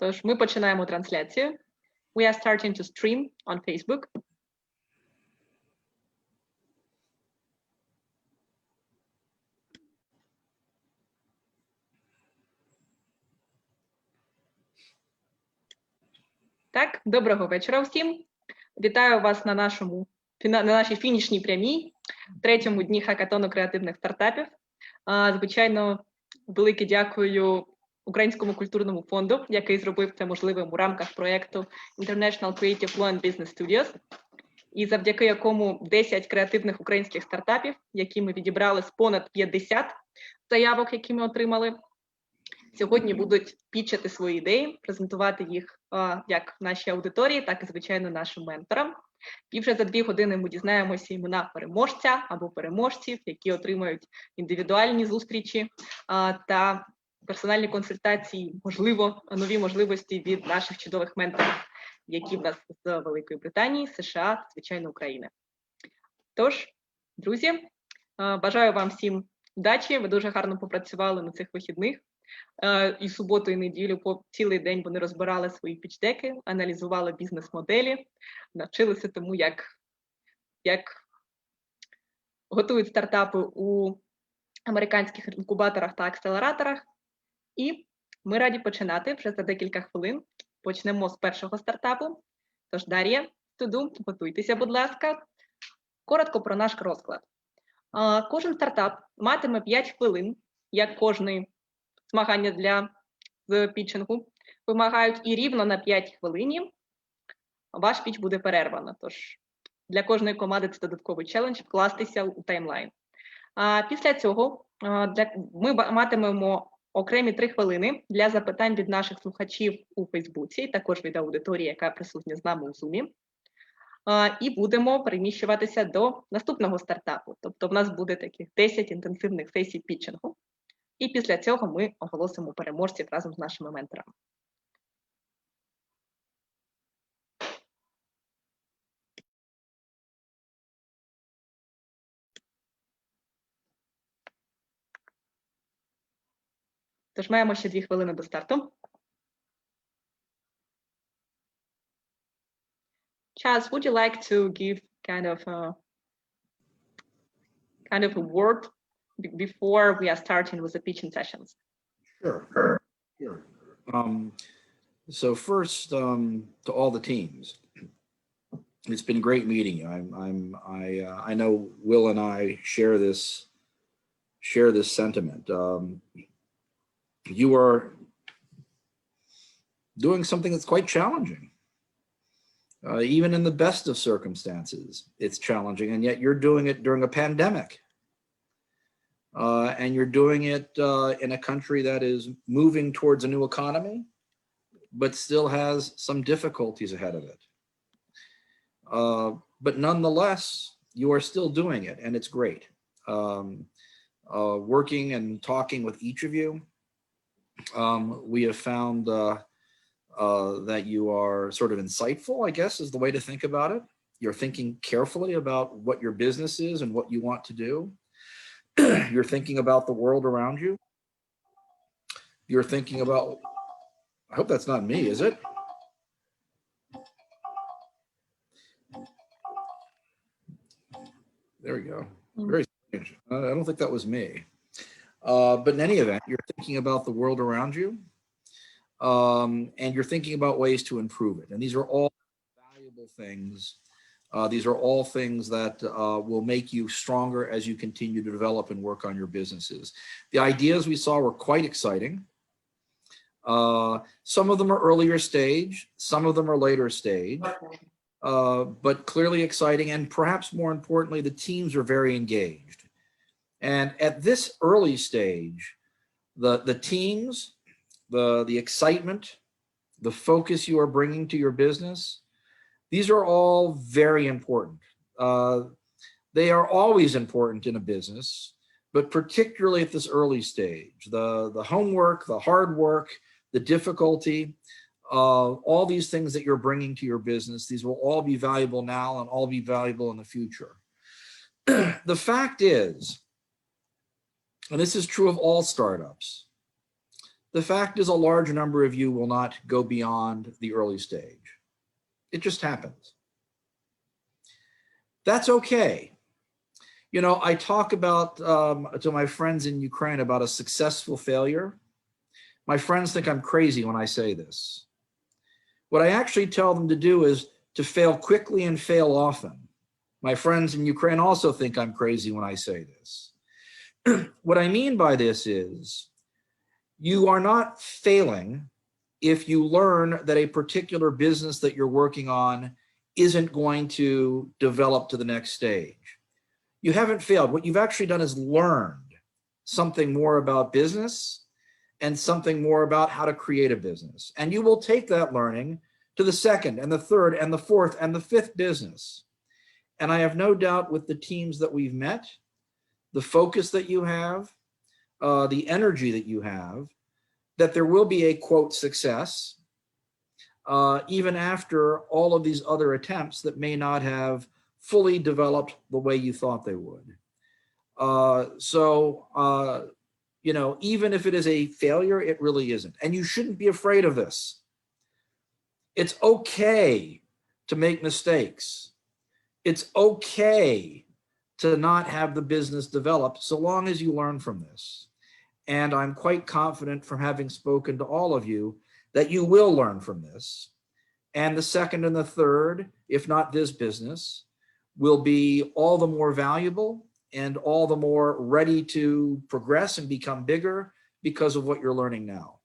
Тож ми починаємо трансляцію. We are starting to stream on Facebook. Так, доброго вечора всім. Вітаю вас на нашій фінішній прямій, третьому дні Хакатону креативних стартапів. Звичайно, велике дякую Українському культурному фонду, який зробив це можливим у рамках проєкту International Creative Law and Business Studios, і завдяки якому 10 креативних українських стартапів, які ми відібрали з понад 50 заявок, які ми отримали, сьогодні будуть пітчити свої ідеї, презентувати їх як нашій аудиторії, так і, звичайно, нашим менторам. І вже за 2 години ми дізнаємося імена переможця або переможців, які отримають індивідуальні зустрічі та персональні консультації, можливо, нові можливості від наших чудових менторів, які в нас з Великої Британії, США, звичайно, України. Тож, друзі, бажаю вам всім удачі, ви дуже гарно попрацювали на цих вихідних. І суботу, і неділю по цілий день вони розбирали свої пічдеки, аналізували бізнес-моделі, навчилися тому, як готують стартапи у американських інкубаторах та акселераторах. І ми раді починати вже за декілька хвилин. Почнемо з першого стартапу. Тож, Дар'я, готуйтеся, будь ласка. Коротко про наш розклад. Кожен стартап матиме 5 хвилин, як кожний змагання з пітчингу вимагають, і рівно на 5 хвилин ваш піч буде перервано. Тож для кожної команди це додатковий челендж вкластися у таймлайн. Після цього ми матимемо окремі 3 хвилини для запитань від наших слухачів у Фейсбуці, також від аудиторії, яка присутня з нами у Zoom. І будемо переміщуватися до наступного стартапу. Тобто в нас буде таких 10 інтенсивних сесій пітчингу. І після цього ми оголосимо переможців разом з нашими менторами. Тож маємо ще 2 хвилини до старту. Chaz, would you like to give kind of a word before we are starting with the pitching sessions? Sure. So first, to all the teams, it's been great meeting you. I know Will and I share this sentiment. You are doing something that's quite challenging. Even in the best of circumstances, it's challenging, and yet you're doing it during a pandemic. And you're doing it in a country that is moving towards a new economy, but still has some difficulties ahead of it. But nonetheless, you are still doing it, and it's great. Working and talking with each of you, we have found that you are sort of insightful, I guess, is the way to think about it. You're thinking carefully about what your business is and what you want to do. You're thinking about the world around you. You're thinking about, I hope that's not me, is it? There we go. Very strange. I don't think that was me. But in any event, you're thinking about the world around you. And you're thinking about ways to improve it. And these are all valuable things. These are all things that will make you stronger as you continue to develop and work on your businesses. The ideas we saw were quite exciting. Some of them are earlier stage, some of them are later stage, but clearly exciting. And perhaps more importantly, the teams are very engaged. And at this early stage, the teams, the excitement, the focus you are bringing to your business, these are all very important. They are always important in a business, but particularly at this early stage. The homework, the hard work, the difficulty, all these things that you're bringing to your business, these will all be valuable now and all be valuable in the future. The fact is, and this is true of all startups, the fact is a large number of you will not go beyond the early stage. It just happens. That's okay. You know, I talk about to my friends in Ukraine about a successful failure. My friends think I'm crazy when I say this. What I actually tell them to do is to fail quickly and fail often. My friends in Ukraine also think I'm crazy when I say this. What I mean by this is you are not failing if you learn that a particular business that you're working on isn't going to develop to the next stage. You haven't failed. What you've actually done is learned something more about business and something more about how to create a business. And you will take that learning to the second and the third and the fourth and the fifth business. And I have no doubt with the teams that we've met, the focus that you have, the energy that you have, that there will be a quote success, even after all of these other attempts that may not have fully developed the way you thought they would. You know, even if it is a failure, it really isn't. And you shouldn't be afraid of this. It's okay to make mistakes. It's okay to not have the business developed so long as you learn from this. And I'm quite confident from having spoken to all of you that you will learn from this. And the second and the third, if not this business, will be all the more valuable and all the more ready to progress and become bigger because of what you're learning now.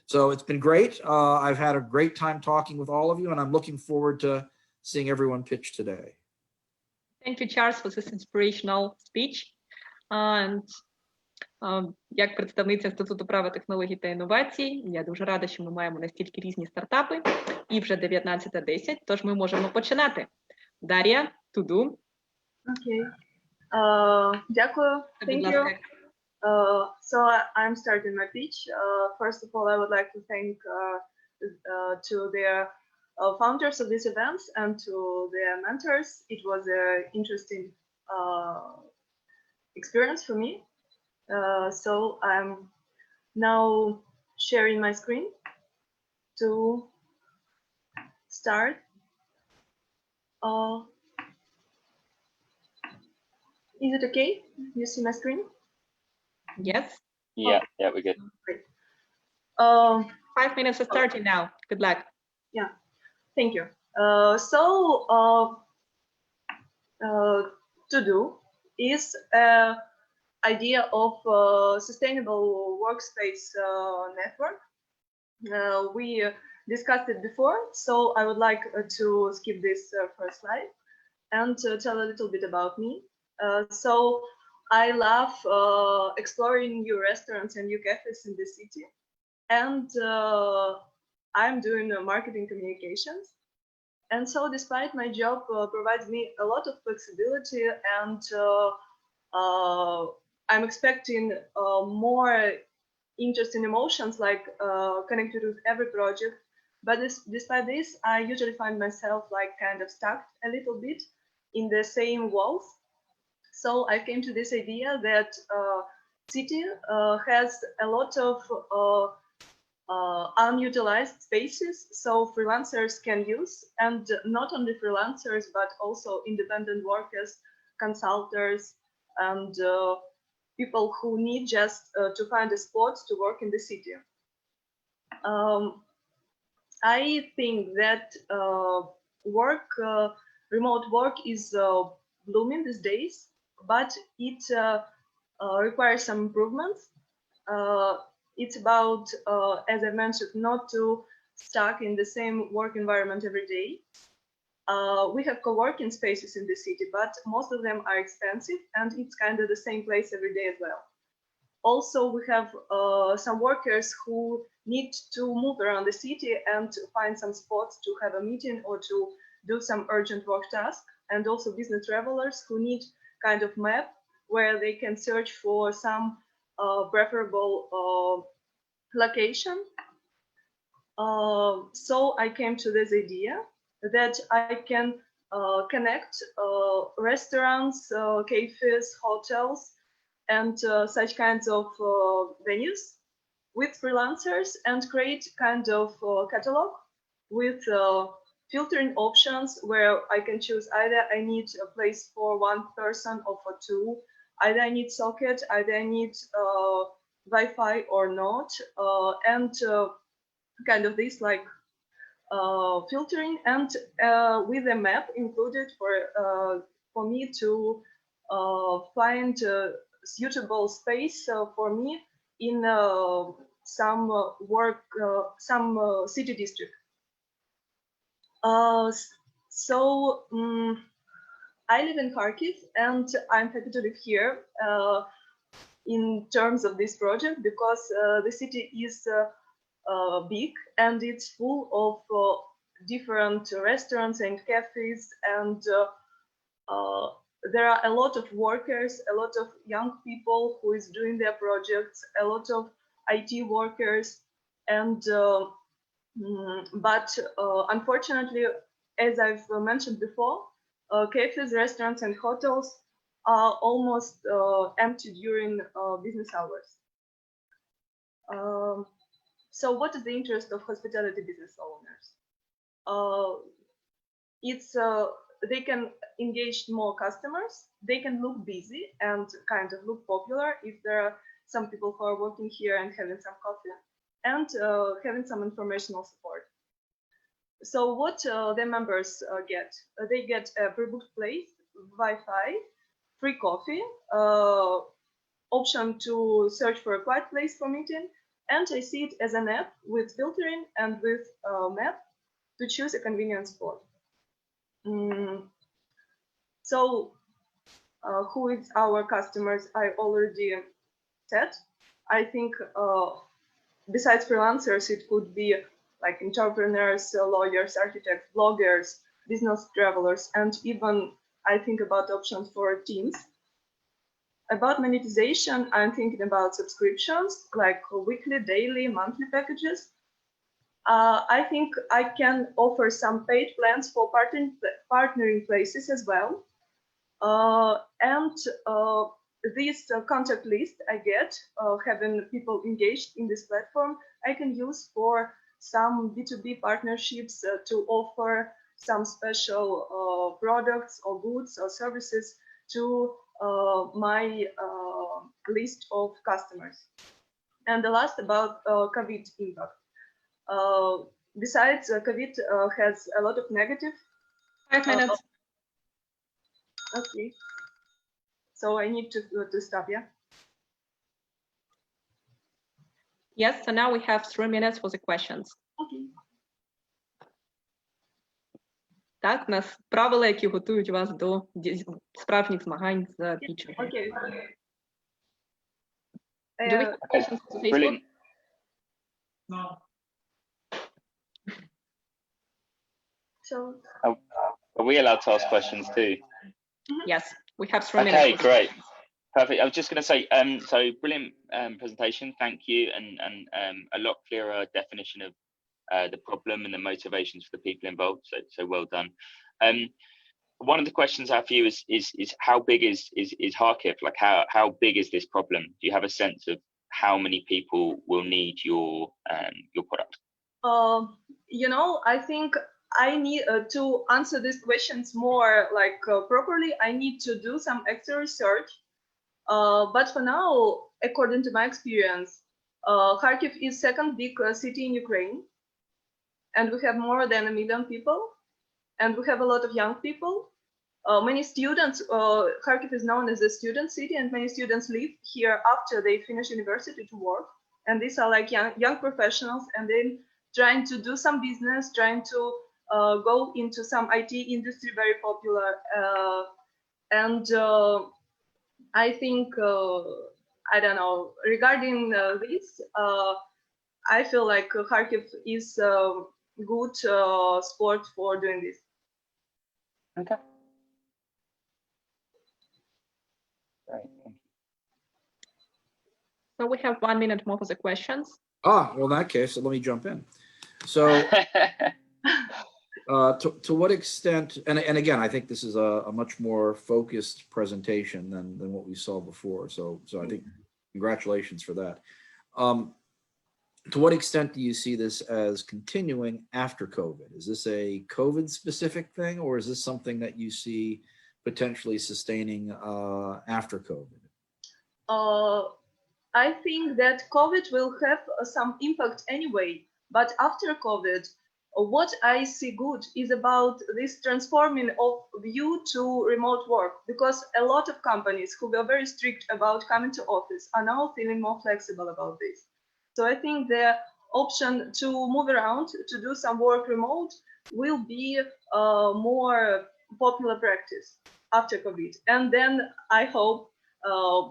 So it's been great. I've had a great time talking with all of you, and I'm looking forward to seeing everyone pitch today. Thank you, Charles, for this inspirational speech. And як представниця Інституту права, технологій та інновацій, я дуже рада, що ми маємо настільки різні стартапи, і вже 19:10, тож ми можемо починати. Дар'я, to do. Окей. Дякую. Thank you. So I'm starting my pitch. First of all, I would like to thank to their founders of these events and to their mentors. It was an interesting experience for me. So I'm now sharing my screen to start. Is it okay? You see my screen? Yes. Yeah, yeah, we're good. Great. 5 minutes are starting now. Good luck. Yeah, thank you. To do is idea of sustainable workspace network. We discussed it before, so I would like to skip this first slide and tell a little bit about me. So I love exploring new restaurants and new cafes in the city, and I'm doing marketing communications. And so despite my job provides me a lot of flexibility, and I'm expecting more interesting emotions like connected with every project. But despite this, I usually find myself like kind of stuck a little bit in the same walls. So I came to this idea that city has a lot of unutilized spaces, so freelancers can use, and not only freelancers, but also independent workers, consultants, and people who need just to find a spot to work in the city. I think that remote work is blooming these days, but it requires some improvements. It's about, as I mentioned, not to stuck in the same work environment every day. We have co-working spaces in the city, but most of them are expensive, and it's kind of the same place every day as well. Also, we have some workers who need to move around the city and to find some spots to have a meeting or to do some urgent work task, and also business travelers who need kind of map where they can search for some preferable location. So I came to this idea that I can connect restaurants, cafes, hotels, and such kinds of venues with freelancers and create kind of catalog with filtering options where I can choose either I need a place for one person or for two, either I need socket, either I need Wi-Fi or not, and kind of this like filtering, and with a map included for me to find suitable space for me in some city district. I live in Kharkiv, and I'm happy to live here in terms of this project because the city is big and it's full of different restaurants and cafes, and there are a lot of workers, a lot of young people who is doing their projects, a lot of IT workers, and but unfortunately, as I've mentioned before, cafes, restaurants, and hotels are almost empty during business hours. So what is the interest of hospitality business owners? They can engage more customers, they can look busy and kind of look popular if there are some people who are working here and having some coffee, and having some informational support. So what the members get? They get a pre-booked place, Wi-Fi, free coffee, option to search for a quiet place for meeting, and I see it as an app with filtering and with a map to choose a convenient spot. So who is our customers? I already said. I think besides freelancers, it could be like entrepreneurs, lawyers, architects, bloggers, business travelers, and even I think about options for teams. About monetization, I'm thinking about subscriptions, like weekly, daily, monthly packages. I think I can offer some paid plans for partnering places as well. And this contact list I get, having people engaged in this platform, I can use for some B2B partnerships to offer some special products or goods or services to my list of customers. And the last about COVID impact. Besides, COVID has a lot of negative. 5 minutes. Okay. So I need to stop, yeah? Yes, so now we have 3 minutes for the questions. Okay. Так, у нас правила, які готують вас до справжніх змагань з пітчингу. Okay. Do we have questions on Facebook? Brilliant. So Are we allowed to ask questions too? Yes, we have 3 minutes. Okay, great. Perfect. I was just going to say, so brilliant presentation. Thank you. And a lot clearer definition of the problem and the motivations for the people involved. So well done. One of the questions I have for you is how big is Kharkiv? Like how big is this problem? Do you have a sense of how many people will need your product? You know, I think I need to answer these questions more like properly. I need to do some extra research. But for now, according to my experience, Kharkiv is second big city in Ukraine, and we have more than 1 million people, and we have a lot of young people. Many students, Kharkiv is known as a student city, and many students live here after they finish university to work. And these are like young professionals, and then trying to do some business, trying to go into some IT industry, very popular. And I think, I don't know, regarding this, I feel like Kharkiv is a good sport for doing this. Okay. Great. So we have 1 minute more for the questions. Well, in that case, let me jump in. So to what extent, and again, I think this is a much more focused presentation than what we saw before. So I think congratulations for that. to what extent do you see this as continuing after COVID? Is this a COVID specific thing, or is this something that you see potentially sustaining after COVID? I think that COVID will have some impact anyway, but after COVID, what I see good is about this transforming of view to remote work, because a lot of companies who were very strict about coming to office are now feeling more flexible about this. So I think the option to move around, to do some work remote, will be more popular practice after COVID. And then I hope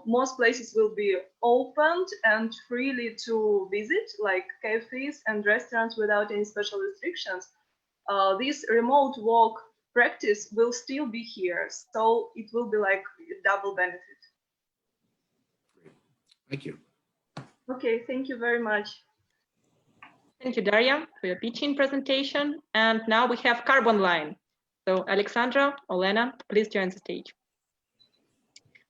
most places will be opened and freely to visit, like cafes and restaurants without any special restrictions. This remote work practice will still be here, so it will be like a double benefit. Thank you. Okay, thank you very much. Thank you, Daria, for your pitching presentation. And now we have Carbon Line. So, Alexandra, Olena, please join the stage.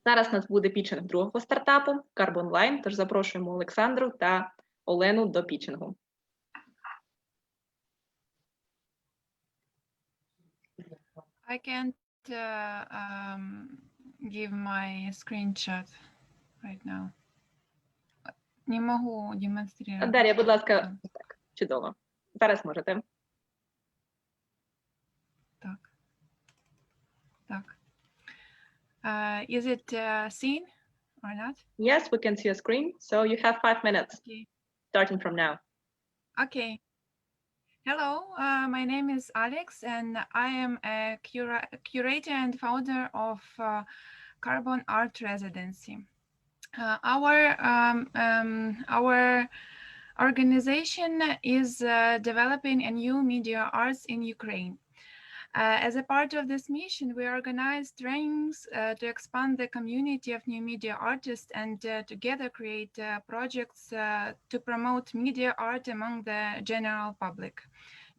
Зараз у нас буде пітчинг другого стартапу Carbon Line, тож запрошуємо Олександру та Олену до пітчингу. I can't give my screenshot right now. Не можу демонструвати. Дар'я, будь ласка, так, чудово. Зараз можете. Так. Так. Is it seen or not? Yes, we can see a screen. So you have 5 minutes, Okay. starting from now. Okay. Hello, my name is Alex, and I am a curator and founder of Carbon Art Residency. Our organization is developing a new media arts in Ukraine. As a part of this mission, we organize trainings to expand the community of new media artists and together create projects to promote media art among the general public.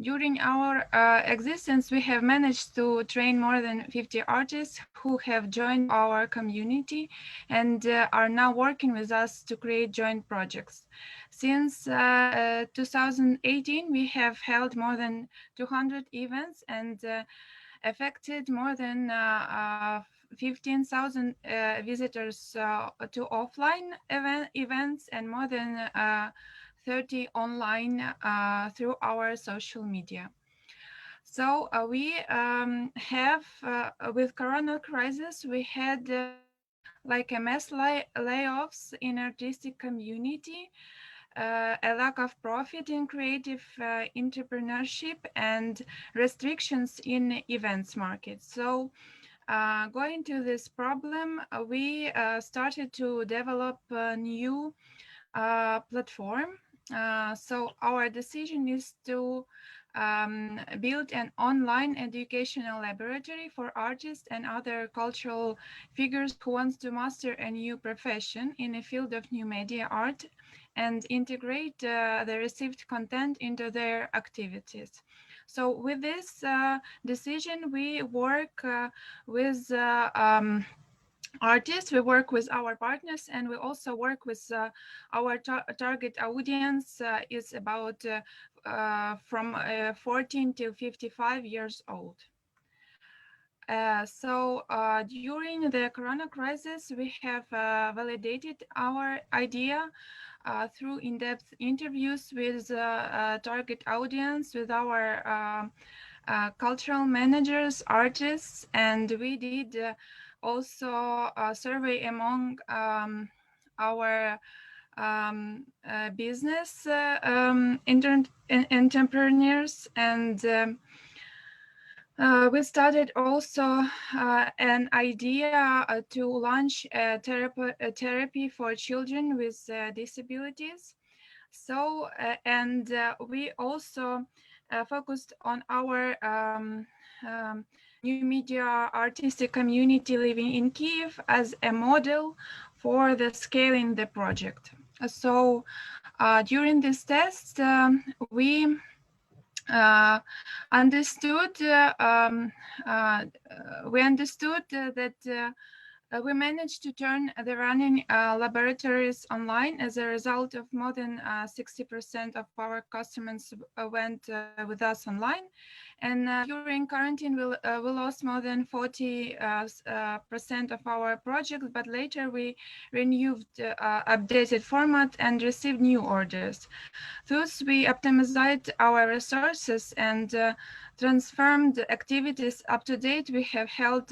During our existence, we have managed to train more than 50 artists who have joined our community and are now working with us to create joint projects. Since 2018, we have held more than 200 events and affected more than 15,000 visitors to offline events and more than 30 online through our social media. So we have, with Corona crisis, we had like a mass layoffs in artistic community, a lack of profit in creative entrepreneurship, and restrictions in events market. So going to this problem, we started to develop a new platform. So our decision is to build an online educational laboratory for artists and other cultural figures who want to master a new profession in a field of new media art and integrate the received content into their activities. So with this decision, we work with artists, we work with our partners, and we also work with our target audience is about from 14 to 55 years old. So during the Corona crisis, we have validated our idea through in-depth interviews with target audience, with our cultural managers, artists, and we did also a survey among our business entrepreneurs, and we started also an idea to launch a therapy for children with disabilities. So, and we also focused on our new media artistic community living in Kyiv as a model for the scaling the project. So during this test, we understood that We managed to turn the running laboratories online. As a result of more than 60% of our customers went with us online. And during quarantine, we lost more than 40% of our projects, but later we renewed updated format and received new orders. Thus, we optimized our resources and transformed activities. Up to date, we have held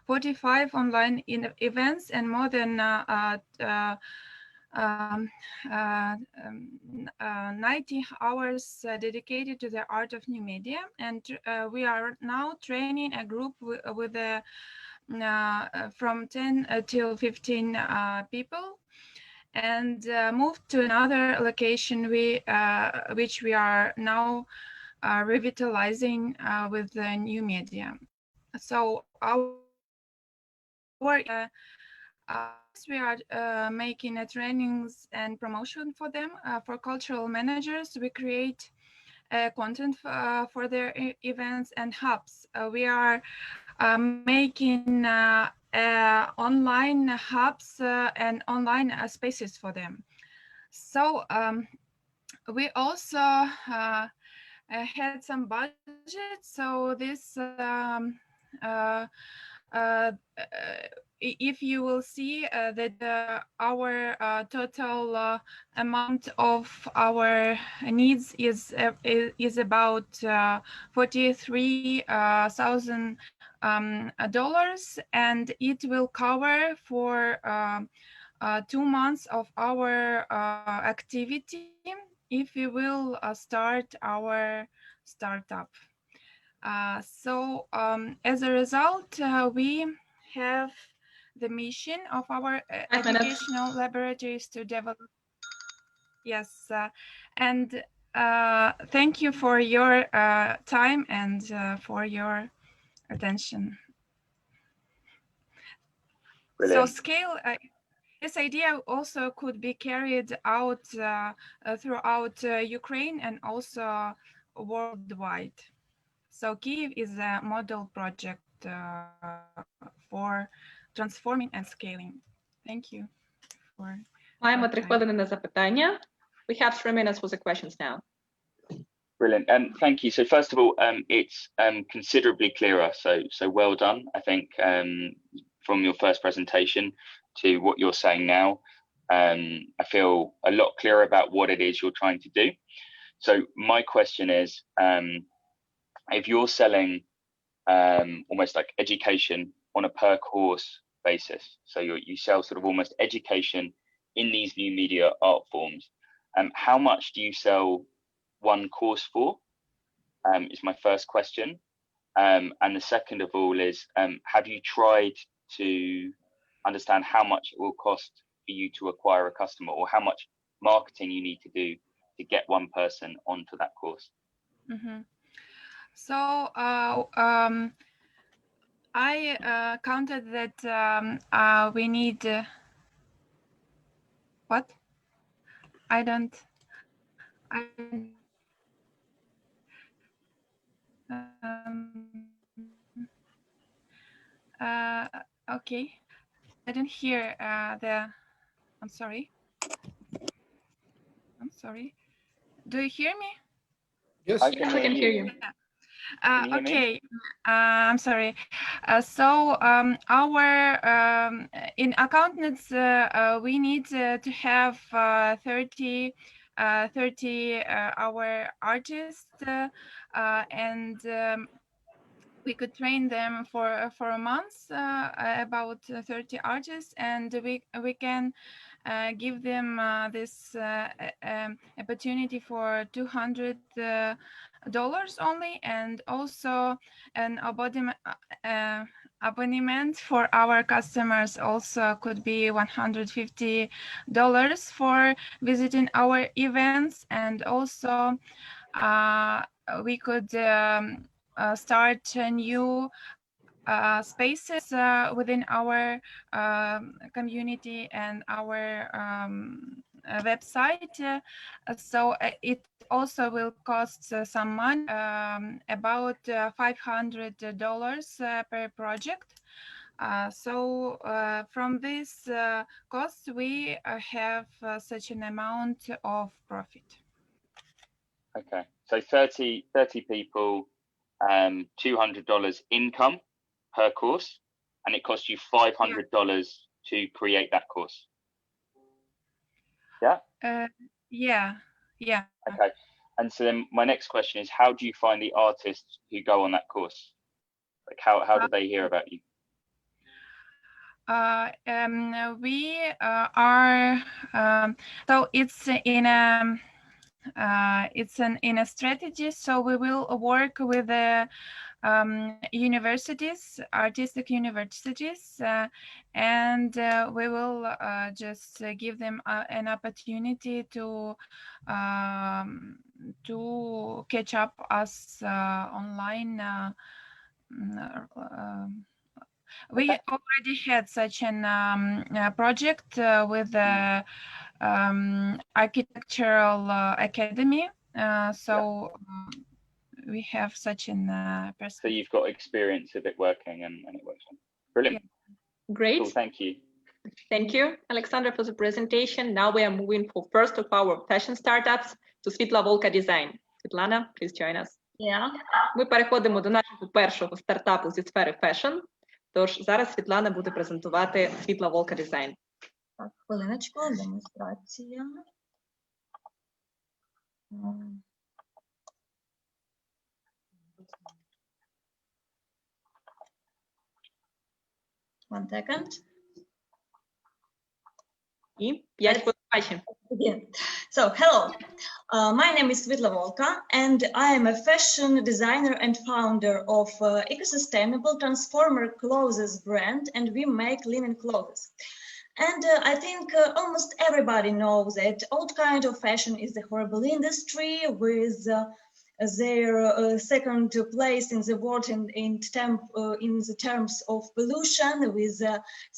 45 online events and more than 90 hours dedicated to the art of new media. And we are now training a group with from 10 till 15 people, and moved to another location which we are now revitalizing with the new media. So we are making trainings and promotion for them. For cultural managers, we create content for their events and hubs. We are making online hubs and online spaces for them. So we also had some budget. So this if you will see that our total amount of our needs is about $43,000, and it will cover for 2 months of our activity if we will start our startup. So as a result, we have the mission of our educational laboratories to develop. Yes, and thank you for your time and for your attention. Brilliant. So scale, this idea also could be carried out throughout Ukraine and also worldwide. So Kyiv is a model project for transforming and scaling. Thank you. Маємо 3 хвилини на запитання. We have 3 minutes for the questions now. Brilliant. Thank you. So first of all, it's considerably clearer. So well done. I think from your first presentation to what you're saying now, I feel a lot clearer about what it is you're trying to do. So my question is, if you're selling almost like education on a per course basis, so you sell sort of almost education in these new media art forms, how much do you sell one course for? Is my first question. And the second of all is, have you tried to understand how much it will cost for you to acquire a customer, or how much marketing you need to do to get one person onto that course? Mm-hmm. So I counted that we need what? I don't. Okay. I didn't hear I'm sorry. Do you hear me? Yes, I can hear you. Okay. I'm sorry. So our in accountants we need to have 30 our artists and we could train them for a month, about 30 artists, and we can give them this opportunity for $200 only, and also an abonnement for our customers also could be $150 for visiting our events, and also we could start new spaces within our community and our website. So it also will cost some money, about $500 per project. So from this cost, we have such an amount of profit. Okay, so 30 people, $200 income per course, and it costs you $500 to create that course. Yeah? Yeah. Okay, and so then my next question is, how do you find the artists who go on that course? Like, how do they hear about you? We are so it's in a strategy. So we will work with the universities, artistic universities, and we will just give them an opportunity to catch up us online. We already had such an project with the architectural academy, so we have such an person. So you've got experience of it working, and it works. Brilliant. Yeah. Great. Cool, thank you. Thank you, Alexandra, for the presentation. Now we are moving for first of our fashion startups to Світла Волка Design. Світлана, please join us. Yeah. Ми переходимо до нашого першого стартапу зі сфери фешн. Тож зараз Світлана буде презентувати Світла Волка Design. Так, хвилиночку, демонстрація. One second. І 5 подачі. So, hello. My name is Svitla Volka, and I am a fashion designer and founder of eco-sustainable transformer clothes brand, and we make linen clothes. And I think almost everybody knows that old kind of fashion is a horrible industry with their second place in the world in the terms of pollution, with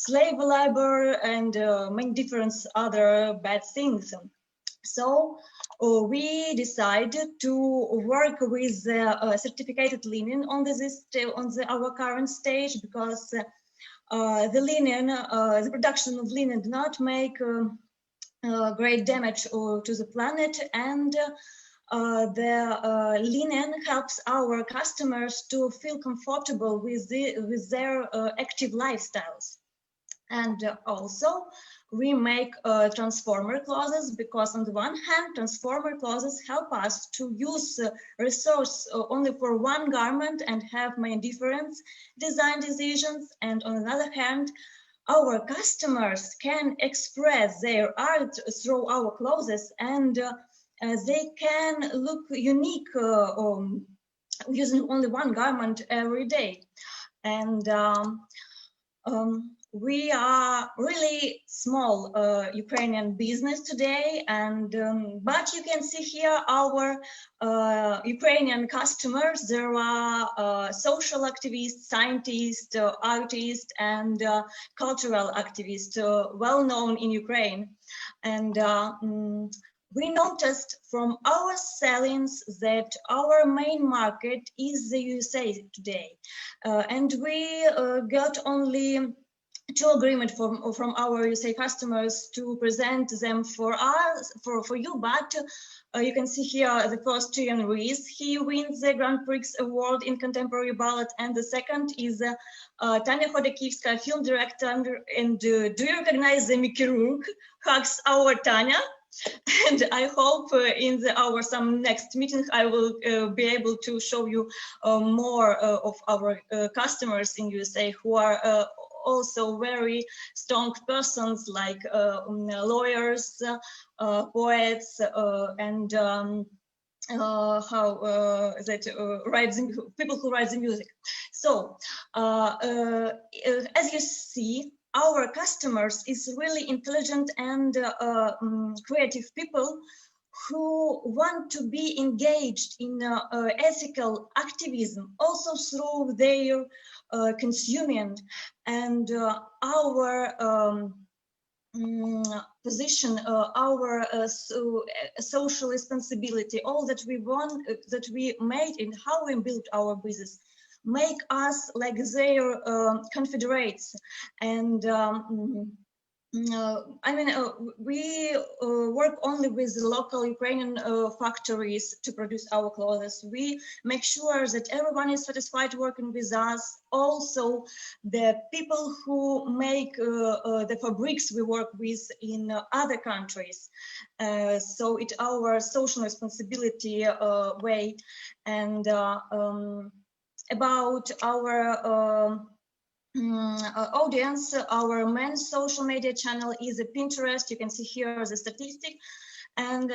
slave labor and many different other bad things. So we decided to work with certificated linen on our current stage, because the linen, the production of linen do not make great damage to the planet, and the linen helps our customers to feel comfortable with their active lifestyles. And also we make transformer clothes, because on the one hand, transformer clothes help us to use resource only for one garment and have many different design decisions. And on the other hand, our customers can express their art through our clothes, and they can look unique using only one garment every day. And we are really small Ukrainian business today, and but you can see here our Ukrainian customers. There are social activists, scientists, artists, and cultural activists well known in Ukraine. And we noticed from our sellings that our main market is the USA today, and we got only 2 agreements from our USA customers to present them for you, but you can see here the first Ian Ruiz. He wins the Grand Prix award in contemporary ballet, and the second is Tanya Khodakivska, film director. And do you recognize the Mickey Rourke? Hugs our Tanya. And I hope in our some next meeting I will be able to show you more of our customers in USA who are also very strong persons, like lawyers, poets, and people who write the music. So as you see, our customers is really intelligent and creative people who want to be engaged in ethical activism, also through their consuming. And our position, our social responsibility, all that we want, that we made, and how we built our business, make us like their confederates. And we work only with the local Ukrainian factories to produce our clothes. We make sure that everyone is satisfied working with us. Also, the people who make the fabrics we work with in other countries. So it's our social responsibility way. And about our audience, our main social media channel is Pinterest. You can see here the statistic, and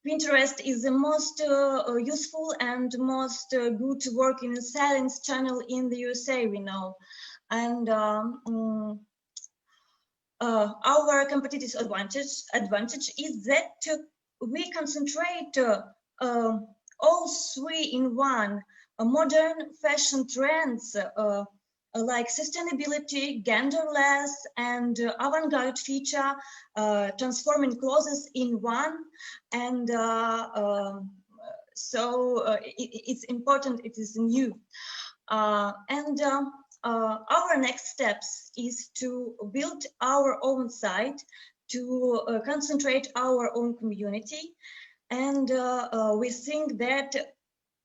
Pinterest is the most useful and most good working sales channel in the USA, we know. And our competitive advantage is that we concentrate all three in one. Modern fashion trends like sustainability, genderless, and avant-garde feature, transforming clothes in one. And so it's important, it is new. Our next steps is to build our own site, to concentrate our own community. And we think that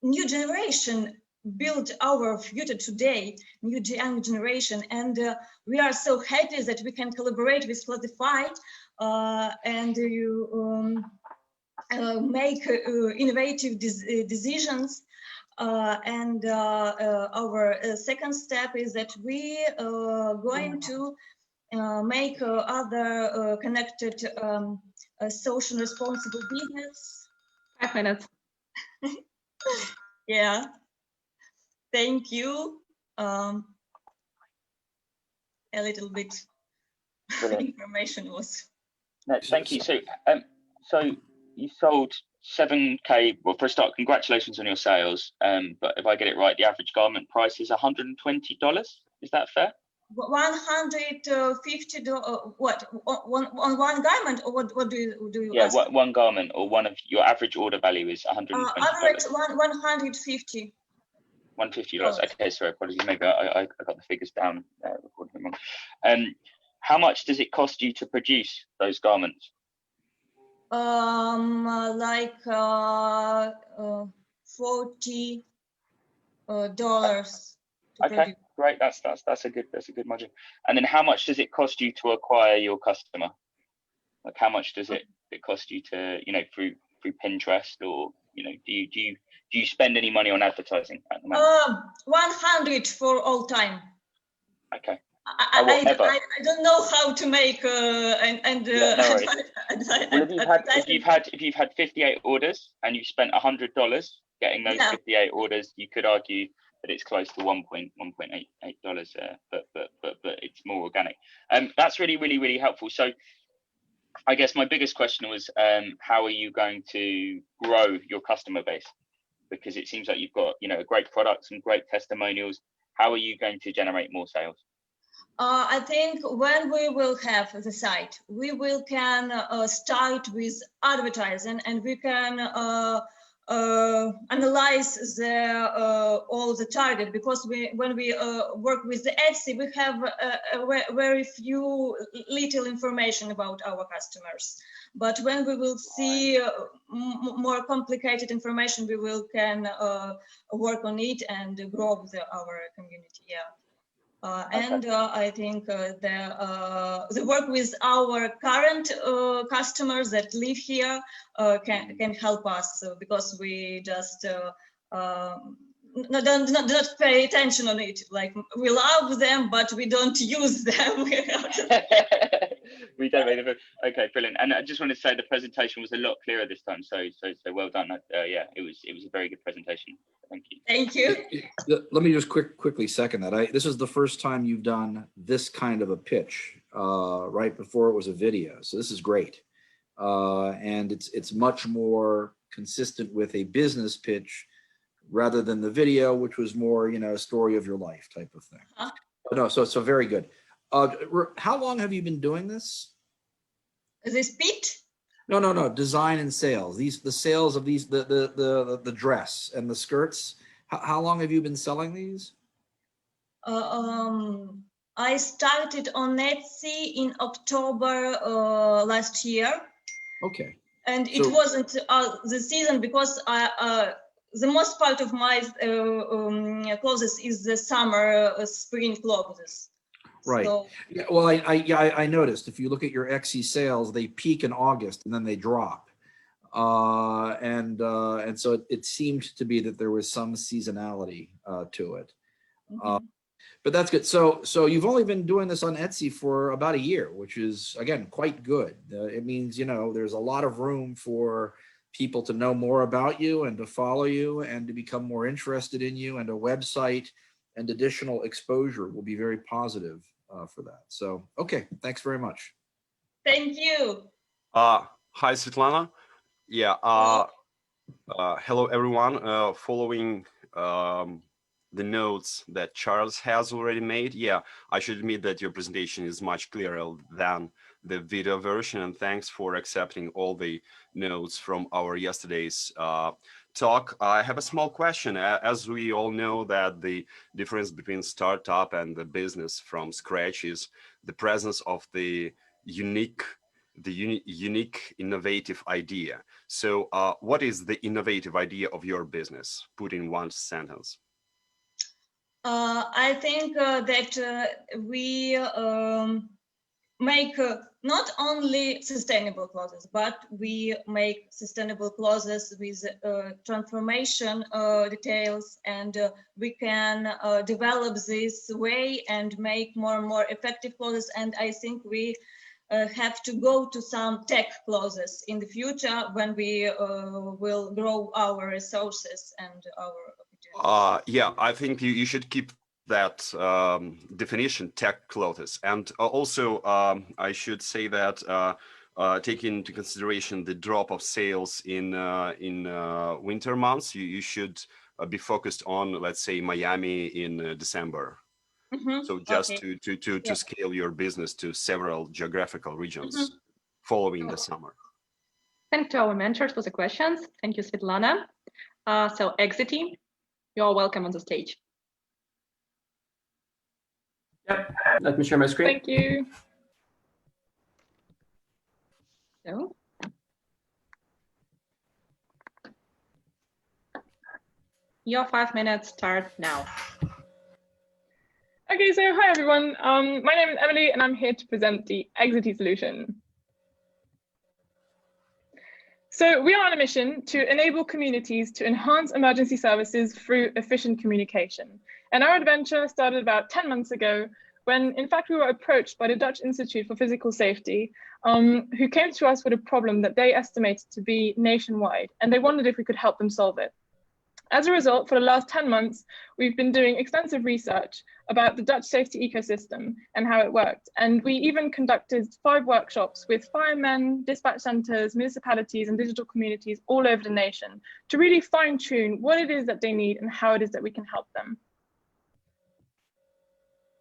new generation build our future today, new young generation, and we are so happy that we can collaborate with Spotify and make innovative decisions. And our second step is that we going to make other connected social responsible business. 5 minutes. Yeah, thank you. A little bit information was. No, thank you. So you sold 7K. Well, for a start, congratulations on your sales. But if I get it right, the average garment price is $120. Is that fair? $150. What on one garment, or what do you? Yeah, ask? one garment, or one of your average order value is $120. Average 150. $150. Okay, sorry, apologies. Maybe I got the figures down. Recording them wrong. How much does it cost you to produce those garments? Like $40. Okay, great. That's a good margin. And then how much does it cost you to acquire your customer? Like how much does it cost you to, through Pinterest, or do you spend any money on advertising at the moment? 100 for all time. Okay. I don't know how to make Yeah, no worries. Well, if you've had 58 orders and you've spent $100 getting those 58 orders, you could argue that it's close to $1.88, but it's more organic. That's really helpful. So I guess my biggest question was, how are you going to grow your customer base? Because it seems like you've got great products and great testimonials. How are you going to generate more sales? I think when we will have the site, we can start with advertising, and we can analyze all the target, because when we work with the Etsy, we have very few little information about our customers. But when we will see more complicated information, we can work on it and grow our community. Yeah. And I think the work with our current customers that live here can help us, because we just not pay attention on it. Like, we love them, but we don't use them. We don't make them. Okay, brilliant. And I just want to say the presentation was a lot clearer this time. So well done. Yeah, it was a very good presentation. Thank you. Thank you. Let me just quickly second that. This is the first time you've done this kind of a pitch, right before it was a video. So this is great. And it's much more consistent with a business pitch rather than the video, which was more, a story of your life type of thing. No, so very good. How long have you been doing this? This pitch? No. Design and sales. The sales of these, the dress and the skirts. How long have you been selling these? I started on Etsy in October last year. Okay. And it wasn't the season because the most part of my clothes is the summer, spring clothes. Right. So, yeah, well, I noticed if you look at your Etsy sales, they peak in August and then they drop. And so it seemed to be that there was some seasonality to it. But that's good. So you've only been doing this on Etsy for about a year, which is, again, quite good. It means, you know, there's a lot of room for people to know more about you and to follow you and to become more interested in you, and a website and additional exposure will be very positive for that. So, okay, thanks very much. thank you. Hi, Svetlana. Yeah. Hello, everyone. Following the notes that Charles has already made, yeah, I should admit that your presentation is much clearer than the video version, and thanks for accepting all the notes from our yesterday's talk. I have a small question. As we all know that the difference between startup and the business from scratch is the presence of the unique, innovative idea. So what is the innovative idea of your business? Put in one sentence. I think that we make not only sustainable clothes, but we make sustainable clothes with transformation details, and we can develop this way and make more and more effective clothes. And I think we have to go to some tech clothes in the future when we will grow our resources and our opportunities. Yeah, I think you should keep that definition, tech clothes. And also, I should say that taking into consideration the drop of sales in winter months, you should be focused on, let's say, Miami in December. So just to scale your business to several geographical regions following the summer. Thanks to our mentors for the questions. Thank you, Svetlana. So Exity, you're welcome on the stage. Yep, let me share my screen. Thank you. So, your 5 minutes start now. Okay, so hi everyone. My name is Emily and I'm here to present the Exity solution. So we are on a mission to enable communities to enhance emergency services through efficient communication. And our adventure started about 10 months ago when, in fact, we were approached by the Dutch Institute for Physical Safety, who came to us with a problem that they estimated to be nationwide, and they wondered if we could help them solve it. As a result, for the last 10 months, we've been doing extensive research about the Dutch safety ecosystem and how it worked. And we even conducted 5 workshops with firemen, dispatch centers, municipalities, and digital communities all over the nation to really fine-tune what it is that they need and how it is that we can help them.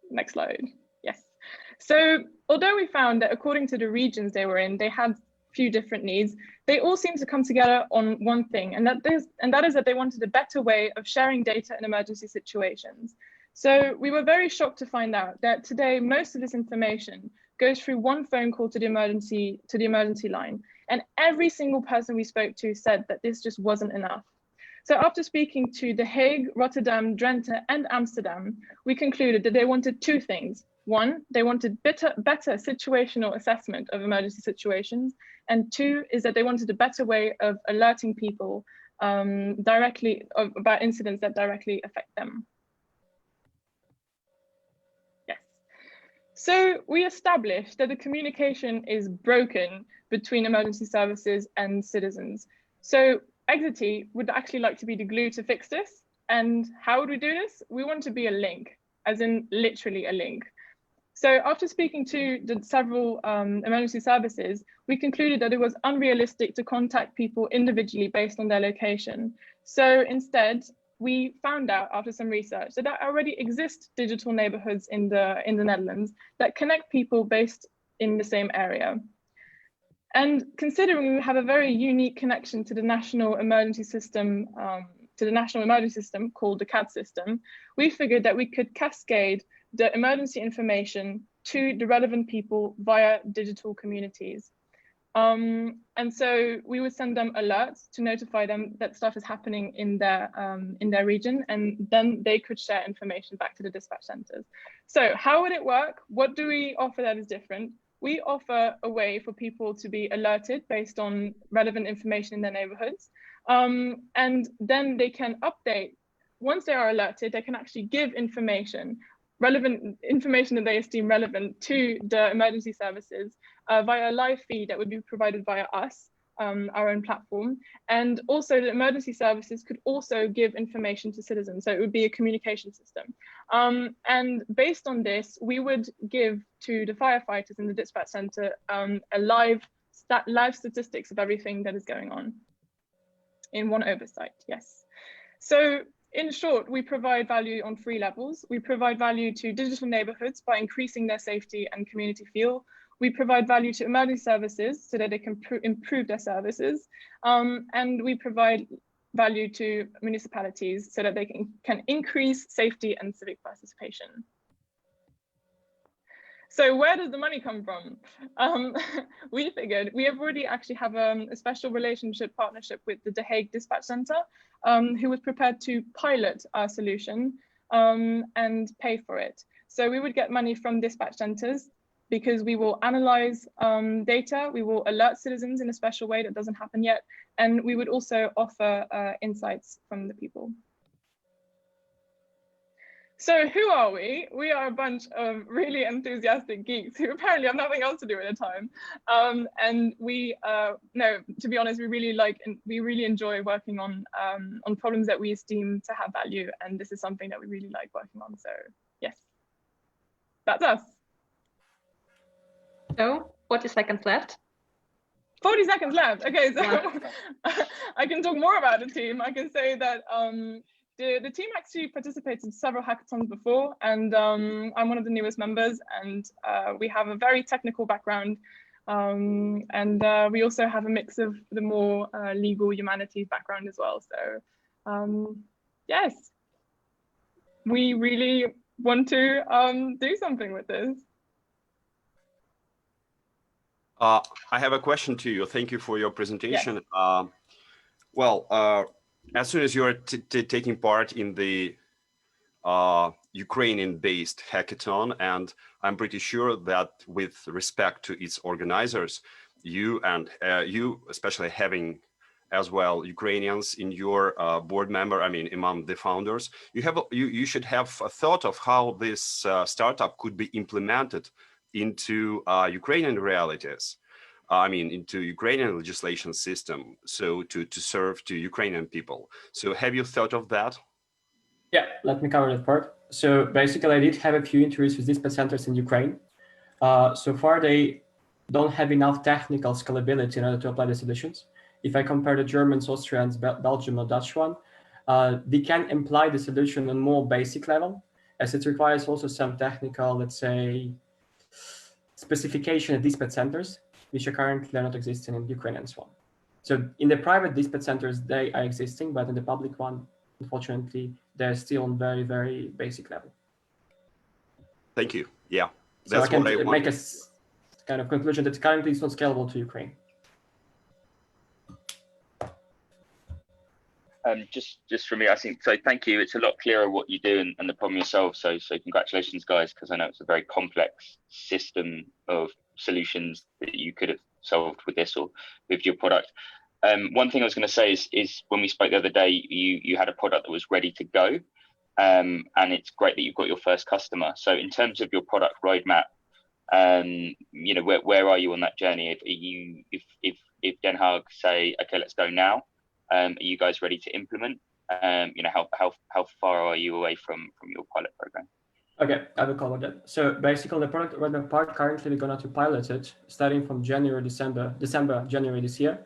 Next slide. Yes. So although we found that according to the regions they were in, they had few different needs, they all seem to come together on one thing, and that is that they wanted a better way of sharing data in emergency situations. So we were very shocked to find out that today most of this information goes through one phone call to the emergency line, and every single person we spoke to said that this just wasn't enough. So after speaking to The Hague, Rotterdam, Drenthe, and Amsterdam, we concluded that they wanted 2 things. 1, they wanted better situational assessment of emergency situations, and 2 is that they wanted a better way of alerting people directly about incidents that directly affect them. Yes. So we established that the communication is broken between emergency services and citizens. So Exity would actually like to be the glue to fix this. And how would we do this? We want to be a link, as in literally a link. So after speaking to the several emergency services, we concluded that it was unrealistic to contact people individually based on their location. So instead, we found out after some research that there already exist digital neighborhoods in the Netherlands that connect people based in the same area. And considering we have a very unique connection to the national emergency system to the national emergency system called the CAD system, we figured that we could cascade the emergency information to the relevant people via digital communities. And so we would send them alerts to notify them that stuff is happening in their region, and then they could share information back to the dispatch centers. So how would it work? What do we offer that is different? We offer a way for people to be alerted based on relevant information in their neighborhoods. And then they can update. Once they are alerted, they can actually give information, relevant information that they esteem relevant to the emergency services via a live feed that would be provided via us, our own platform. And also the emergency services could also give information to citizens. So it would be a communication system. And based on this, we would give to the firefighters in the dispatch center a live statistics of everything that is going on in one oversight, yes. So in short, we provide value on 3 levels. We provide value to digital neighborhoods by increasing their safety and community feel. We provide value to emergency services so that they can improve their services. And we provide value to municipalities so that they can increase safety and civic participation. So where does the money come from? We figured we have already actually have a special partnership with the The Hague Dispatch Center, who was prepared to pilot our solution and pay for it. So we would get money from dispatch centers because we will analyze data, we will alert citizens in a special way that doesn't happen yet, and we would also offer insights from the people. So who are we? We are a bunch of really enthusiastic geeks who apparently have nothing else to do at the time. And we, no, to be honest, we really enjoy working on problems that we esteem to have value. And this is something that we really like working on. So yes, that's us. So 40 seconds left. 40 seconds left. Okay, so Yeah. I can talk more about the team. I can say that the team actually participated in several hackathons before, and I'm one of the newest members, and we have a very technical background, and we also have a mix of the more legal humanities background as well. So yes, we really want to do something with this. I have a question to you. Thank you for your presentation. Yes. As soon as you're taking part in the Ukrainian-based hackathon, and I'm pretty sure that with respect to its organizers, you especially having as well Ukrainians in your board member, I mean, among the founders, you should have a thought of how this startup could be implemented into Ukrainian realities. I mean, into Ukrainian legislation system, so to serve to Ukrainian people. So have you thought of that? Yeah, let me cover that part. So basically, I did have a few interviews with dispatch centers in Ukraine. So far, they don't have enough technical scalability in order to apply the solutions. If I compare the Germans, Austrians, Belgium, or Dutch one, they can apply the solution on more basic level, as it requires also some technical, let's say, specification at dispatch centers, which are currently not existing in Ukraine and so on. So in the private dispatch centers, they are existing, but in the public one, unfortunately, they're still on very, very basic level. Thank you. Yeah, that's so I can make a kind of conclusion that currently it's not scalable to Ukraine. Just for me, I think so. Thank you. It's a lot clearer what you do and the problem yourself. So congratulations, guys, because I know it's a very complex system of solutions that you could have solved with this or with your product. One thing I was going to say is when we spoke the other day, you had a product that was ready to go, and it's great that you've got your first customer. So in terms of your product roadmap, you know, where are you on that journey? If Den Haag say, okay, let's go now. Are you guys ready to implement? You know, how far are you away from your pilot program? Okay, I will cover that. So basically, the product roadmap part, currently we're going to pilot it starting from January, January this year.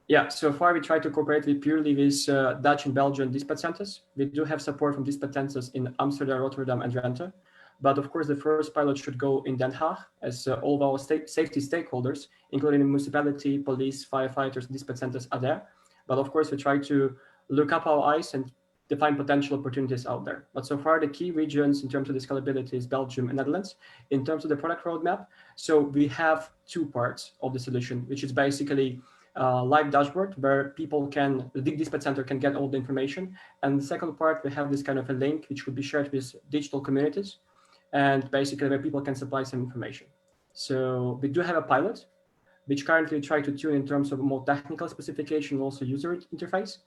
Yeah, so far we try to cooperate purely with Dutch and Belgian dispatch centers. We do have support from dispatch centers in Amsterdam, Rotterdam, and Drenthe. But of course, the first pilot should go in Den Haag, as all of our safety stakeholders, including the municipality, police, firefighters, dispatch centers are there. But of course, we try to look up our eyes and define potential opportunities out there. But so far, the key regions in terms of the scalability is Belgium and Netherlands. In terms of the product roadmap, so we have two parts of the solution, which is basically live dashboard where people can, the dispatch center can get all the information. And the second part, we have this kind of a link which would be shared with digital communities and basically where people can supply some information. So we do have a pilot, which currently try to tune in terms of more technical specification, also user interface.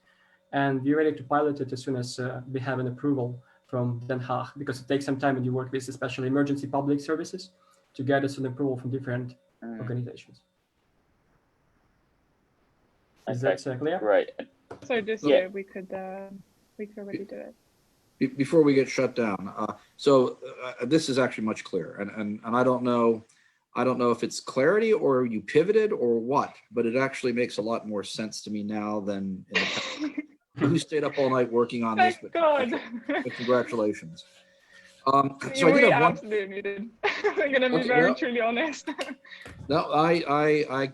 And we're ready to pilot it as soon as we have an approval from Den Haag, because it takes some time when you work with especially emergency public services to get us an approval from different organizations. Is that clear? Right. So this year we could already do it. Before we get shut down, this is actually much clearer, and I don't know if it's clarity or you pivoted or what, but it actually makes a lot more sense to me now than in the past. You stayed up all night working on this, but congratulations. So I did have one. Absolutely did. I'm going to be very truly honest. No,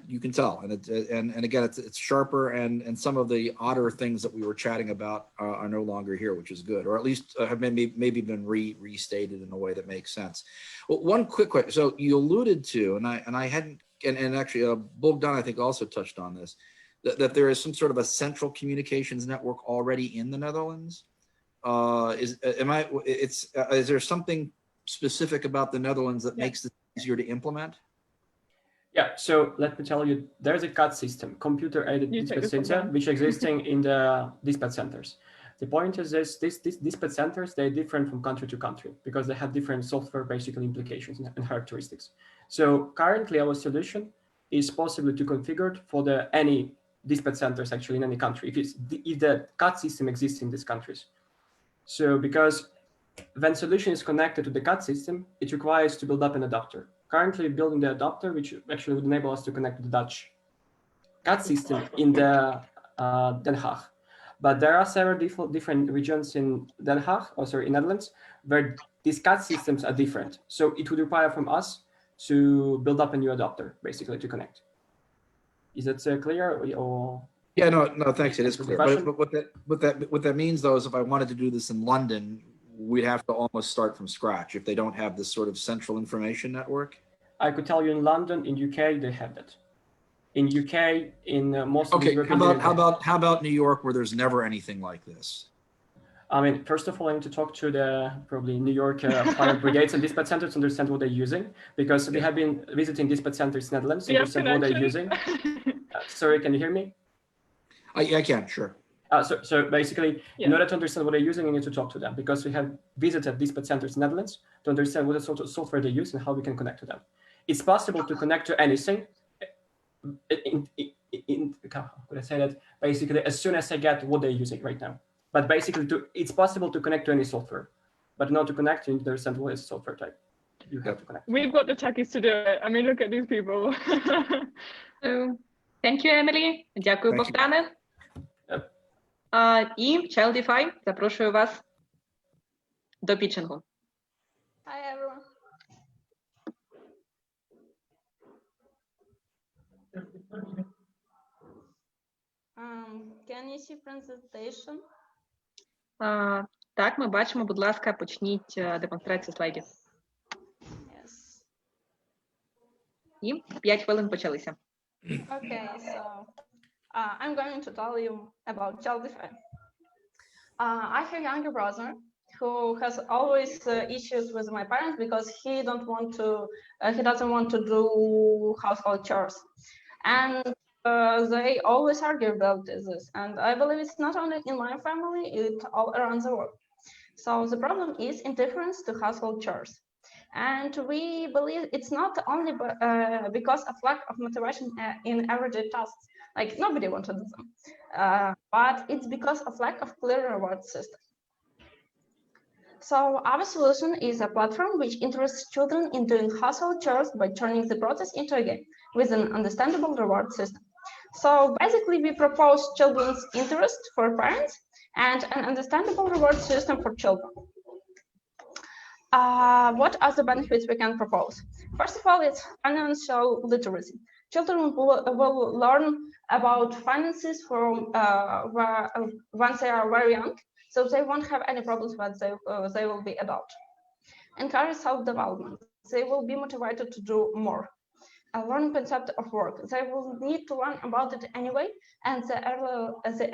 you can tell, and again, it's sharper, and some of the odder things that we were chatting about are no longer here, which is good, or at least have maybe been restated in a way that makes sense. Well, one quick question. So you alluded to, and I hadn't, and actually, Bogdan I think also touched on this, that there is some sort of a central communications network already in the Netherlands. Is there something specific about the Netherlands that makes it easier to implement? Yeah, so let me tell you, there's a CAD system, computer-aided dispatch center, which existing in the dispatch centers. The point is this, these dispatch centers, they're different from country to country because they have different software basically implications and characteristics. So currently our solution is possible to configure for any dispatch centers actually in any country, if the CAD system exists in these countries. So because when solution is connected to the CAD system, it requires to build up an adapter. Currently building the adapter, which actually would enable us to connect to the Dutch CAD system in the Den Haag. But there are several different regions in Den Haag, in Netherlands, where these CAD systems are different. So it would require from us to build up a new adapter, basically, to connect. Is that clear? Or yeah, no, thanks. It is clear. But what that means, though, is if I wanted to do this in London, we'd have to almost start from scratch if they don't have this sort of central information network. I could tell you in London, in UK, they have that. In UK, in most of the European how about New York, where there's never anything like this? I mean, first of all, I need to talk to the probably New York fire brigades and dispatch centers to understand what they're using, because we have been visiting dispatch centers in Netherlands to understand what they're using. Sorry, can you hear me? I can, sure. So basically, in order to understand what they're using, you need to talk to them, because we have visited dispatch centers in Netherlands to understand what sort of software they use and how we can connect to them. It's possible to connect to anything. How could I say that? Basically, as soon as I get what they're using right now. But basically, it's possible to connect to any software, but not to connect, you need to understand what is software type. You have to connect. We've got the techies to do it. I mean, look at these people. So, thank you, Emily. Дякую, Богдане. І Childify, запрошую вас до пітчингу. Hi, everyone. Can you see presentation? Так, ми бачимо. Будь ласка, почніть демонстрацію слайдів. Yes. І 5 хвилин почалися. Okay, so I'm going to tell you about Childify. I have a younger brother who has always issues with my parents because he doesn't want to do household chores, and they always argue about this. And I believe it's not only in my family; it's all around the world. So the problem is indifference to household chores. And we believe it's not only because of lack of motivation in everyday tasks, like nobody wants to do them, but it's because of lack of clear reward system. So our solution is a platform which interests children in doing household chores by turning the process into a game with an understandable reward system. So basically we propose children's interest for parents and an understandable reward system for children. What are the benefits we can propose? First of all, it's financial literacy. children will learn about finances from once they are very young, so they won't have any problems when they will be adult. Encourage self-development. They will be motivated to do more. Learn concept of work. They will need to learn about it anyway, and the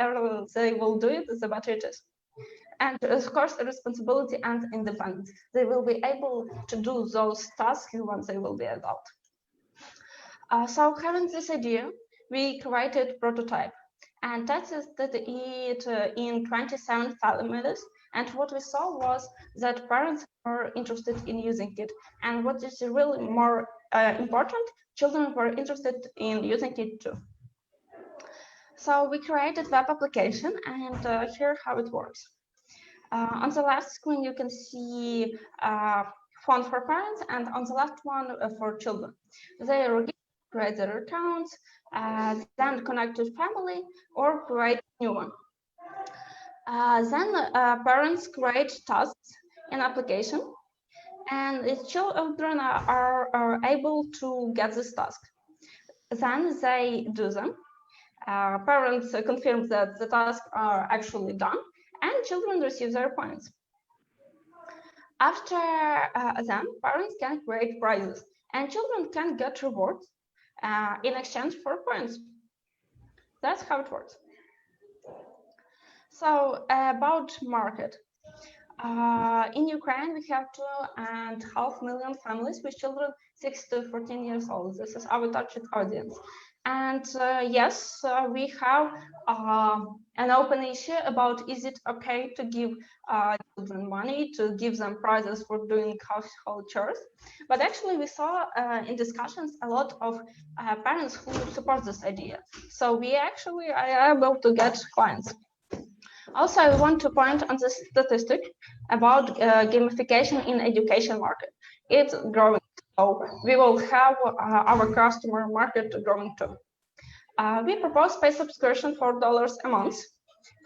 earlier they will do it, the better it is. And of course, responsibility and independence. They will be able to do those tasks once they will be adult. So having this idea, we created prototype and tested it in 27 families. And what we saw was that parents were interested in using it. And what is really more important, children were interested in using it too. So we created web application, and here how it works. On the left screen, you can see font for parents, and on the left one for children. They create their accounts, then connect to family, or create a new one. Then parents create tasks in application, and the children are able to get this task. Then they do them. Parents confirm that the tasks are actually done, and children receive their points. After them, parents can create prizes, and children can get rewards in exchange for points. That's how it works. So about market. In Ukraine, we have 2.5 million families with children 6 to 14 years old. This is our target audience. And yes, we have an open issue about is it okay to give children money, to give them prizes for doing household chores. But actually we saw in discussions a lot of parents who support this idea. So we actually are able to get clients. Also, I want to point on the statistic about gamification in education market. It's growing, so we will have our customer market growing too. We propose pay subscription for $4 a month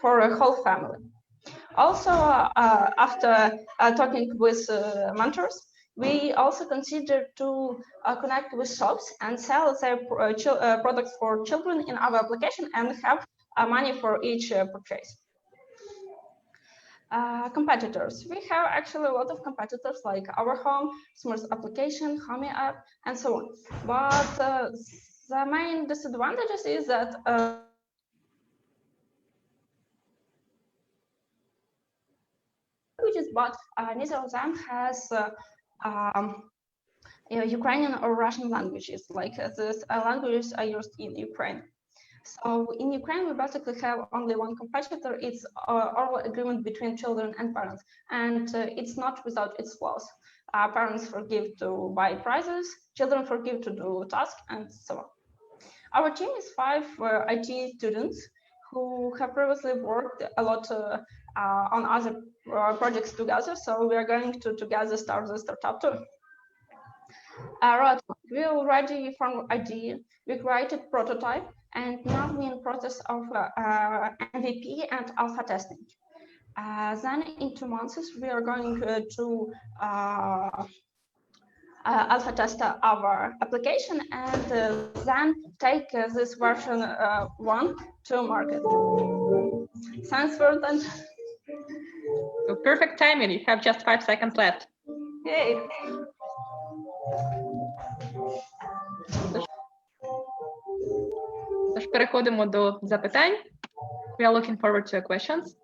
for a whole family. Also, after talking with mentors, we also consider to connect with shops and sell their products for children in our application and have money for each purchase. Competitors. We have actually a lot of competitors like Our Home, Smart Application, Homey App, and so on. But the main disadvantages is that languages, but neither of them has Ukrainian or Russian languages. Like these languages are used in Ukraine. So in Ukraine, we basically have only one competitor. It's oral agreement between children and parents, and it's not without its flaws. Parents forgive to buy prizes, children forgive to do tasks, and so on. Our team is 5 IT students who have previously worked a lot on other projects together. So we are going to together start the startup too. We already found idea, we created prototype, and now we're in process of MVP and alpha testing. Then in 2 months, we are going to alpha test our application and then take this version 1 to market. Thanks for that. So perfect timing. You have just 5 seconds left. Yay. Тож переходимо до запитань. We are looking forward to your questions.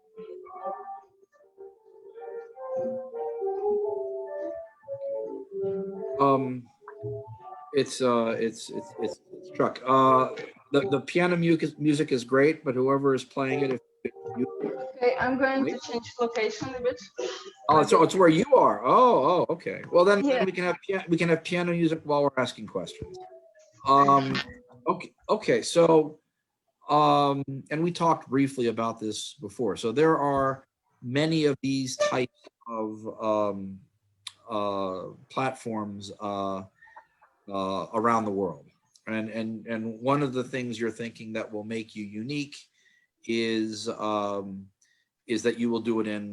It's Chuck. The piano music is great, but whoever is playing it, Okay, I'm going to change location a bit. Oh, it's where you are. Oh, okay. Well, then Yeah. we can have piano music while we're asking questions. Okay. So, and we talked briefly about this before. So there are many of these types of platforms around the world, and one of the things you're thinking that will make you unique is that you will do it in,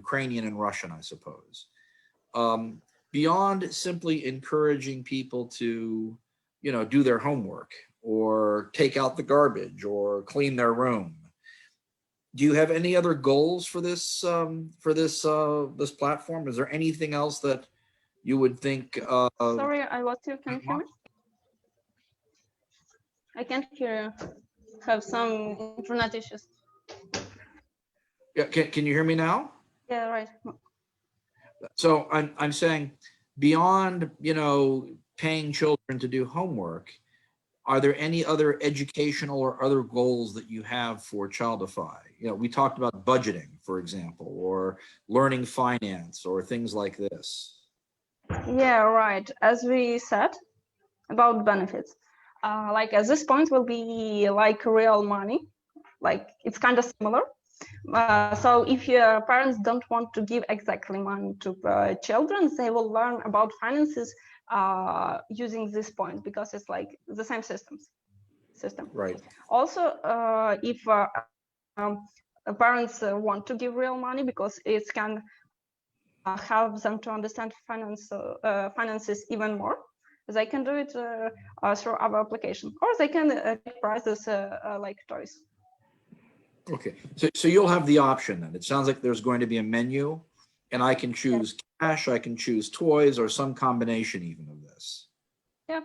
Ukrainian and Russian, I suppose. Beyond simply encouraging people to do their homework or take out the garbage or clean their room. Do you have any other goals for this this platform? Is there anything else that you would think? Sorry, I lost you. Can you hear me? I can't hear you. Have some internet issues. Yeah, can you hear me now? Yeah, right. So I'm saying, beyond paying children to do homework, are there any other educational or other goals that you have for Childify? We talked about budgeting, for example, or learning finance or things like this. Yeah, right. As we said about benefits, like at this point will be like real money, like it's kind of similar. So if your parents don't want to give exactly money to children, they will learn about finances using this point, because it's like the same system. Right. Also, if parents want to give real money, because it can help them to understand finances even more, they can do it through our application, or they can get prizes like toys. Okay, so you'll have the option then. It sounds like there's going to be a menu, and I can choose cash, I can choose toys, or some combination even of this. Yeah.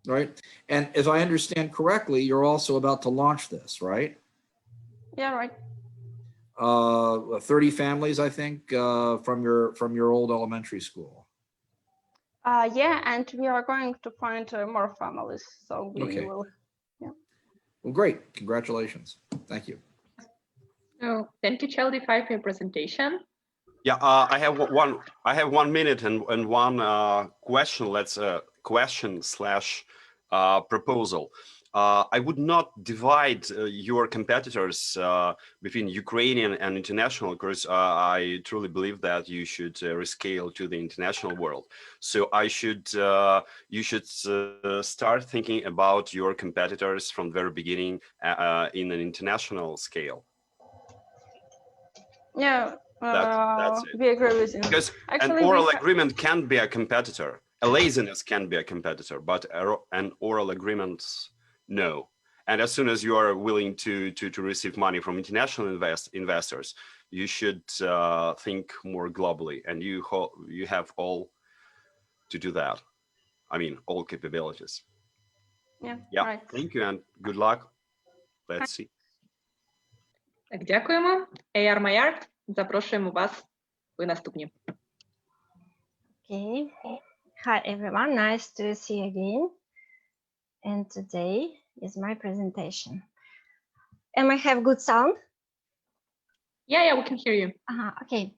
Right, and if I understand correctly, you're also about to launch this, right? Yeah, right. 30 families, I think, from your old elementary school. Yeah, and we are going to find more families, so we will. Yeah. Well, great. Congratulations. Thank you. So thank you, Childify, for your presentation. Yeah, I have 1 minute and one question. Let's question / proposal. I would not divide your competitors between Ukrainian and international, because I truly believe that you should rescale to the international world. So you should start thinking about your competitors from the very beginning in an international scale. Yeah, that's it. we agree with you. Because actually, an oral agreement can be a competitor. A laziness can be a competitor, but an oral agreement, no. And as soon as you are willing to receive money from international investors, you should think more globally, and you have all to do that. I mean, all capabilities. Yeah. Yeah. Right. Thank you and good luck. Let's see. Так, дякуємо. AR My Art, запрошуємо вас. Ви наступні. Okay. Hi everyone, nice to see you again. And today is my presentation. Am I have good sound? Yeah, we can hear you. Okay.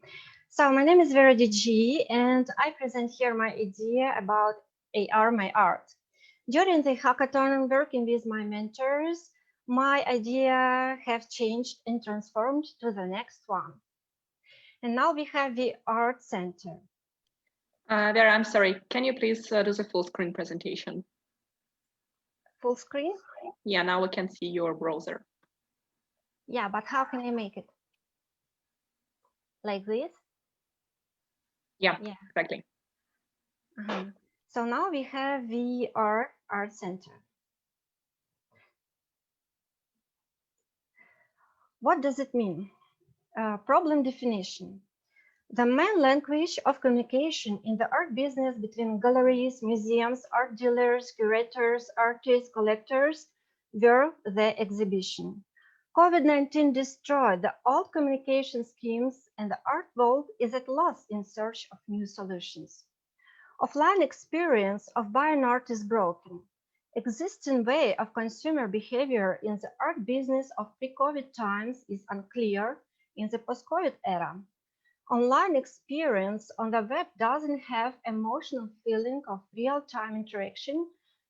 So my name is Vera DG, and I present here my idea about AR My Art. During the hackathon, working with my mentors, my idea have changed and transformed to the next one. And now we have the art center. Vera, I'm sorry. Can you please do the full screen presentation? Full screen? Yeah, now we can see your browser. Yeah, but how can I make it? Like this? Yeah, exactly. So now we have the art center. What does it mean? Problem definition. The main language of communication in the art business between galleries, museums, art dealers, curators, artists, collectors were the exhibition. COVID-19 destroyed the old communication schemes, and the art world is at loss in search of new solutions. Offline experience of buying art is broken. Existing way of consumer behavior in the art business of pre-COVID times is unclear in the post-COVID era. Online experience on the web doesn't have emotional feeling of real-time interaction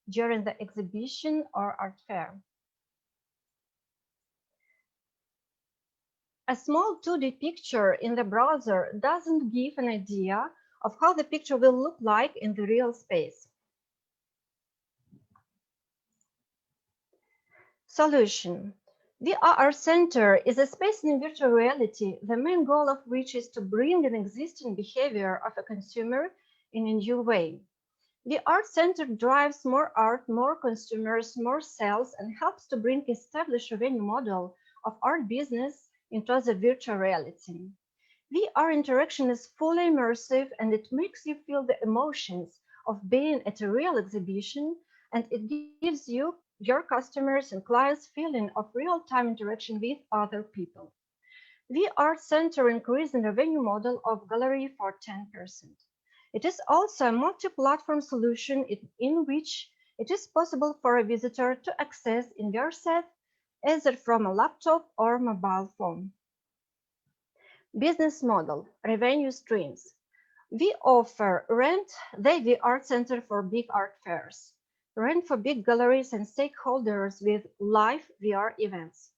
during the exhibition or art fair. A small 2D picture in the browser doesn't give an idea of how the picture will look like in the real space. Solution. The art center is a space in virtual reality, the main goal of which is to bring an existing behavior of a consumer in a new way. The art center drives more art, more consumers, more sales, and helps to bring established revenue model of art business into the virtual reality. VR interaction is fully immersive and it makes you feel the emotions of being at a real exhibition, and it gives you, your customers and clients, feeling of real-time interaction with other people. The Art Center increased the revenue model of gallery for 10%. It is also a multi-platform solution in which it is possible for a visitor to access in their set either from a laptop or mobile phone. Business model, revenue streams. We offer rent the art center for big art fairs, rent for big galleries and stakeholders with live VR events,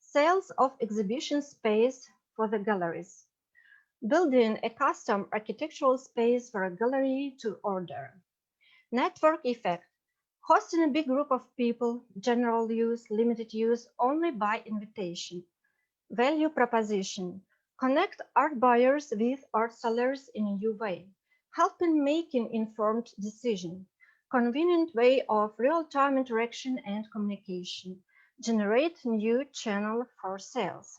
sales of exhibition space for the galleries, building a custom architectural space for a gallery to order. Network effect, hosting a big group of people, general use, limited use, only by invitation. Value proposition, connect art buyers with art sellers in a new way, helping making informed decision, convenient way of real-time interaction and communication, generate new channel for sales.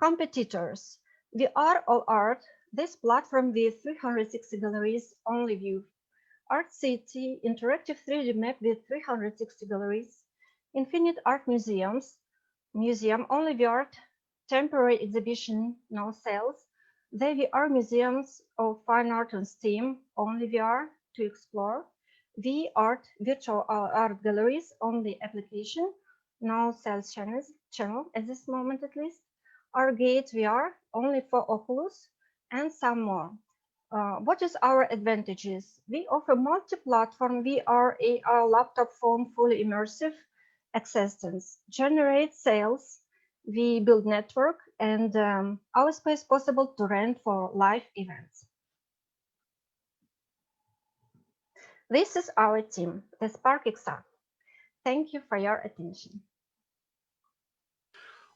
Competitors, we are All Art, this platform with 360 galleries, only view. Art City, interactive 3D map with 360 galleries. Infinite Art Museums, museum, only view art, temporary exhibition, no sales. The VR museums of fine art on Steam, only VR to explore. The art virtual art galleries, only application, no sales channel at this moment at least. Argate VR, only for Oculus, and some more. What is our advantages? We offer multi-platform VR, AR, laptop, phone, fully immersive existence, generate sales. We build network, and our space possible to rent for live events. This is our team, the Spark XR. Thank you for your attention.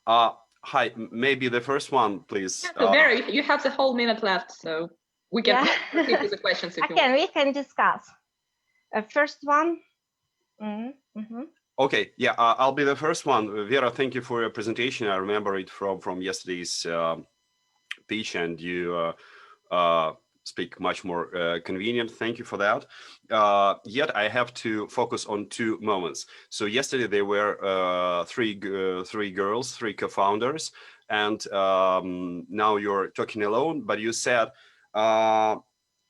Hi, maybe the first one, please. Yeah, so Vera, you have the whole minute left, so we can proceed with the questions if you want. We can discuss. First one. Okay, yeah, I'll be the first one. Vera, thank you for your presentation. I remember it from yesterday's pitch, and you speak much more convenient. Thank you for that. Yet I have to focus on two moments. So yesterday there were three girls, three co-founders, and now you're talking alone, but you said,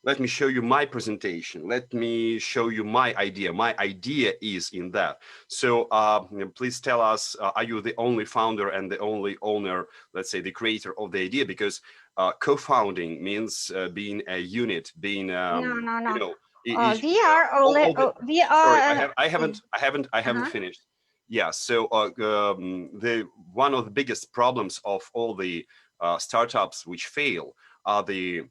let me show you my presentation. Let me show you my idea. My idea is in that. So please tell us, are you the only founder and the only owner, let's say the creator of the idea? Because co-founding means being a unit, being no. you know, we are only we are. Sorry, I haven't finished. Yeah. So one of the biggest problems of all the startups which fail are the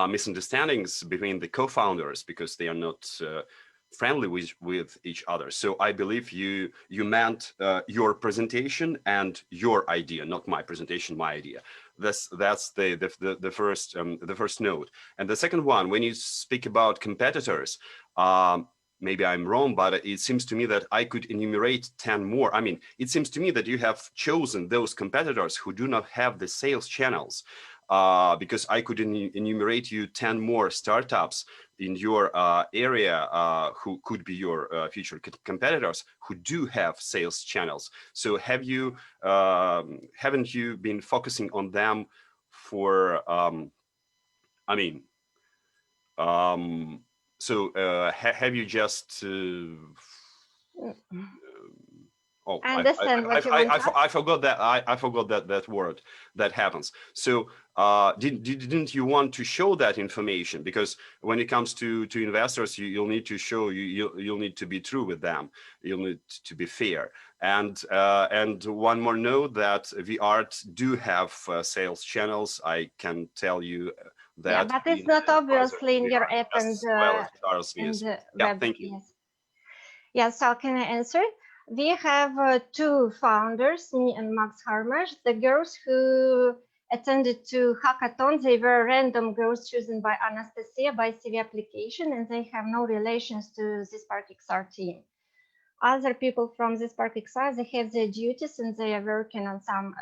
misunderstandings between the co-founders, because they are not friendly with each other. So I believe you meant your presentation and your idea, not my presentation, my idea. That's the first note. And the second one, when you speak about competitors, maybe I'm wrong, but it seems to me that I could enumerate 10 more. I mean, it seems to me that you have chosen those competitors who do not have the sales channels. Because I could enumerate you 10 more startups in your area who could be your future competitors who do have sales channels. So haven't you been focusing on them for, have you just oh, I understand what you want. I forgot that. I forgot that word that happens. So didn't you want to show that information? Because when it comes to investors, you'll need to show, you'll need to be true with them. You'll need to be fair. And one more note, that VArt do have sales channels. I can tell you that. Yeah, but it's not obviously in your app and web. Thank you. Yes. Yeah, so can I answer? We have two founders, me and Max Harmers, the girls who attended to hackathon. They were random girls chosen by Anastasia by CV application, and they have no relations to the SparkXR team. Other people from the SparkXR, they have their duties and they are working on some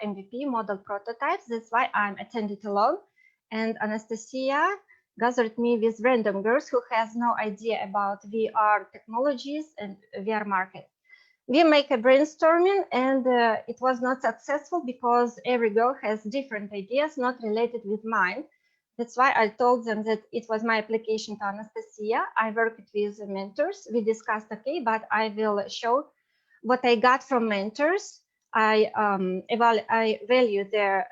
MVP model prototypes. That's why I'm attended alone. And Anastasia gathered me with random girls who has no idea about VR technologies and VR market. We make a brainstorming, and it was not successful because every girl has different ideas not related with mine. That's why I told them that it was my application to Anastasia. I worked with mentors. We discussed, okay, but I will show what I got from mentors. I value their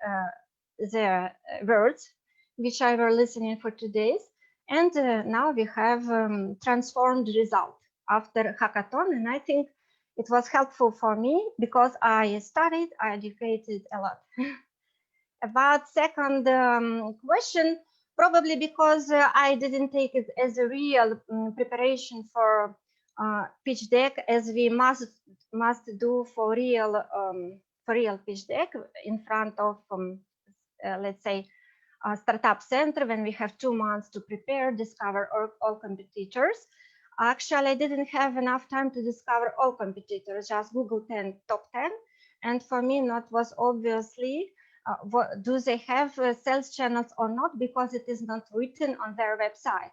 words, which I were listening for 2 days. And now we have transformed result after hackathon. And I think it was helpful for me because I studied, I educated a lot. About second question, probably because I didn't take it as a real preparation for pitch deck, as we must do for real pitch deck in front of let's say a startup center, when we have 2 months to prepare, discover all competitors. Actually, I didn't have enough time to discover all competitors, just Google top 10. And for me, not was obviously, do they have sales channels or not, because it is not written on their website.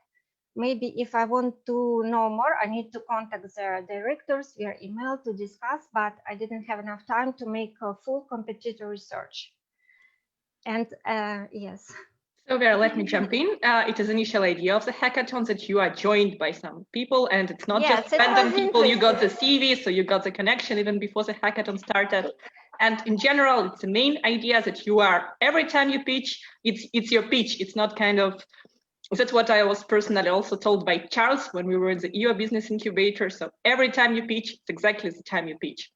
Maybe if I want to know more, I need to contact their directors via email to discuss, but I didn't have enough time to make a full competitor research. And yes. So Vera, let me jump in. It is initial idea of the hackathon that you are joined by some people, and it's not just random people. You got the CV, so you got the connection even before the hackathon started. And in general, it's the main idea that you are, every time you pitch, it's your pitch. It's not kind of, that's what I was personally also told by Charles when we were in the EO business incubator. So every time you pitch, it's exactly the time you pitch,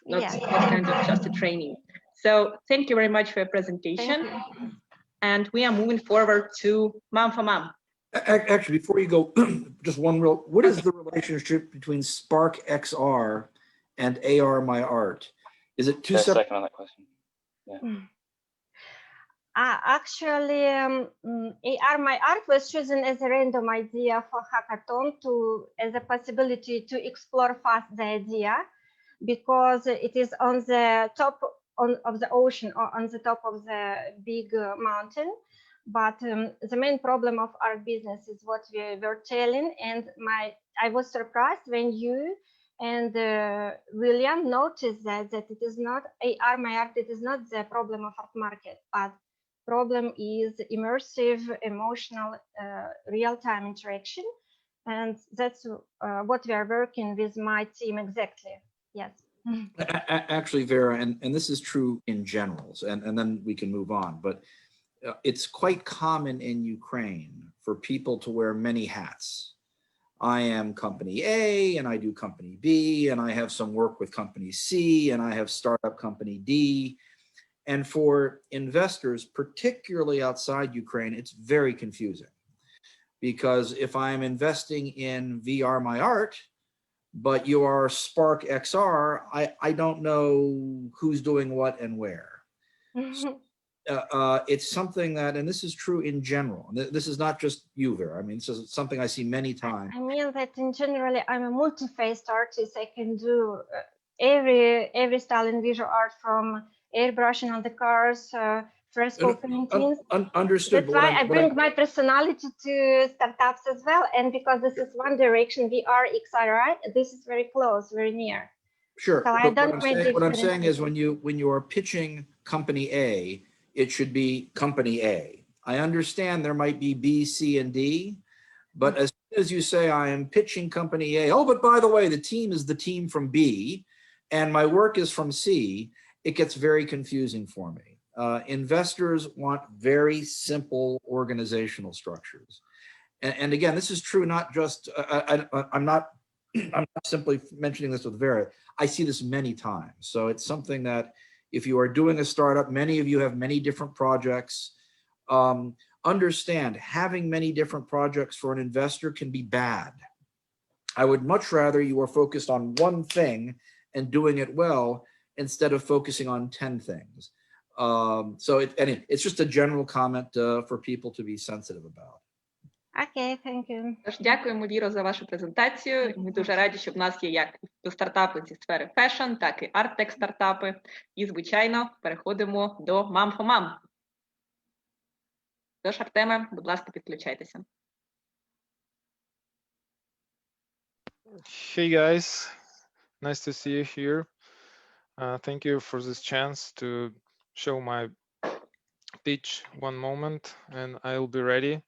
not kind of just a training. So thank you very much for your presentation. And we are moving forward to Mom for Mom. Actually, before you go, just one real, what is the relationship between SparkXR and AR My Art? Is it two separate? Second on that question. Yeah. Actually, AR My Art was chosen as a random idea for hackathon as a possibility to explore fast the idea, because it is on the top of the ocean or on the top of the big mountain. But the main problem of our business is what we were telling, and I was surprised when you and William noticed that it is not AR My Art, it is not the problem of art market, but problem is immersive, emotional, real-time interaction, and that's what we are working with my team exactly. Yes. Actually, Vera, and this is true in general, and then we can move on, but it's quite common in Ukraine for people to wear many hats. I am company A, and I do company B, and I have some work with company C, and I have startup company D. And for investors, particularly outside Ukraine, it's very confusing. Because if I'm investing in VR My Art, but you are SparkXR, I don't know who's doing what and where. So, it's something that, and this is true in general, this is not just you, Vera, I mean, this is something I see many times. I mean that in general, I'm a multi-faced artist. I can do every style in visual art, from airbrushing on the cars, fresco paintings. Understood. That's why I bring my personality to startups as well. And because this is one direction, VR, XR, this is very close, very near. Sure. So What I'm saying is when you are pitching company A, it should be company A. I understand there might be B, C, and D, but as soon as you say I am pitching company A, oh, but by the way, the team is the team from B, and my work is from C, it gets very confusing for me. Investors want very simple organizational structures. And again, this is true not just, I'm not simply mentioning this with Vera. I see this many times. So it's something that if you are doing a startup, many of you have many different projects. Understand, having many different projects for an investor can be bad. I would much rather you are focused on one thing and doing it well instead of focusing on 10 things. So it's just a general comment for people to be sensitive about. Okay, thank you. Тож дякуємо, Віро, за вашу презентацію. Ми дуже раді, що в нас є як стартапи зі сфери фешн, так і арт-тек стартапи. І, звичайно, переходимо до Mom for Mom. Тож, Артеме, будь ласка, підключайтеся. Hey guys, nice to see you here. Thank you for this chance to show my pitch. One moment and I'll be ready.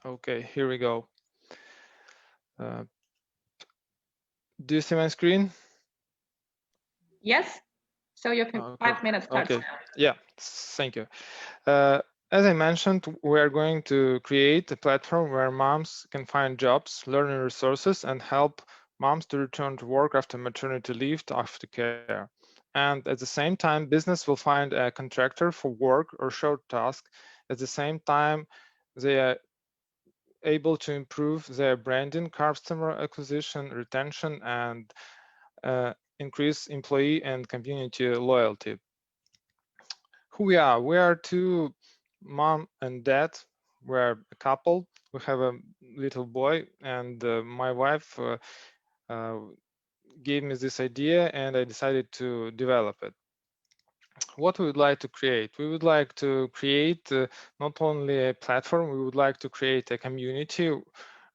Okay, here we go. Do you see my screen? Yes? So your 5 minutes starts Okay, now. yeah, thank you. As I mentioned, we are going to create a platform where moms can find jobs, learning resources, and help moms to return to work after maternity leave to aftercare. And at the same time, business will find a contractor for work or short task. At the same time, they are able to improve their branding, customer acquisition, retention, and increase employee and community loyalty. Who we are? We are two mom and dad. We're a couple. We have a little boy, and my wife gave me this idea, and I decided to develop it. What we would like to create? We would like to create not only a platform, we would like to create a community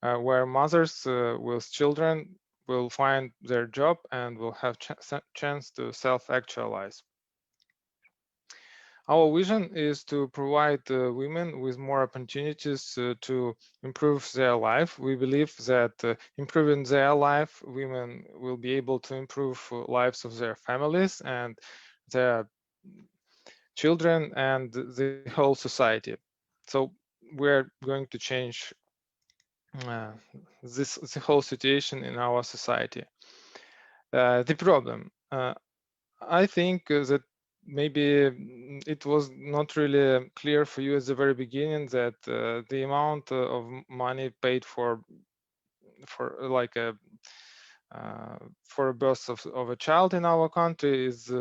where mothers with children will find their job and will have chance to self-actualize. Our vision is to provide women with more opportunities to improve their life. We believe that improving their life, women will be able to improve lives of their families and their children and the whole society. So we're going to change the whole situation in our society. The problem, I think that maybe it was not really clear for you at the very beginning that the amount of money paid for like a for a birth of a child in our country is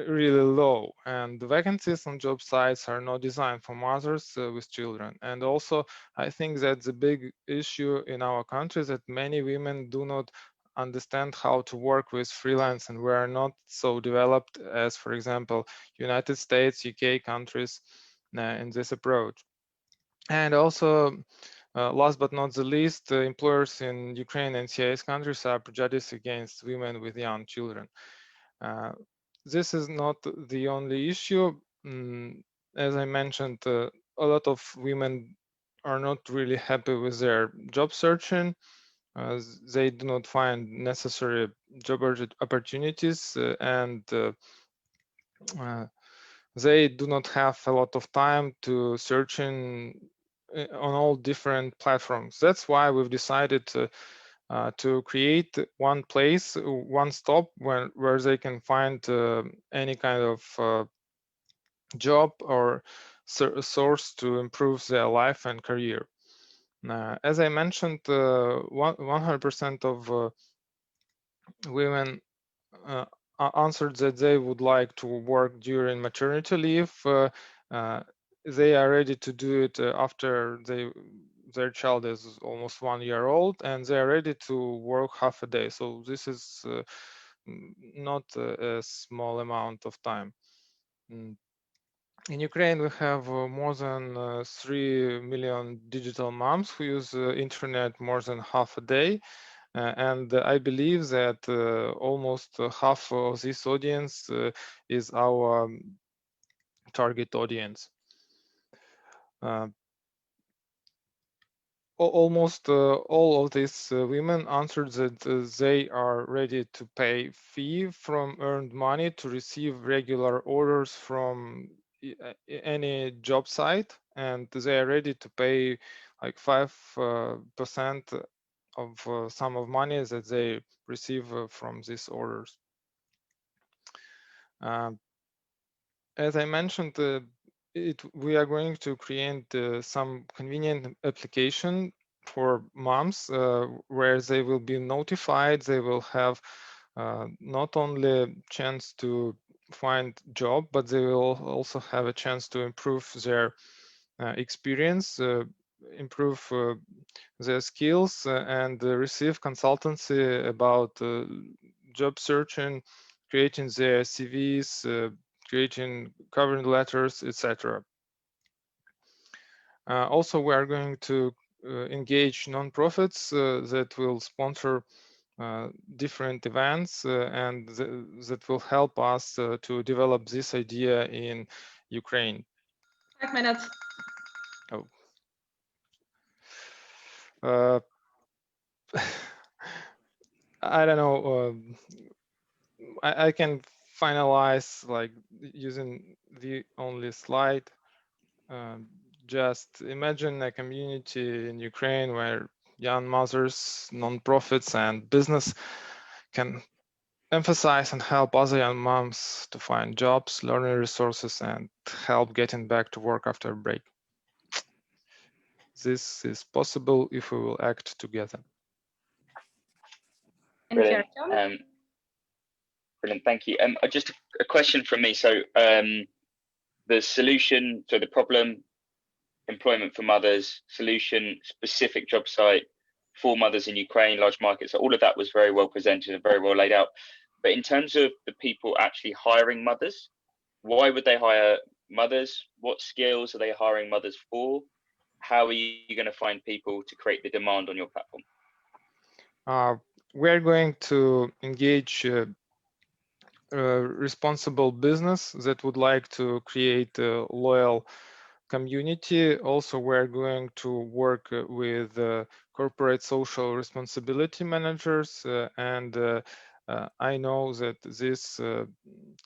really low, and the vacancies on job sites are not designed for mothers with children. And also, I think that the big issue in our country is that many women do not understand how to work with freelance, and we are not so developed as, for example, United States, UK countries in this approach. And also, last but not the least, employers in Ukraine and CIS countries are prejudiced against women with young children. This is not the only issue. As I mentioned, a lot of women are not really happy with their job searching. They do not find necessary job opportunities, and they do not have a lot of time to searching on all different platforms. That's why we've decided to create one place, one stop where they can find any kind of job or source to improve their life and career. As I mentioned, 100% of women answered that they would like to work during maternity leave. They are ready to do it after their child is almost 1 year old, and they are ready to work half a day. So this is not a small amount of time. In Ukraine, we have more than 3 million digital moms who use internet more than half a day. And I believe that almost half of this audience is our target audience. Almost all of these women answered that they are ready to pay fee from earned money to receive regular orders from any job site, and they are ready to pay like 5% of sum of money that they receive from these orders. As I mentioned, we are going to create some convenient application for moms, where they will be notified. They will have not only chance to find job, but they will also have a chance to improve their experience, improve their skills, and receive consultancy about job searching, creating their CVs, creating covering letters, etc. Also, we are going to engage nonprofits that will sponsor different events and that will help us to develop this idea in Ukraine. 5 minutes. Oh. I don't know. I can finalize like using the only slide. Just imagine a community in Ukraine where young mothers, nonprofits, and business can emphasize and help other young moms to find jobs, learning resources, and help getting back to work after a break. This is possible if we will act together. Brilliant. Brilliant, thank you. Just a question from me. So the solution, so the problem, employment for mothers, solution, specific job site for mothers in Ukraine, large markets, so all of that was very well presented and very well laid out. But in terms of the people actually hiring mothers, why would they hire mothers? What skills are they hiring mothers for? How are you going to find people to create the demand on your platform? We're going to engage responsible business that would like to create a loyal community. Also, we're going to work with corporate social responsibility managers, and I know that this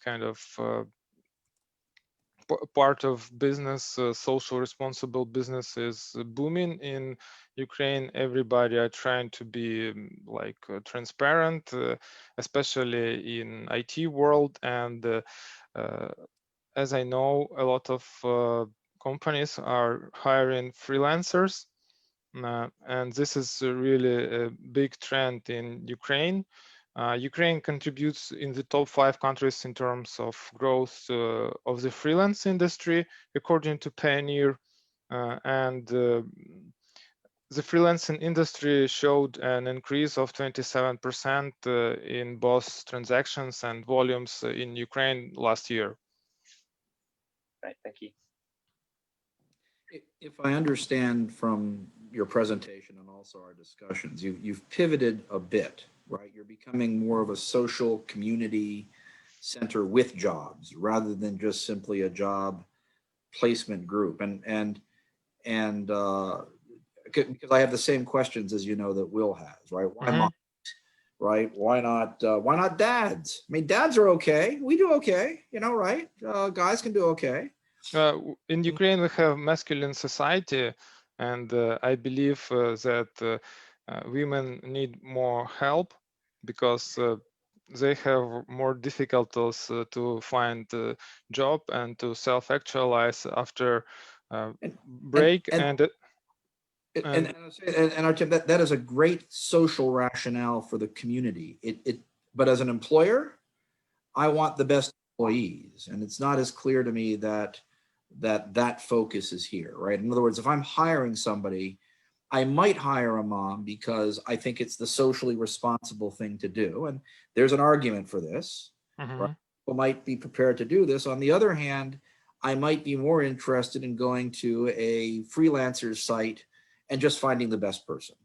kind of part of business, social responsible business, is booming in Ukraine. Everybody are trying to be like transparent, especially in IT world. And as I know, a lot of companies are hiring freelancers, and this is really a big trend in Ukraine. Ukraine contributes in the top 5 countries in terms of growth of the freelance industry, according to Pioneer. And the freelancing industry showed an increase of 27% in both transactions and volumes in Ukraine last year. Right, thank you. If I understand from your presentation and also our discussions, you've pivoted a bit, right? You're becoming more of a social community center with jobs rather than just simply a job placement group. And because I have the same questions as you know that Will has, right? Why moms, right? Why not dads? I mean, dads are okay. We do okay, you know, right? Guys can do okay. In Ukraine, we have masculine society, and I believe that women need more help because they have more difficulties to find a job and to self-actualize after break. And Artem, that is a great social rationale for the community. But as an employer, I want the best employees, and it's not as clear to me that focus is here, right? In other words, if I'm hiring somebody, I might hire a mom because I think it's the socially responsible thing to do, and there's an argument for this. Right? People might be prepared to do this. On the other hand, I might be more interested in going to a freelancer's site and just finding the best person.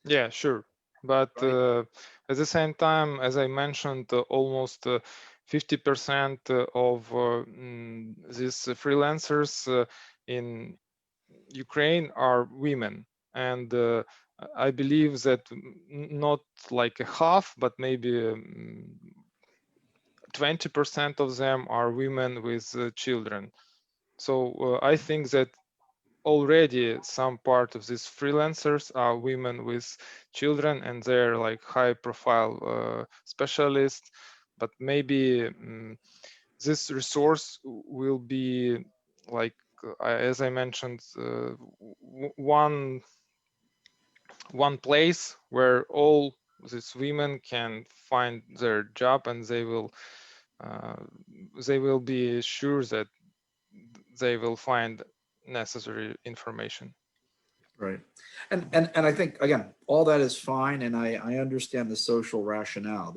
Yeah, sure. But right. At the same time, as I mentioned, almost 50% of these freelancers in Ukraine are women. And I believe that not like a half, but maybe 20% of them are women with children. So I think that already some part of these freelancers are women with children, and they're like high profile specialists, but maybe this resource will be like, as I mentioned, one one place where all these women can find their job, and they will be sure that they will find necessary information. Right. And I think, again, all that is fine. And I understand the social rationale.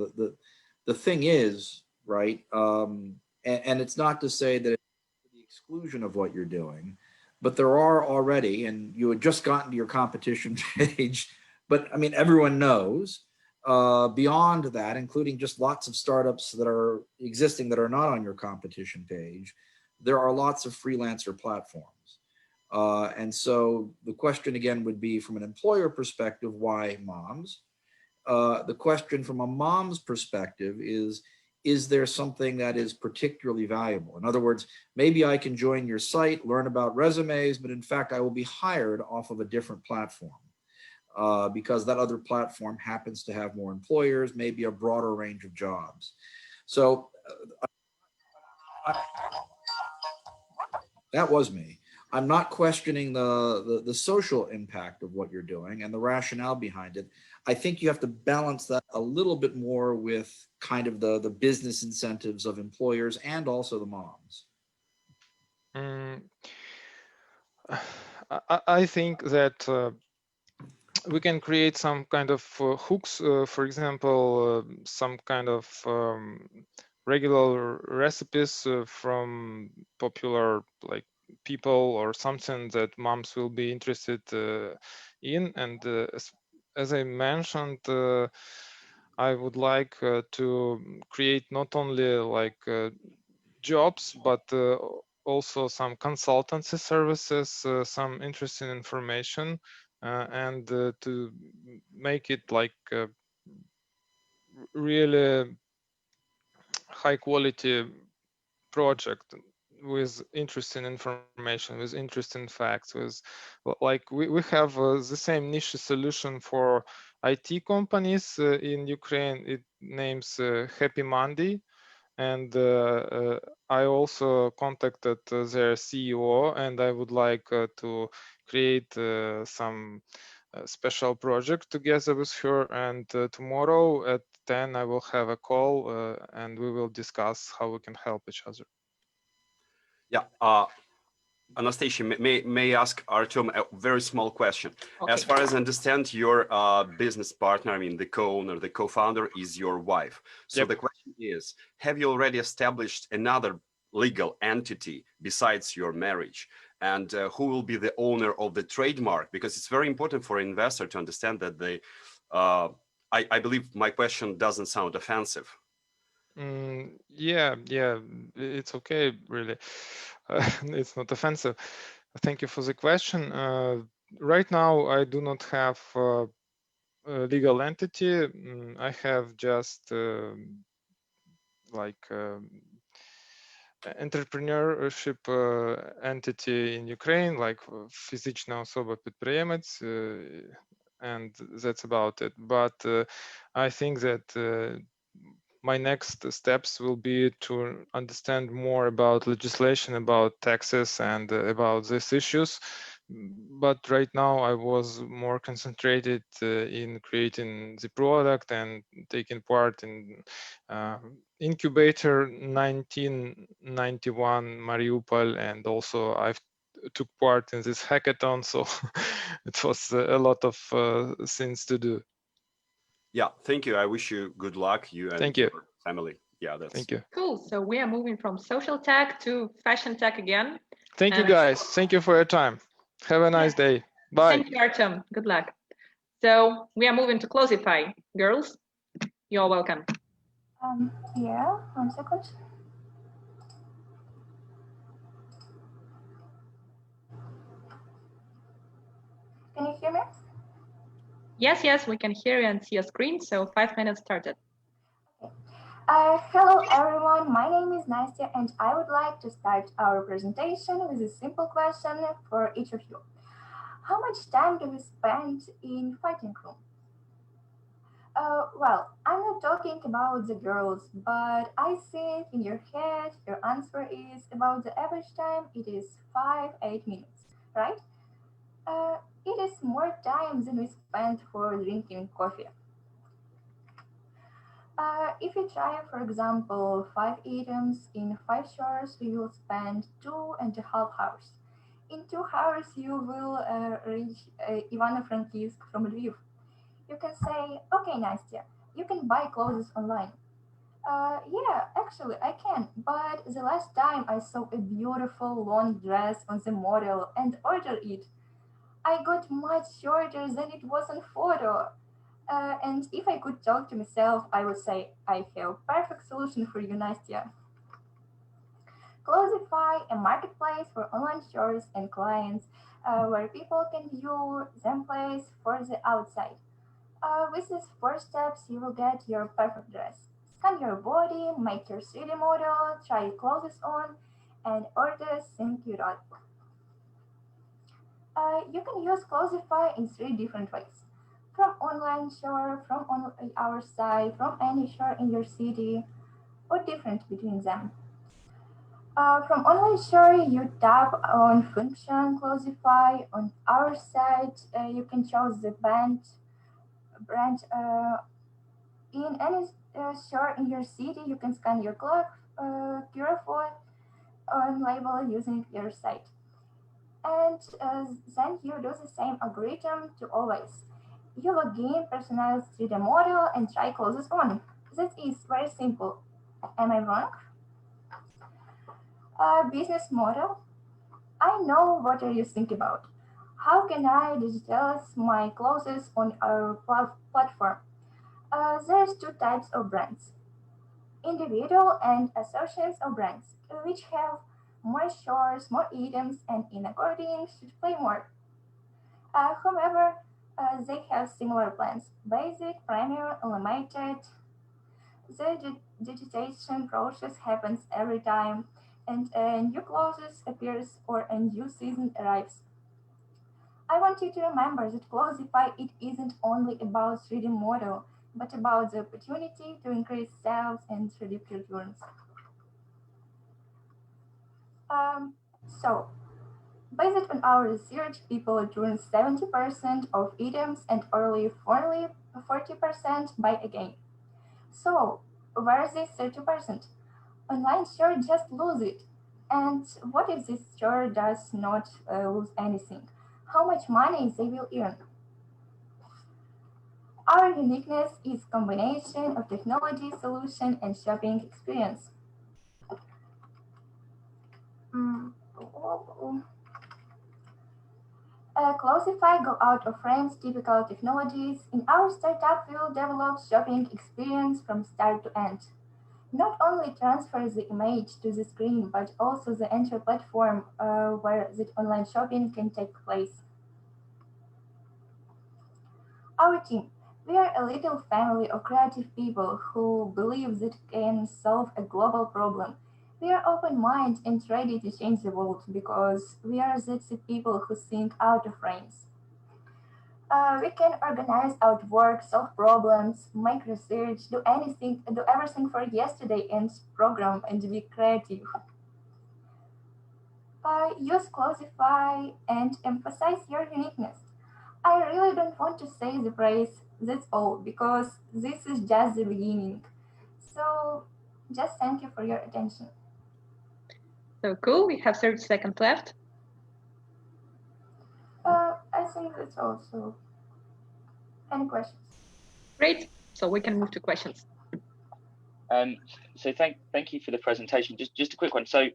The thing is, right, and it's not to say that it's the exclusion of what you're doing, but there are already, and you had just gotten to your competition page, but I mean, everyone knows, beyond that, including just lots of startups that are existing that are not on your competition page, there are lots of freelancer platforms. And so the question again would be, from an employer perspective, why moms? The question from a mom's perspective is there something that is particularly valuable? In other words, maybe I can join your site, learn about resumes, but in fact, I will be hired off of a different platform because that other platform happens to have more employers, maybe a broader range of jobs. So that was me. I'm not questioning the social impact of what you're doing and the rationale behind it. I think you have to balance that a little bit more with kind of the business incentives of employers and also the moms. I think that we can create some kind of hooks, for example, some kind of regular recipes from popular like people or something that moms will be interested in. And as I mentioned, I would like to create not only like jobs, but also some consultancy services, some interesting information, and to make it like really high quality project with interesting information, with interesting facts, with like we have the same niche solution for IT companies in Ukraine. It names Happy Monday. And I also contacted their CEO, and I would like to create some special project together with her. And tomorrow at 10, I will have a call and we will discuss how we can help each other. Yeah. Anastasia, may I ask Artem a very small question? Okay. As far as I understand, your business partner, I mean, the co-owner, the co-founder is your wife. So yep. The question is, have you already established another legal entity besides your marriage? And who will be the owner of the trademark? Because it's very important for an investor to understand that they, I believe my question doesn't sound offensive. Yeah, it's okay, really. It's not offensive. Thank you for the question. Right now, I do not have a legal entity. I have just like entrepreneurship entity in Ukraine, like фізична особа підприємець, and that's about it. But I think that my next steps will be to understand more about legislation, about taxes, and about these issues. But right now I was more concentrated in creating the product and taking part in Incubator 1991 Mariupol, and also I've took part in this hackathon, so it was a lot of things to do. Yeah, thank you. I wish you good luck, you and your family. Yeah, that's thank you. Cool. So we are moving from social tech to fashion tech again. Thank you, guys. Thank you for your time. Have a nice day. Bye. Thank you, Artem. Good luck. So we are moving to Closify. Girls, you're welcome. Yeah, 1 second. Can you hear me? Yes, we can hear you and see your screen. So 5 minutes started. Hello, everyone. My name is Nastya, and I would like to start our presentation with a simple question for each of you. How much time do we spend in fighting room? Well, I'm not talking about the girls, but I think in your head, your answer is about the average time. It is 5-8 minutes, right? It is more time than we spend for drinking coffee. If you try, for example, 5 items in 5 hours, you will spend 2.5 hours. In 2 hours, you will reach Ivano-Frankivsk from Lviv. You can say, okay, Nastya, you can buy clothes online. Yeah, actually, I can. But the last time I saw a beautiful long dress on the model and ordered it, I got much shorter than it was on photo. And if I could talk to myself, I would say, I have a perfect solution for you, Nastya. Clothify, a marketplace for online stores and clients where people can view them place for the outside. With these 4 steps, you will get your perfect dress. Scan your body, make your 3D model, try clothes on, and order things you wrote. You can use Clothify in 3 different ways. From online store, from on our site, from any store in your city, or different between them. From online store, you tap on function Clothify. On our site, you can choose the brand in any store in your city. You can scan your QR code and label using your site. And then you do the same algorithm to always. You log in, personalize 3D model, and try clothes on. That is very simple. Am I wrong? Business model. I know what you think about. How can I digitalize my clothes on our platform? There's 2 types of brands. Individual and associates of brands, which have more stores, more items, and in according should pay more. However, they have similar plans: basic, premium, unlimited. The digitization process happens every time, and new clothes appears or a new season arrives. I want you to remember that Clothify it isn't only about 3D model, but about the opportunity to increase sales and reduce returns. So, based on our research, people return 70% of items and only 40% buy again. So, where is this 30%? Online store just lose it. And what if this store does not lose anything? How much money they will earn? Our uniqueness is combination of technology, solution, and shopping experience. Clothify go out of frames typical technologies. In our startup, we will develop shopping experience from start to end. Not only transfer the image to the screen, but also the entire platform where the online shopping can take place. Our team. We are a little family of creative people who believe that can solve a global problem. We are open-minded and ready to change the world because we are the people who think out of frames. We can organize our work, solve problems, make research, do everything for yesterday and program and be creative. Use Clothify and emphasize your uniqueness. I really don't want to say the praise, that's all, because this is just the beginning. So just thank you for your attention. So cool, we have 30 seconds left. I think that's also. Any questions? Great, so we can move to questions. So thank you for the presentation. Just a quick one. So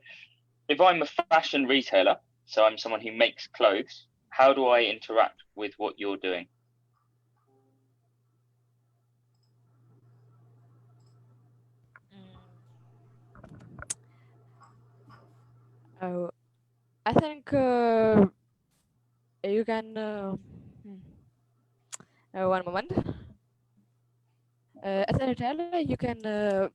if I'm a fashion retailer, so I'm someone who makes clothes, how do I interact with what you're doing? Oh, I think you can. One moment. As a retailer, you can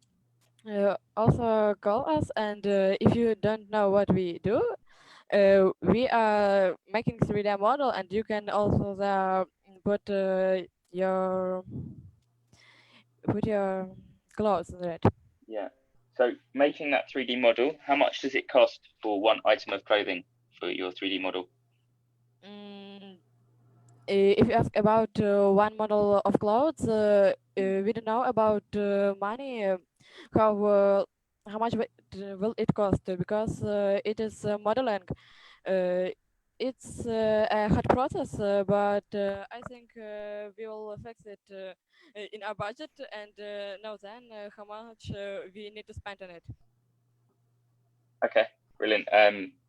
also call us, and if you don't know what we do, we are making 3D model, and you can also put your clothes in it. Yeah. So making that 3D model, how much does it cost for one item of clothing for your 3D model? if you ask about one model of clothes, we don't know about money, how much will it cost, because it is modeling. It's a hard process, but I think we will fix it in our budget and know then how much we need to spend on it. Okay, brilliant.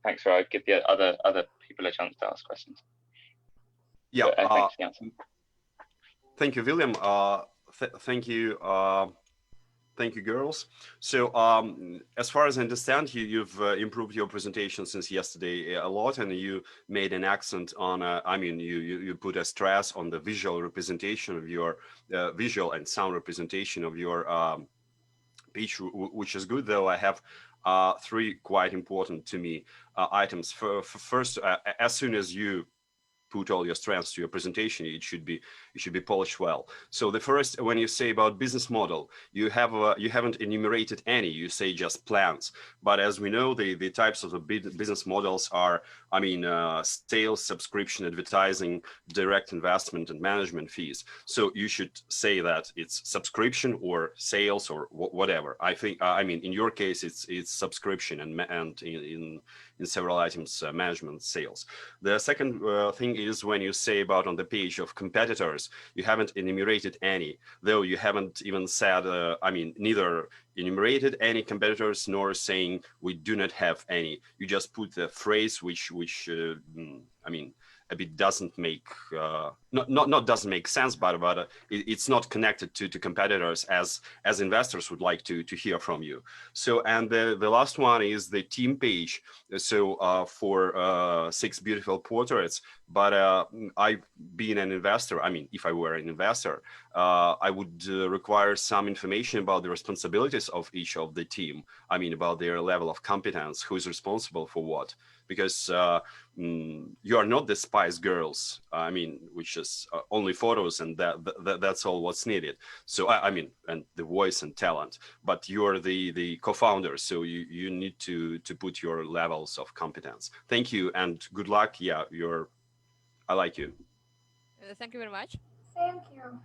Thanks, Roy. Give the other people a chance to ask questions. Yeah. Thanks for the answer. Thank you, William. Thank you. Thank you, girls. So as far as I understand, you've improved your presentation since yesterday a lot, and you made an accent on, I mean, you put a stress on the visual representation of your visual and sound representation of your pitch, which is good, though I have three quite important to me items. First, as soon as you put all your strengths to your presentation, it should be polished well. So the first, when you say about business model, you haven't enumerated any. You say just plans. But as we know, the types of the business models are, I mean, sales, subscription, advertising, direct investment, and management fees. So you should say that it's subscription or sales or whatever. I think, I mean, in your case, it's subscription, and in several items, management, sales. The second thing is when you say about on the page of competitors, you haven't enumerated any, though you haven't even said, I mean, neither enumerated any competitors nor saying we do not have any. You just put the phrase which I mean, a bit doesn't make not doesn't make sense, but it's not connected to competitors as investors would like to hear from you. So, and the last one is the team page. So for 6 beautiful portraits, but I being an investor, I mean, if I were an investor, I would require some information about the responsibilities of each of the team. I mean, about their level of competence, who is responsible for what, because you are not the Spice Girls, I mean, which is only photos and that's all what's needed. So I mean, and the voice and talent, but you're the co-founder, so you need to put your levels of competence. Thank you and good luck. Yeah, I like you. Thank you very much. Thank you.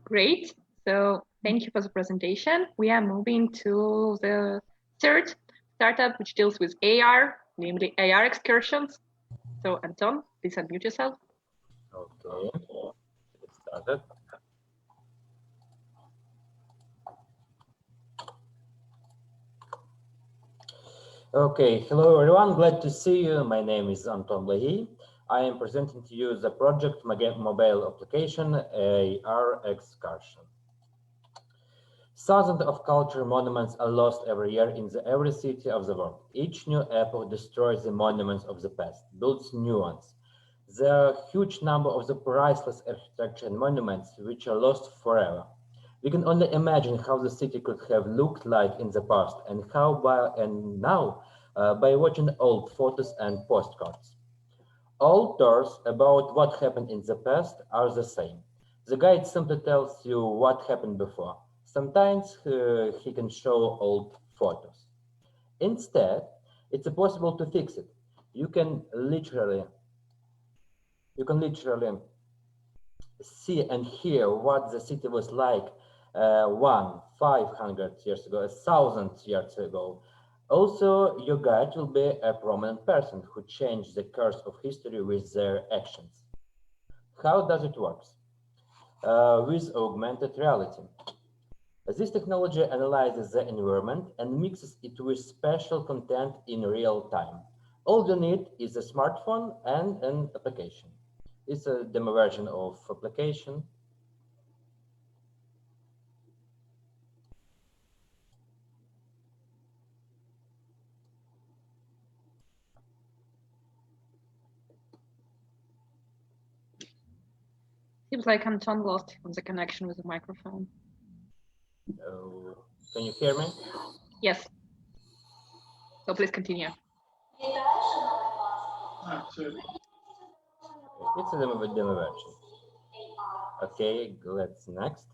Great. So thank you for the presentation. We are moving to the third startup, which deals with AR, namely AR excursions. So Anton, please unmute yourself. Okay, let's start it. Okay, hello everyone, glad to see you. My name is Anton Blahy. I am presenting to you the project mobile application AR excursion. Thousands of cultural monuments are lost every year in every city of the world. Each new epoch destroys the monuments of the past, builds new ones. There are a huge number of the priceless architecture and monuments which are lost forever. We can only imagine how the city could have looked like in the past and now by watching old photos and postcards. All tours about what happened in the past are the same. The guide simply tells you what happened before. Sometimes he can show old photos. Instead, it's possible to fix it. You can literally see and hear what the city was like 500 years ago, 1,000 years ago. Also, your guide will be a prominent person who changed the course of history with their actions. How does it work? With augmented reality. This technology analyzes the environment and mixes it with special content in real time. All you need is a smartphone and an application. It's a demo version of application. Seems like Anton lost the connection with the microphone. Can you hear me? Yes. So please continue. It's a demo version. Okay, let's next.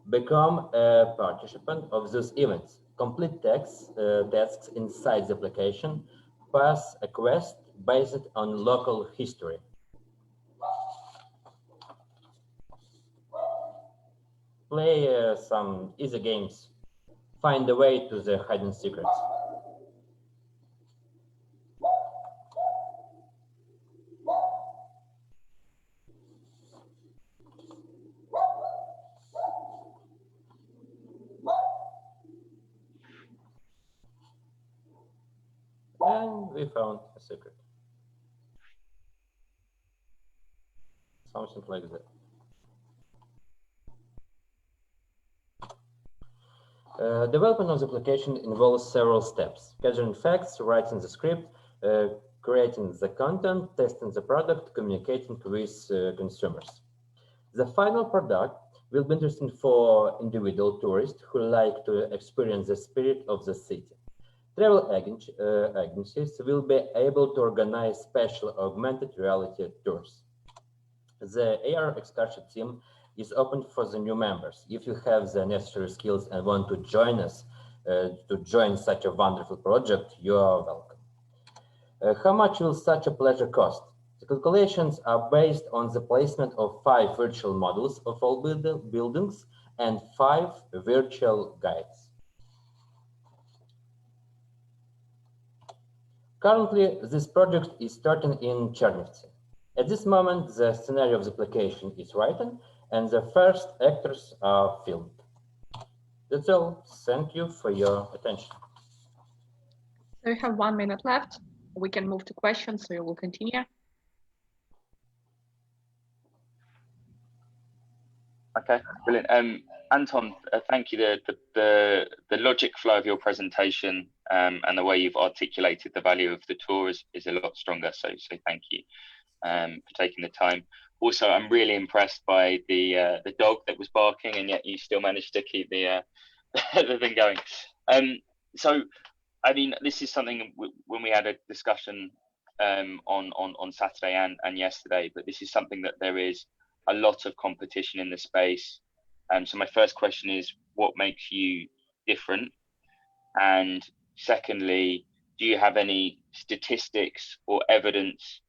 Become a participant of those events. Complete tasks inside the application. Pass a quest. based on local history. Play some easy games. Find a way to the hidden secrets. And we found a secret. Something like that. Development of the application involves several steps: gathering facts, writing the script, creating the content, testing the product, communicating with consumers. The final product will be interesting for individual tourists who like to experience the spirit of the city. Travel agencies will be able to organize special augmented reality tours. The AR excursion team is open for the new members. If you have the necessary skills and want to join us, to join such a wonderful project, you are welcome. How much will such a pleasure cost? The calculations are based on the placement of 5 virtual models of all buildings and 5 virtual guides. Currently, this project is starting in Chernivtsi. At this moment, the scenario of the application is written and the first actors are filmed. That's all. Thank you for your attention. So we have 1 minute left. We can move to questions, so we will continue. Okay, brilliant. Anton, thank you. The logic flow of your presentation and the way you've articulated the value of the tour is a lot stronger. So thank you for taking the time. Also, I'm really impressed by the dog that was barking, and yet you still managed to keep the the thing going. So, I mean, this is something when we had a discussion on Saturday and yesterday, but this is something that there is a lot of competition in the space. So my first question is, what makes you different? And secondly, do you have any statistics or evidence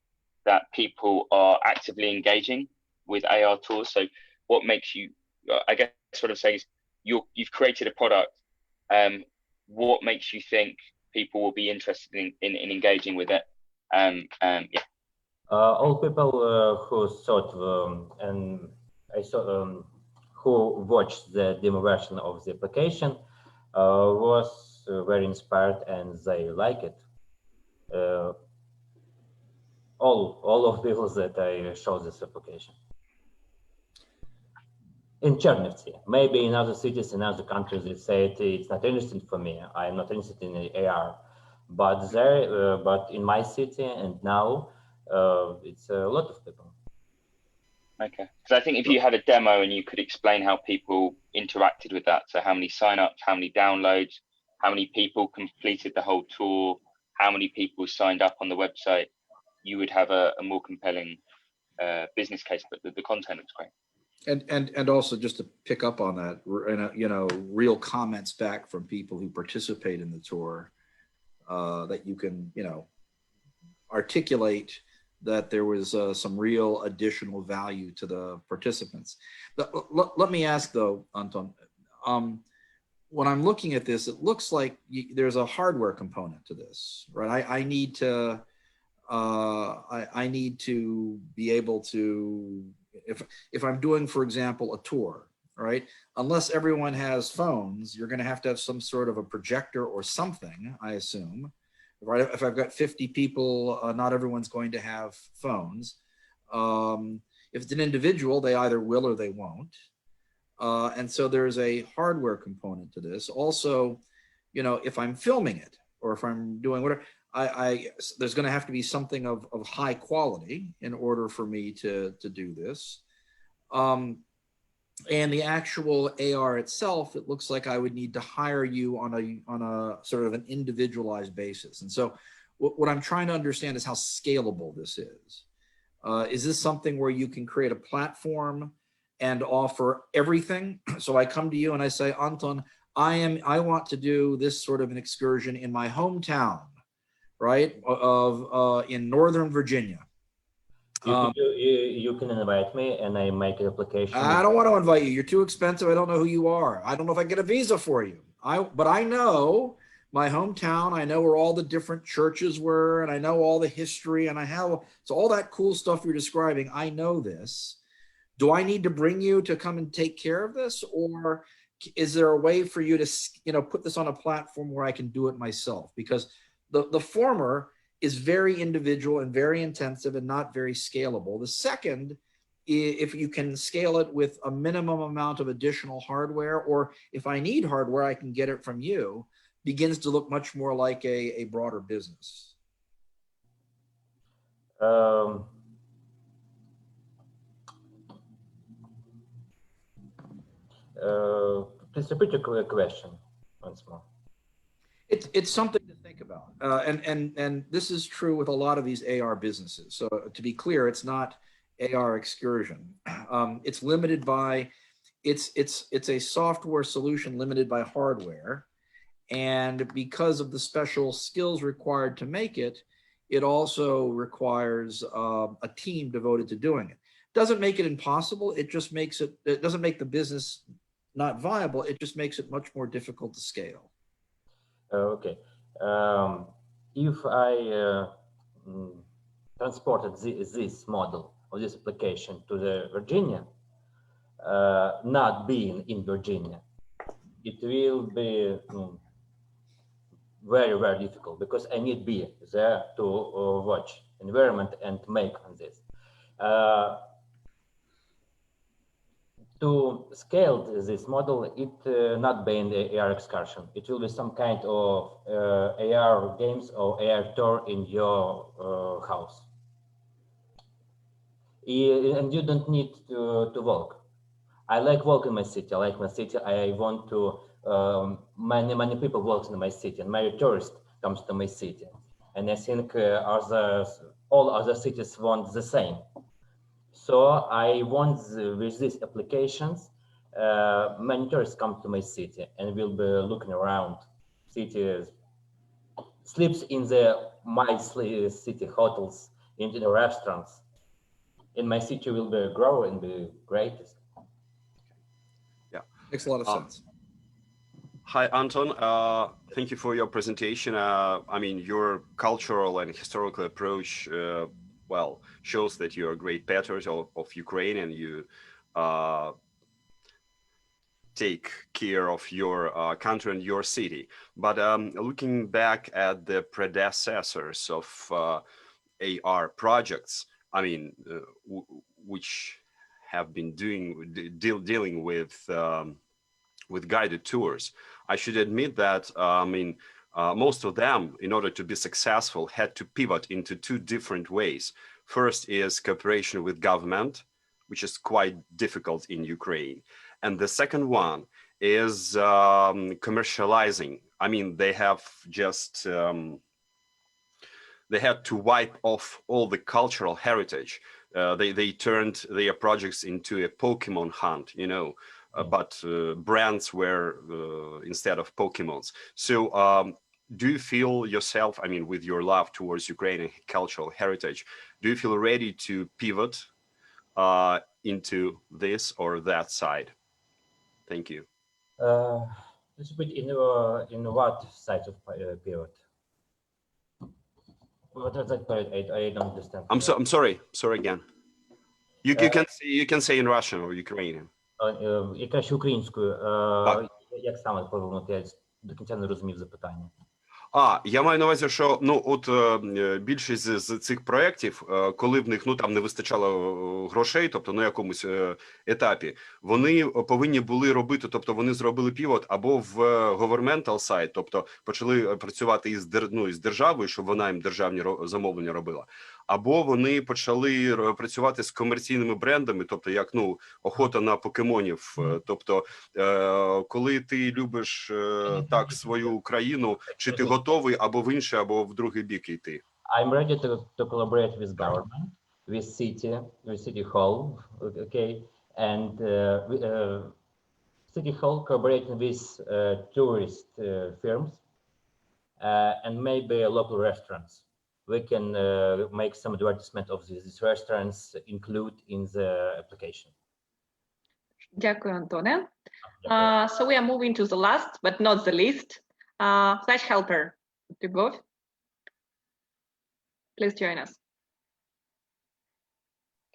that people are actively engaging with AR tools? So what makes you, I guess what I'm saying is, you've created a product. What makes you think people will be interested in engaging with it? Yeah. All people who thought and I saw who watched the demo version of the application was very inspired and they like it. All of people that I showed this application. In Chernivtsi, maybe in other cities, in other countries, they say it's not interesting for me. I'm not interested in the AR, but there, but in my city and now, it's a lot of people. Okay, so I think if you had a demo and you could explain how people interacted with that, so how many signups, how many downloads, how many people completed the whole tour, how many people signed up on the website, you would have a more compelling business case. But the content looks great. And also just to pick up on that, you know, real comments back from people who participate in the tour that you can, you know, articulate that there was some real additional value to the participants. Let me ask though, Anton, when I'm looking at this, it looks like there's a hardware component to this, right? I need to be able to, if I'm doing, for example, a tour, right? Unless everyone has phones, you're going to have some sort of a projector or something, I assume. Right? If I've got 50 people, not everyone's going to have phones. If it's an individual, they either will or they won't. And so there's a hardware component to this. Also, you know, if I'm filming it or if I'm doing whatever, there's going to have to be something of high quality in order for me to do this. And the actual AR itself, it looks like I would need to hire you on a sort of an individualized basis. And so what I'm trying to understand is how scalable this is. Is this something where you can create a platform and offer everything? So I come to you and I say, Anton, I want to do this sort of an excursion in my hometown, right, of in Northern Virginia. You can invite me and I make an application. I don't want to invite you. You're too expensive. I don't know who you are. I don't know if I get a visa for you. But I know my hometown. I know where all the different churches were, and I know all the history, and so all that cool stuff you're describing. I know this. Do I need to bring you to come and take care of this, or is there a way for you to, put this on a platform where I can do it myself? Because the former is very individual and very intensive and not very scalable. The second, if you can scale it with a minimum amount of additional hardware, or if I need hardware, I can get it from you, begins to look much more like a broader business. Please repeat your question once more. It's something to think about, and this is true with a lot of these AR businesses. So to be clear, it's not AR excursion. It's limited by, it's a software solution limited by hardware, and because of the special skills required to make it, it also requires a team devoted to doing it. Doesn't make it impossible. It just makes it doesn't make the business not viable. It just makes it much more difficult to scale. Okay. If I transported this model of this application to the Virginia, not being in Virginia, it will be very, very difficult, because I need to be there to watch environment and make on this. To scale this model, it not be in the AR excursion. It will be some kind of AR games or AR tour in your house. And you don't need to walk. I like walk in my city. I like my city. I want to, many people walk in my city, and many tourists comes to my city. And I think all other cities want the same. So I want, with these applications, many tourists come to my city and will be looking around cities, sleeps in my city hotels, in the restaurants. In my city will be grow and be greatest. Yeah, makes a lot of sense. Hi, Anton. Thank you for your presentation. I mean, your cultural and historical approach shows that you're a great patriot of Ukraine, and you take care of your country and your city. But looking back at the predecessors of AR projects, I mean, which have been dealing with guided tours, I should admit that most of them, in order to be successful, had to pivot into two different ways. First is cooperation with government, which is quite difficult in Ukraine. And the second one is commercializing. I mean, they have just, they had to wipe off all the cultural heritage. They turned their projects into a Pokemon hunt, but brands were instead of Pokemons. So do you feel yourself, I mean, with your love towards Ukrainian cultural heritage, do you feel ready to pivot into this or that side? Thank you. Just a bit in what side of pivot? What is that part? I don't understand. I'm sorry again. You can say in Russian or Ukrainian. І краще українською. Як саме повернути? Я до кінця не розумів запитання. Я маю на увазі, що більшість з цих проєктів, коли в них там не вистачало грошей, тобто на якомусь етапі, вони повинні були робити, тобто вони зробили півот або в governmental side, тобто почали працювати із державою, щоб вона їм державні замовлення робила, або вони почали працювати з комерційними брендами, тобто як охота на покемонів, тобто коли ти любиш так свою країну, чи ти готовий або в інший, або в другий бік йти? I'm ready to collaborate with government, with city hall, okay, and city hall collaborating with tourist firms, and maybe local restaurants. We can make some advertisement of these restaurants, include in the application. Дякую, Антоне. So we are moving to the last, but not the least, Flash Helper. Любов, please join us.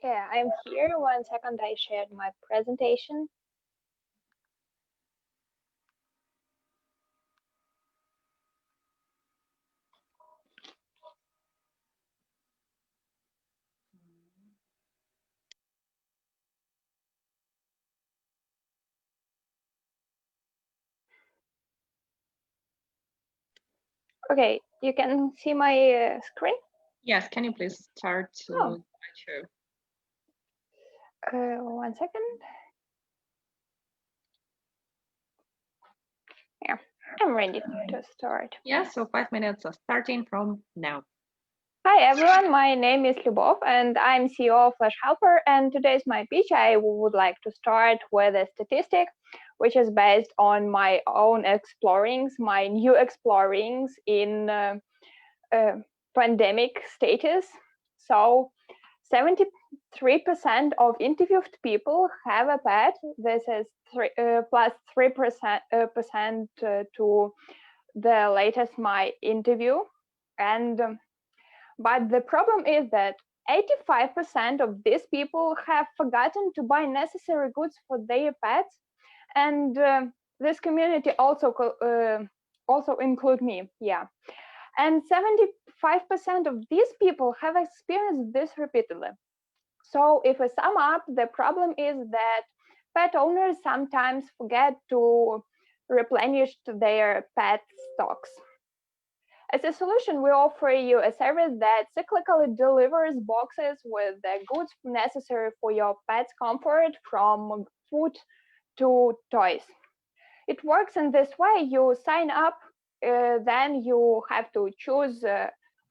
Yeah, I'm here. 1 second, I shared my presentation. Okay, you can see my screen? Yes, can you please start to slideshow? 1 second. Yeah, I'm ready to start. Yeah, so 5 minutes are starting from now. Hi everyone, my name is Lyubov and I'm CEO of Flash Helper, and today's my pitch. I would like to start with a statistic which is based on my own explorings, my new explorings in pandemic status. So 73% of interviewed people have a pet. This is plus 3% to the latest my interview. And but the problem is that 85% of these people have forgotten to buy necessary goods for their pets, and this community also include me. Yeah, and 75% of these people have experienced this repeatedly. So if we sum up, the problem is that pet owners sometimes forget to replenish their pet stocks. As a solution, we offer you a service that cyclically delivers boxes with the goods necessary for your pet's comfort, from food to toys. It works in this way: you sign up, then you have to choose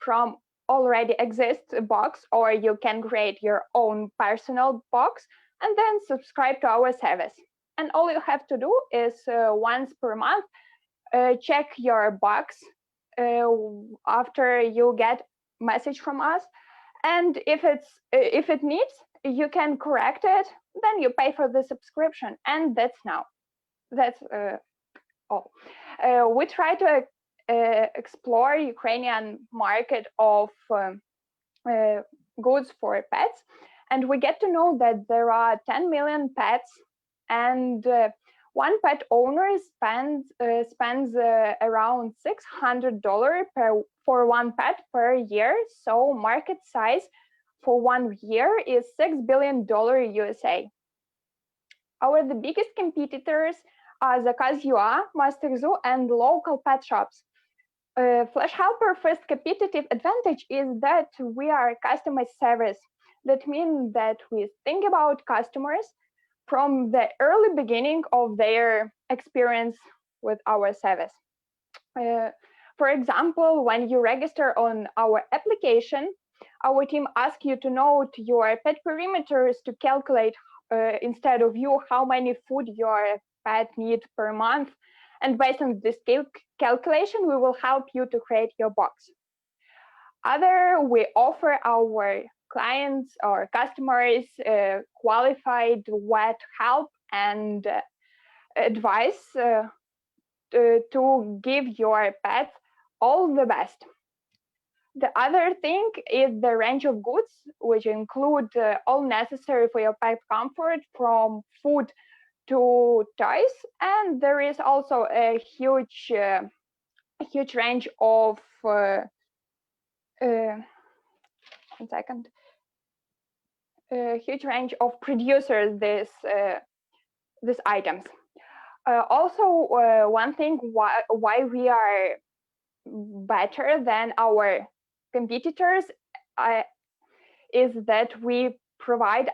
from already exist box, or you can create your own personal box and then subscribe to our service. And all you have to do is once per month check your box after you get message from us, and if it needs, you can correct it, then you pay for the subscription, and that's all. We try to explore Ukrainian market of goods for pets, and we get to know that there are 10 million pets, and one pet owner spends around $600 for one pet per year. So market size for 1 year is $6 billion USA. The biggest competitors are Zakaz.ua, Master Zoo, and local pet shops. Flash Helper first competitive advantage is that we are a customized service. That means that we think about customers from the early beginning of their experience with our service. For example, when you register on our application, our team asks you to note your pet perimeters to calculate instead of you how many food your pet needs per month. And based on this calculation, we will help you to create your box. We offer our clients or customers qualified vet help and advice to give your pet all the best. The other thing is the range of goods, which include all necessary for your pet comfort, from food to toys, and there is also a huge range of huge range of producers these items. Also, one thing why we are better than our competitors is that we provide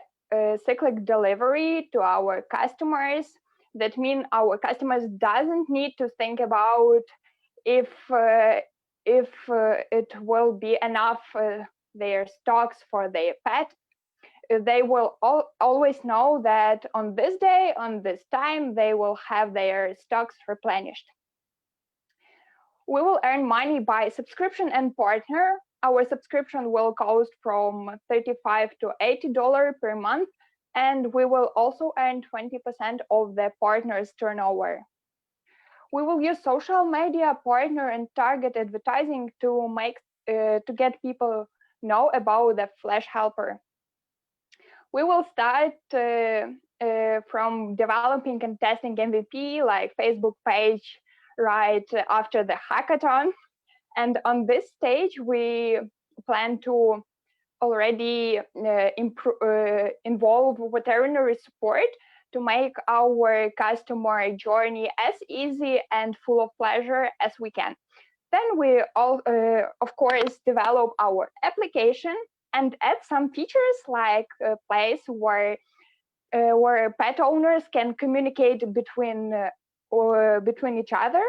cyclic delivery to our customers. That means our customers doesn't need to think about if it will be enough their stocks for their pet. They will always know that on this day, on this time, they will have their stocks replenished. We will earn money by subscription and partner. Our subscription will cost from $35 to $80 per month, and we will also earn 20% of the partner's turnover. We will use social media, partner, and target advertising to get people know about the Flash Helper. We will start from developing and testing MVP, like Facebook page, right after the hackathon. And on this stage, we plan to already involve veterinary support to make our customer journey as easy and full of pleasure as we can. Then we all, of course, develop our application and add some features like a place where pet owners can communicate between each other,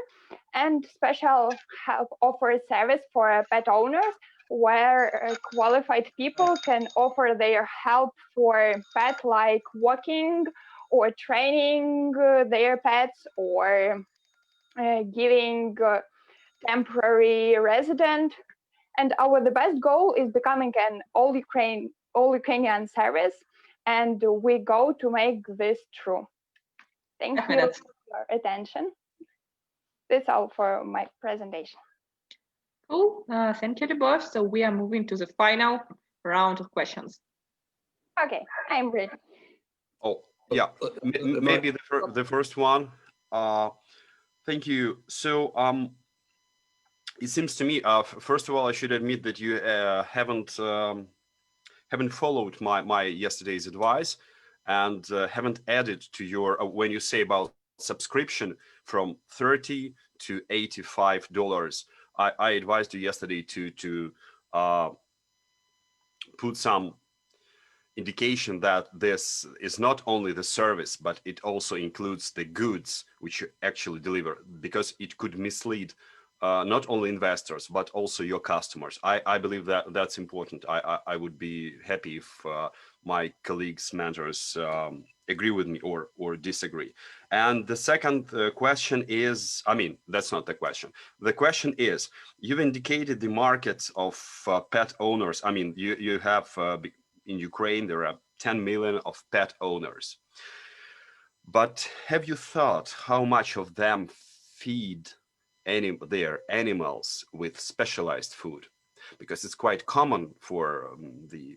and special help offer service for pet owners where qualified people can offer their help for pet, like walking or training their pets, or giving temporary resident. And the best goal is becoming an all Ukrainian service, and we go to make this true. Thank you for your attention. That's all for my presentation. Cool. Thank you, Любовь. So we are moving to the final round of questions. Okay, I'm ready. Oh, yeah, maybe the first one. Thank you. So it seems to me, first of all, I should admit that you haven't followed my yesterday's advice, and haven't added to your, when you say about subscription from $30 to $85. I advised you yesterday to put some indication that this is not only the service, but it also includes the goods which you actually deliver, because it could mislead not only investors, but also your customers. I believe that that's important. I would be happy if my colleagues, mentors agree with me or disagree. And the second question is, I mean, that's not the question. The question is, you've indicated the market of pet owners. I mean, you have, in Ukraine, there are 10 million of pet owners. But have you thought how much of them feed their animals with specialized food? Because it's quite common for the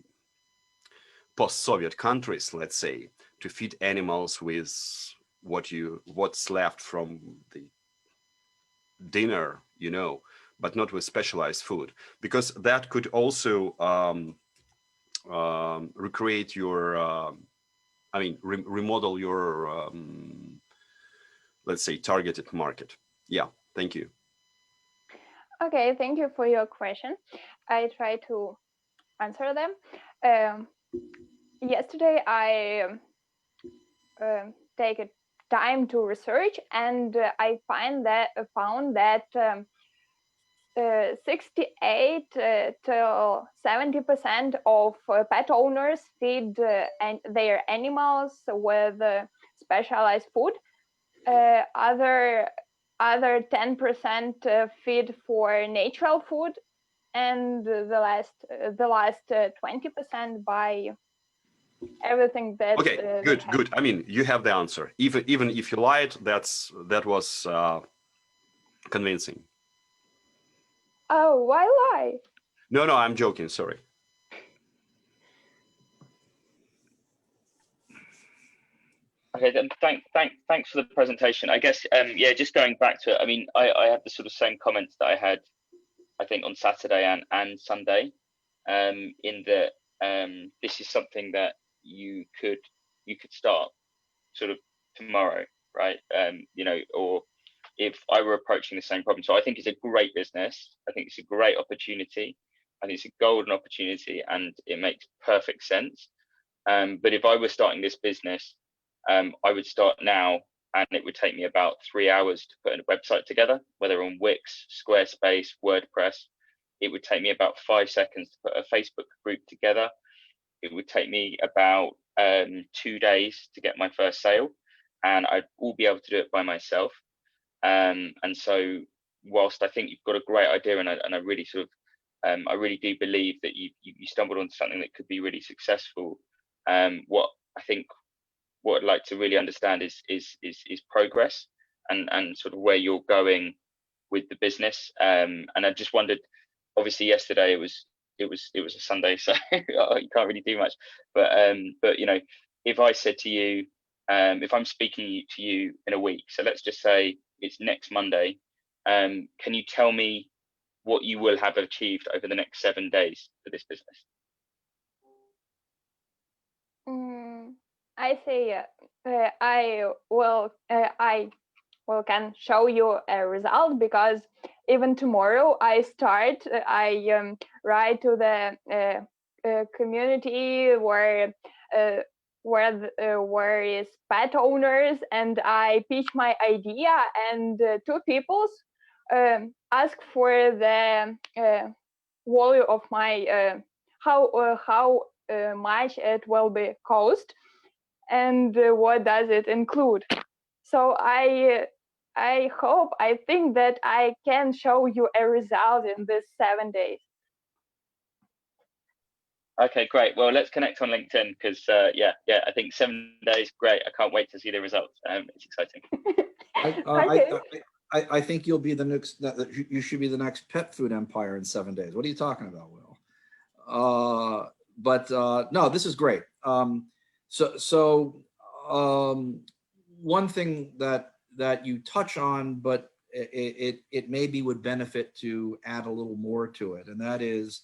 post-Soviet countries, let's say, to feed animals with what's left from the dinner, you know, but not with specialized food, because that could also recreate your, I mean, remodel your, let's say, targeted market. Yeah, thank you. Okay, thank you for your question. I try to answer them. Yesterday, I take a time to research, and I found that 68 to 70% of pet owners feed their animals with specialized food. Other 10% feed for natural food, and the last 20% by everything that. Okay, good. I mean, you have the answer. Even if you lied, that was convincing. Oh, why lie? No, I'm joking. Sorry. Okay, then thanks for the presentation. I guess, yeah, just going back to it, I mean, I have the sort of same comments that I had, I think, on Saturday and Sunday, in that this is something that you could start sort of tomorrow, right? You know, or if I were approaching the same problem. So I think it's a great business. I think it's a great opportunity. I think it's a golden opportunity, and it makes perfect sense. But if I were starting this business, I would start now, and it would take me about 3 hours to put a website together, whether on Wix, Squarespace, WordPress. It would take me about 5 seconds to put a Facebook group together. It would take me about 2 days to get my first sale, and I'd all be able to do it by myself. And so whilst I think you've got a great idea, and I really sort of I really do believe that you stumbled onto something that could be really successful. What I'd like to really understand is progress and sort of where you're going with the business. And I just wondered, obviously yesterday it was a Sunday, so you can't really do much. But you know, if I said to you, if I'm speaking to you in a week, so let's just say it's next Monday, can you tell me what you will have achieved over the next 7 days for this business? I say I will can show you a result, because even tomorrow I write to the community where is pet owners, and I pitch my idea, and two peoples ask for the value of my how much it will be cost, and what does it include. So I think that I can show you a result in this 7 days. Okay, great. Well, let's connect on LinkedIn, because yeah, I think 7 days, great. I can't wait to see the results. It's exciting. I think you'll be the next. You should be the next pet food empire in 7 days. What are you talking about, Will? No, this is great. One thing that you touch on, but it maybe would benefit to add a little more to it, and that is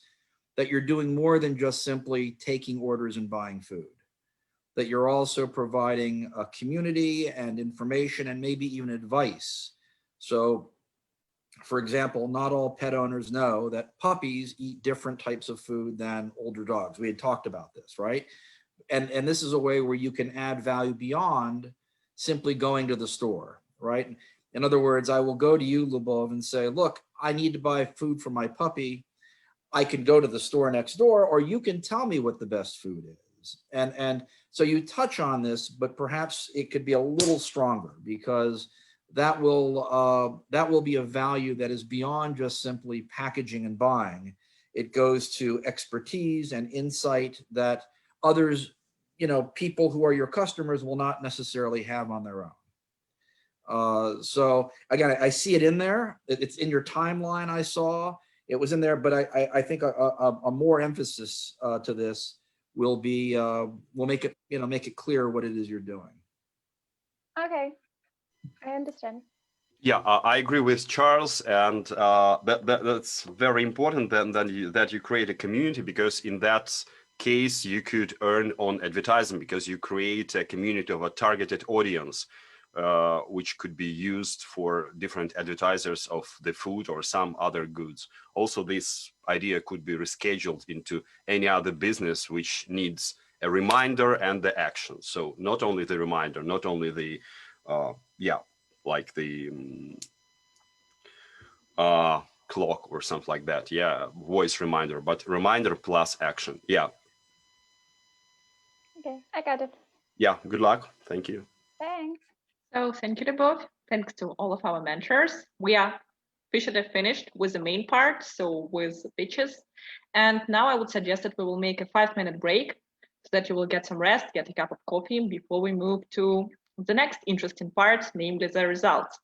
that you're doing more than just simply taking orders and buying food, that you're also providing a community and information and maybe even advice. So, for example, not all pet owners know that puppies eat different types of food than older dogs. We had talked about this, right? And this is a way where you can add value beyond simply going to the store, right? In other words, I will go to you, Lubov, and say, look, I need to buy food for my puppy. I can go to the store next door, or you can tell me what the best food is. And so you touch on this, but perhaps it could be a little stronger, because that will be a value that is beyond just simply packaging and buying. It goes to expertise and insight that others, you know, people who are your customers will not necessarily have on their own. So again, I see it in there. It's in your timeline. I saw it was in there, but I think a more emphasis to this will be will make it, you know, make it clear what it is you're doing. Okay, I understand. Yeah, I agree with Charles, and that's very important that you create a community, because in that case you could earn on advertising, because you create a community of a targeted audience, which could be used for different advertisers of the food or some other goods. Also, this idea could be rescheduled into any other business which needs a reminder and the action. So not only the reminder, not only the like the clock or something like that. Yeah, voice reminder, but reminder plus action. Yeah. Okay, I got it. Yeah, good luck. Thank you. Thanks. So thank you to both. Thanks to all of our mentors. We are officially finished with the main part, so with the pitches. And now I would suggest that we will make a 5-minute break so that you will get some rest, get a cup of coffee before we move to the next interesting part, namely the results.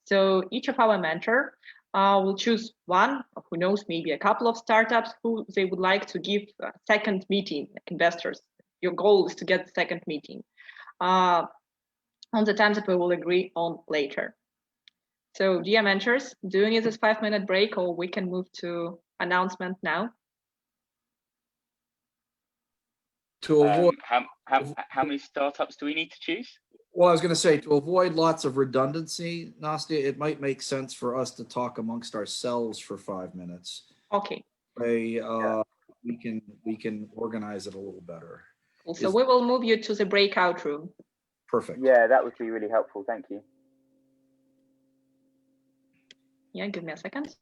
So each of our mentor will choose one, or who knows, maybe a couple of startups who they would like to give a second meeting, like investors. Your goal is to get the second meeting on the time that we will agree on later. So dear mentors, do you need this 5-minute break, or we can move to announcement now? To avoid how many startups do we need to choose? Well, I was going to say, to avoid lots of redundancy, Nastya, it might make sense for us to talk amongst ourselves for 5 minutes. Okay. We can organize it a little better. So we will move you to the breakout room. Perfect. Yeah, that would be really helpful. Thank you. Yeah, give me a second.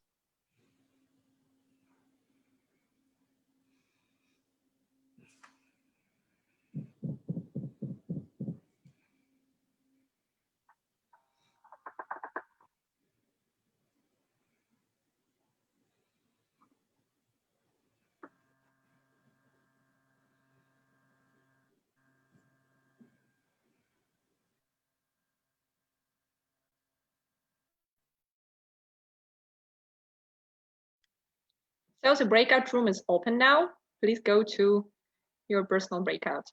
So the breakout room is open now. Please go to your personal breakout.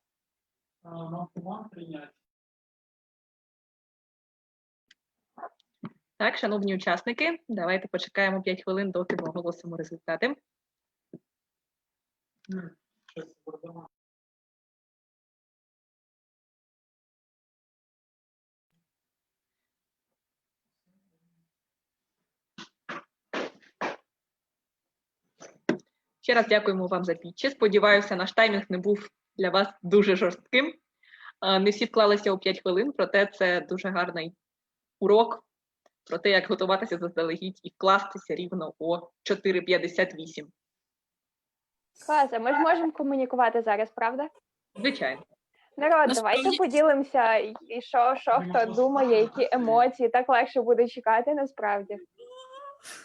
Так, шановні учасники, давайте почекаємо 5 хвилин, доки ми оголосимо результати. Ще раз дякуємо вам за Пітчі. Сподіваюся, наш таймінг не був для вас дуже жорстким. Не всі вклалися у 5 хвилин, проте це дуже гарний урок про те, як готуватися заздалегідь і вкластися рівно о 4:58. Клас, а ми ж можемо комунікувати зараз, правда? Звичайно. Народ, давайте поділимося, і що хто думає, які емоції, так легше буде чекати насправді.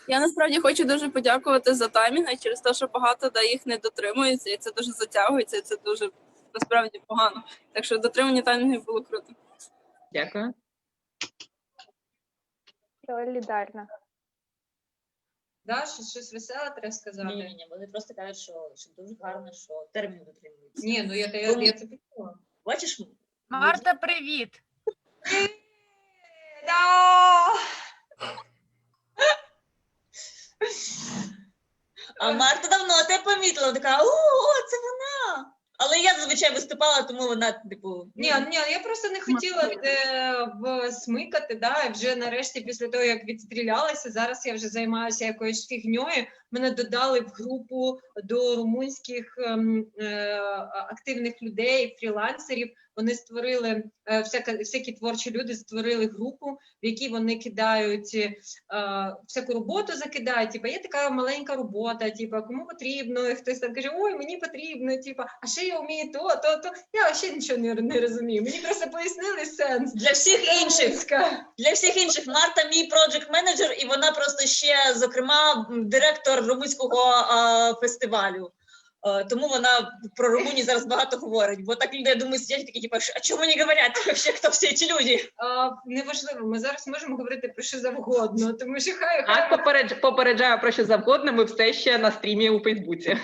Я насправді хочу дуже подякувати за таймінги через те, що багато їх не дотримуються, і це дуже затягується, і це дуже насправді погано. Так що дотримання таймінгів було круто. Дякую. Солідарна. Да, щось веселе треба сказати. Ні, вони просто кажуть, що дуже гарно, що термін дотримується. Ні, ну я це почула. Бачиш? Марта, привіт! А Марта давно тебе помітила, така, о, це вона! Але я зазвичай виступала, тому вона, типу... Ні, я просто не хотіла смикати, да, і вже нарешті після того, як відстрілялася, зараз я вже займаюся якоюсь фігньою, мене додали в групу до румунських активних людей, фрілансерів, вони створили, всякі творчі люди створили групу, в якій вони кидають, всяку роботу закидають, типу, є така маленька робота, типу, кому потрібно, і хтось там каже, ой, мені потрібно, типу, а ще я вмію то, я ще нічого не розумію, мені просто пояснили сенс. Для всіх інших Марта мій проджект-менеджер, і вона просто ще, зокрема, директор румунського фестивалю. Тому вона про Румунію зараз багато говорить, бо так люди, я думаю, сидять такі, типу, а чому не говорять вообще, хто всі ці люди? Неважливо, ми зараз можемо говорити про що завгодно, тому що Попереджаю про що завгодно, ми все ще на стрімі у Фейсбуці.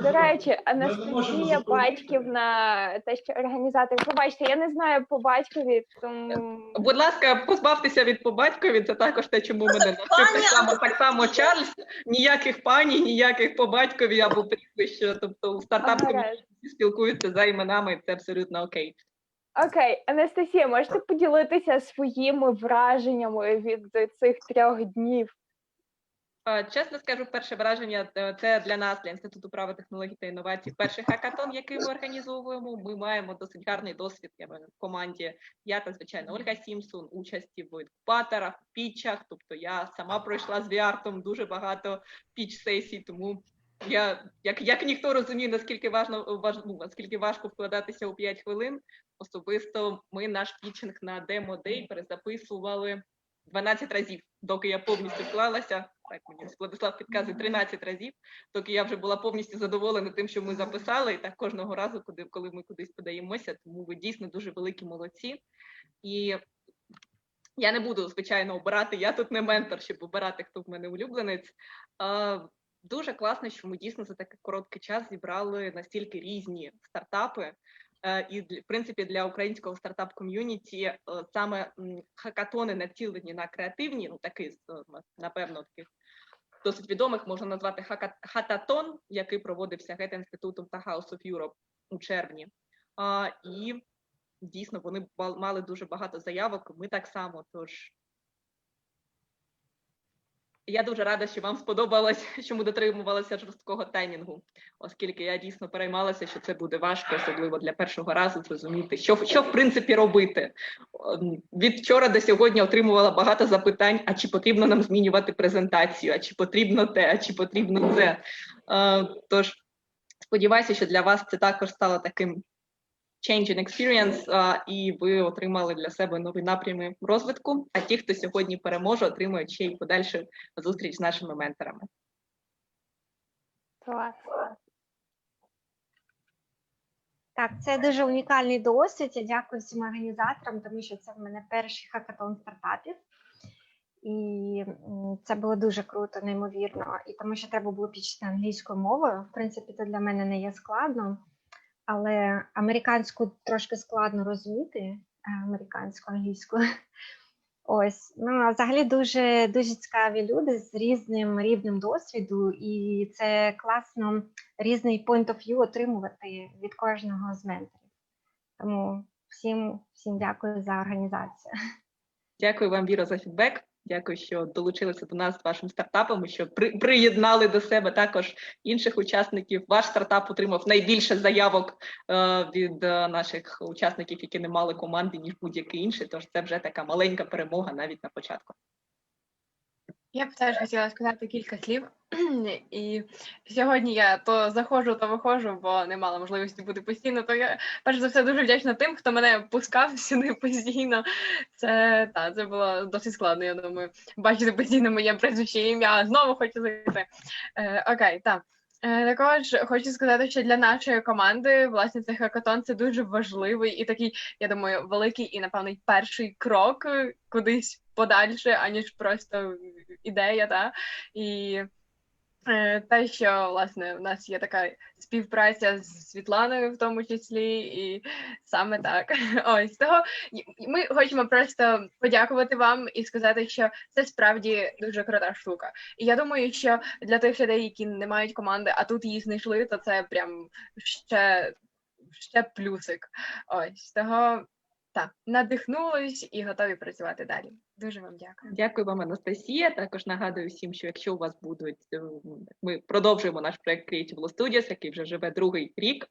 До речі, Анастасія Батьківна, те, що організатор, побачите, я не знаю по батькові, тому... Будь ласка, позбавтеся від по батькові, це також те, чому мене навчив. Так само Чарльз, ніяких пані, ніяких по батькові або прізвища, тобто у стартап-ком'юніті спілкуються за іменами, і це абсолютно окей. Окей, Анастасія, можете поділитися своїми враженнями від цих 3 днів? Чесно скажу, перше враження, це для нас, для Інституту права, технологій та інновацій, перший хакатон, який ми організовуємо. Ми маємо досить гарний досвід в команді. Я та, звичайно, Ольга Сімпсон, участі в інкубаторах, пітчах, тобто я сама пройшла з VR-том дуже багато пітч-сесій, тому я, як ніхто розуміє, наскільки важко вкладатися у 5 хвилин. Особисто ми наш пітчинг на демо-дей перезаписували 12 разів, доки я повністю вклалася, так мені Владислав підказує, 13 разів, доки я вже була повністю задоволена тим, що ми записали, і так кожного разу, коли ми кудись подаємося, тому ви дійсно дуже великі молодці. І я не буду, звичайно, обирати, я тут не ментор, щоб обирати, хто в мене улюбленець. Дуже класно, що ми дійсно за такий короткий час зібрали настільки різні стартапи, і, в принципі, для українського стартап-ком'юніті саме хакатони націлені на креативні, ну, такий, напевно, таких досить відомих, можна назвати хакатон, який проводився Гет-інститутом та House of Europe у червні. І, дійсно, вони мали дуже багато заявок, ми так само, тож... Я дуже рада, що вам сподобалось, що ми дотримувалися жорсткого таймінгу, оскільки я дійсно переймалася, що це буде важко, особливо для першого разу зрозуміти, що в принципі робити. Від вчора до сьогодні отримувала багато запитань, а чи потрібно нам змінювати презентацію, а чи потрібно те, а чи потрібно це. Тож сподіваюся, що для вас це також стало таким changing experience, і ви отримали для себе нові напрями розвитку, а ті, хто сьогодні переможе, отримують ще й подальшу зустріч з нашими менторами. Так, це дуже унікальний досвід. Я дякую всім організаторам, тому що це в мене перший хакатон стартапів. І це було дуже круто, неймовірно. І тому що треба було пічити англійською мовою. В принципі, це для мене не є складно, але американську трошки складно розуміти, американську, англійську. Ось, ну, а взагалі дуже цікаві люди з різним рівнем досвіду, і це класно різний point of view отримувати від кожного з менторів. Тому всім дякую за організацію. Дякую вам, Віра, за фідбек. Дякую, що долучилися до нас з вашим стартапом, і що приєднали до себе також інших учасників. Ваш стартап отримав найбільше заявок від наших учасників, які не мали команди, ніж будь-який інший. Тож це вже така маленька перемога навіть на початку. Я б теж хотіла сказати кілька слів. І сьогодні я то заходжу, то виходжу, бо не мала можливості бути постійно. То я, перш за все, дуже вдячна тим, хто мене пускав сюди постійно. Це було досить складно, я думаю. Бачити постійно моє прізвище і ім'я, знову хочу зайти. Окей, так. Також хочу сказати, що для нашої команди, власне, цей хакатон – це дуже важливий і такий, я думаю, великий і, напевно, перший крок кудись подальше, аніж просто ідея, та? І те, що, власне, в нас є така співпраця з Світланою в тому числі, і саме так. Ось, того ми хочемо просто подякувати вам і сказати, що це справді дуже крута штука. І я думаю, що для тих людей, які не мають команди, а тут її знайшли, то це прям ще плюсик. Ось, того, так, надихнулись і готові працювати далі. Дуже вам дякую. Дякую вам, Анастасія. Також нагадую всім, що якщо у вас будуть, ми продовжуємо наш проєкт Creative Studios, який вже живе другий рік.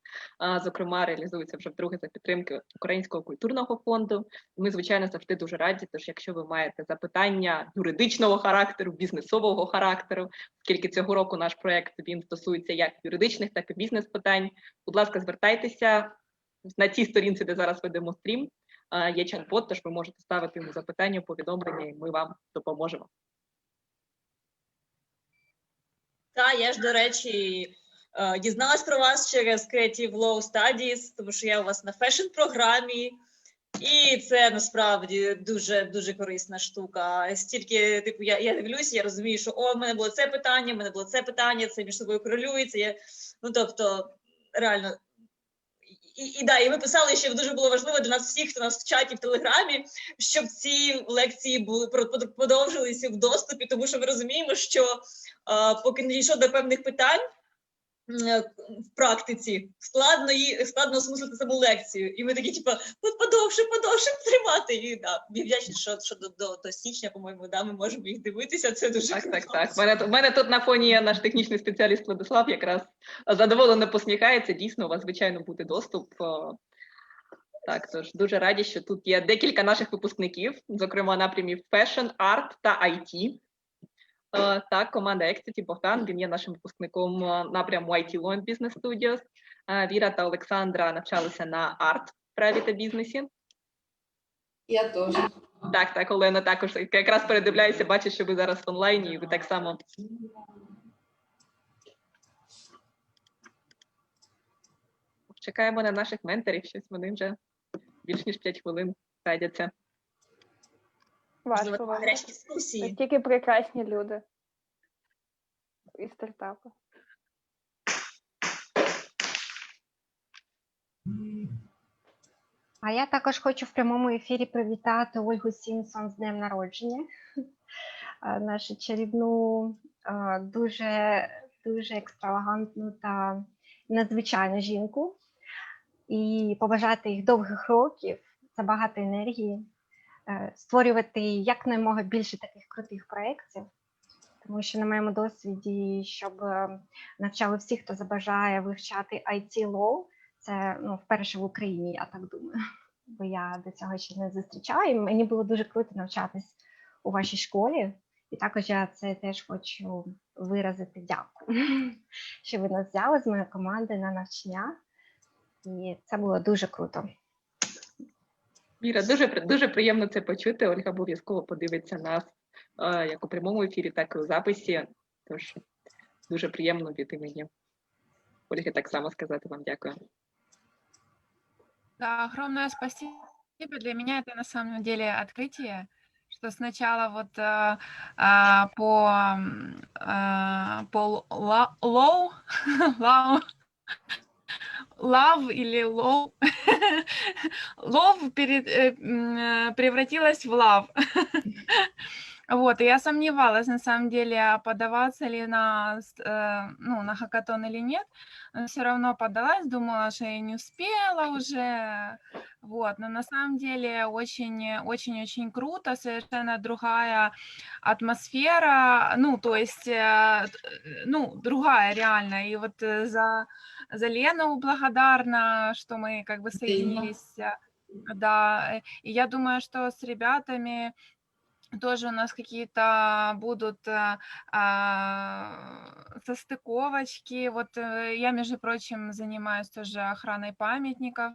Зокрема, реалізується вже вдруге за підтримки Українського культурного фонду. Ми, звичайно, завжди дуже раді, тож якщо ви маєте запитання юридичного характеру, бізнесового характеру, оскільки цього року наш проєкт, він стосується як юридичних, так і бізнес-питань, будь ласка, звертайтеся на цій сторінці, де зараз ведемо стрім. Є чат-бот, тож ви можете ставити йому запитання, повідомлення, і ми вам допоможемо. Так, я ж, до речі, дізналась про вас через Creative Studies, тому що я у вас на фешн-програмі, і це насправді дуже корисна штука. Стільки, типу, я дивлюся, я розумію, що в мене було це питання, це між собою корелюється. Ну, тобто, реально. І ми писали, що дуже було важливо для нас всіх, хто нас в чаті, в Телеграмі, щоб ці лекції подовжилися в доступі, тому що ми розуміємо, що поки не дійшов до певних питань в практиці, складно осмислити саму лекцію. І ми такі, типу, подовше тримати. І я вдячна, що до січня, по-моєму, ми можемо їх дивитися, це дуже круто. Так. У мене тут на фоні є наш технічний спеціаліст Владислав, якраз задоволено посміхається. Дійсно, у вас, звичайно, буде доступ. Так, тож дуже раді, що тут є декілька наших випускників, зокрема напрямів Fashion, Art та IT. Так, команда Exit, Богдан, він є нашим випускником напряму IT Law and Business Studios. Віра та Олександра навчалися на арт, праві та бізнесі. Я теж. Так, Олена також якраз передивляюся, бачу, що ви зараз в онлайні, і ви так само. Чекаємо на наших менторів, щось вони вже більш ніж 5 хвилин садяться. Важко. Тільки прекрасні люди і стартапи. А я також хочу в прямому ефірі привітати Ольгу Сімсон з днем народження. Нашу чарівну, дуже екстравагантну та надзвичайну жінку. І побажати їх довгих років, забагато енергії, створювати якнаймога більше таких крутих проєктів, тому що на моєму досвіді, щоб навчали всіх, хто забажає вивчати IT Law, це вперше в Україні, я так думаю, бо я до цього ще не зустрічала, і мені було дуже круто навчатись у вашій школі, і також я це теж хочу виразити дякую, що ви нас взяли з моєї команди на навчання, і це було дуже круто. Віра, дуже приємно це почути. Ольга обов'язково подивиться нас як у прямому ефірі, так і у записі. Тож дуже приємно від імені Ольги так само сказати вам дякую. Да, огромное спасибо. Для меня это на самом деле открытие, что сначала вот по low, love или low, love превратилась в love. Вот, и я сомневалась, на самом деле, подаваться ли на хакатон или нет, но все равно подалась, думала, что я не успела уже, вот, но на самом деле очень-очень круто, совершенно другая атмосфера, то есть, другая реально, и вот за Лену благодарна, что мы как бы соединились, да, и я думаю, что с ребятами тоже у нас какие-то будут состыковочки. Вот я, между прочим, занимаюсь тоже охраной памятников.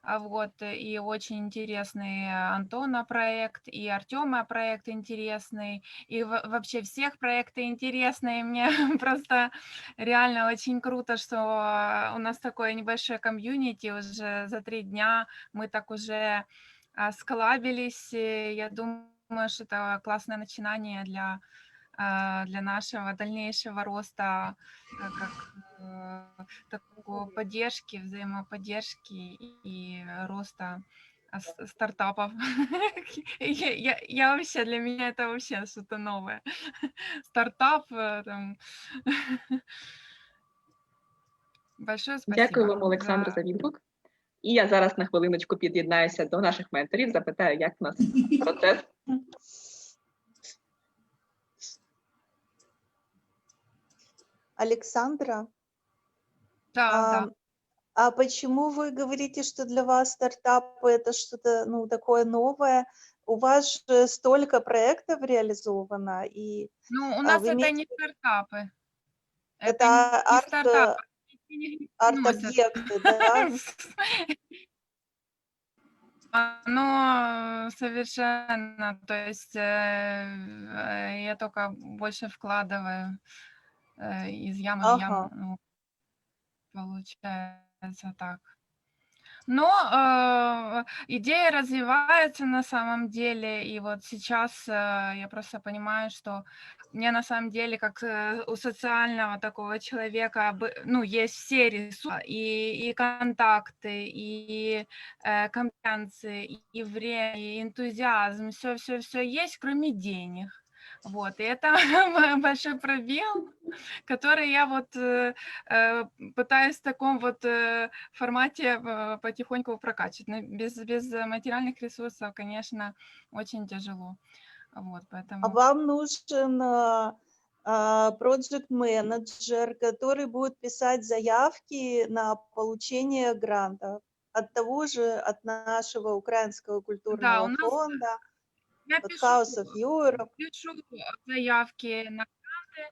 Вот, и очень интересный Антона проект, и Артема проект интересный, и вообще всех проекты интересные. Мне просто реально очень круто, что у нас такое небольшое комьюнити. Уже за 3 дня мы так уже сколлабились. Я думаю, что это классное начинание для нашего дальнейшего роста, как такой поддержки, взаимоподдержки и роста стартапов. Я вообще, для меня это вообще что-то новое. Стартап там. Большое спасибо. Дякую вам, Олександр, за відгук. І я зараз на хвилиночку під'єднаюся до наших менторів, запитаю, як у нас процес. Александра? Да. А почему вы говорите, что для вас стартапы это что-то такое новое? У вас же столько проектов реализовано. И, у нас это не стартапы. Это не стартапы. арт-объекты, да? Оно совершенно, то есть я только больше вкладываю из ямы в яму, получается так. Но идея развивается на самом деле, и вот сейчас я просто понимаю, что мне на самом деле, как у социального такого человека, есть все ресурсы, и контакты, и компетенции, и время, и энтузиазм, все есть, кроме денег. Вот, и это большой пробел, который я вот пытаюсь в таком вот формате потихоньку прокачивать. Без материальных ресурсов, конечно, очень тяжело. Вот, поэтому... А вам нужен проект-менеджер, который будет писать заявки на получение грантов от нашего украинского культурного фонда, от House of Europe. Пишу заявки на гранты,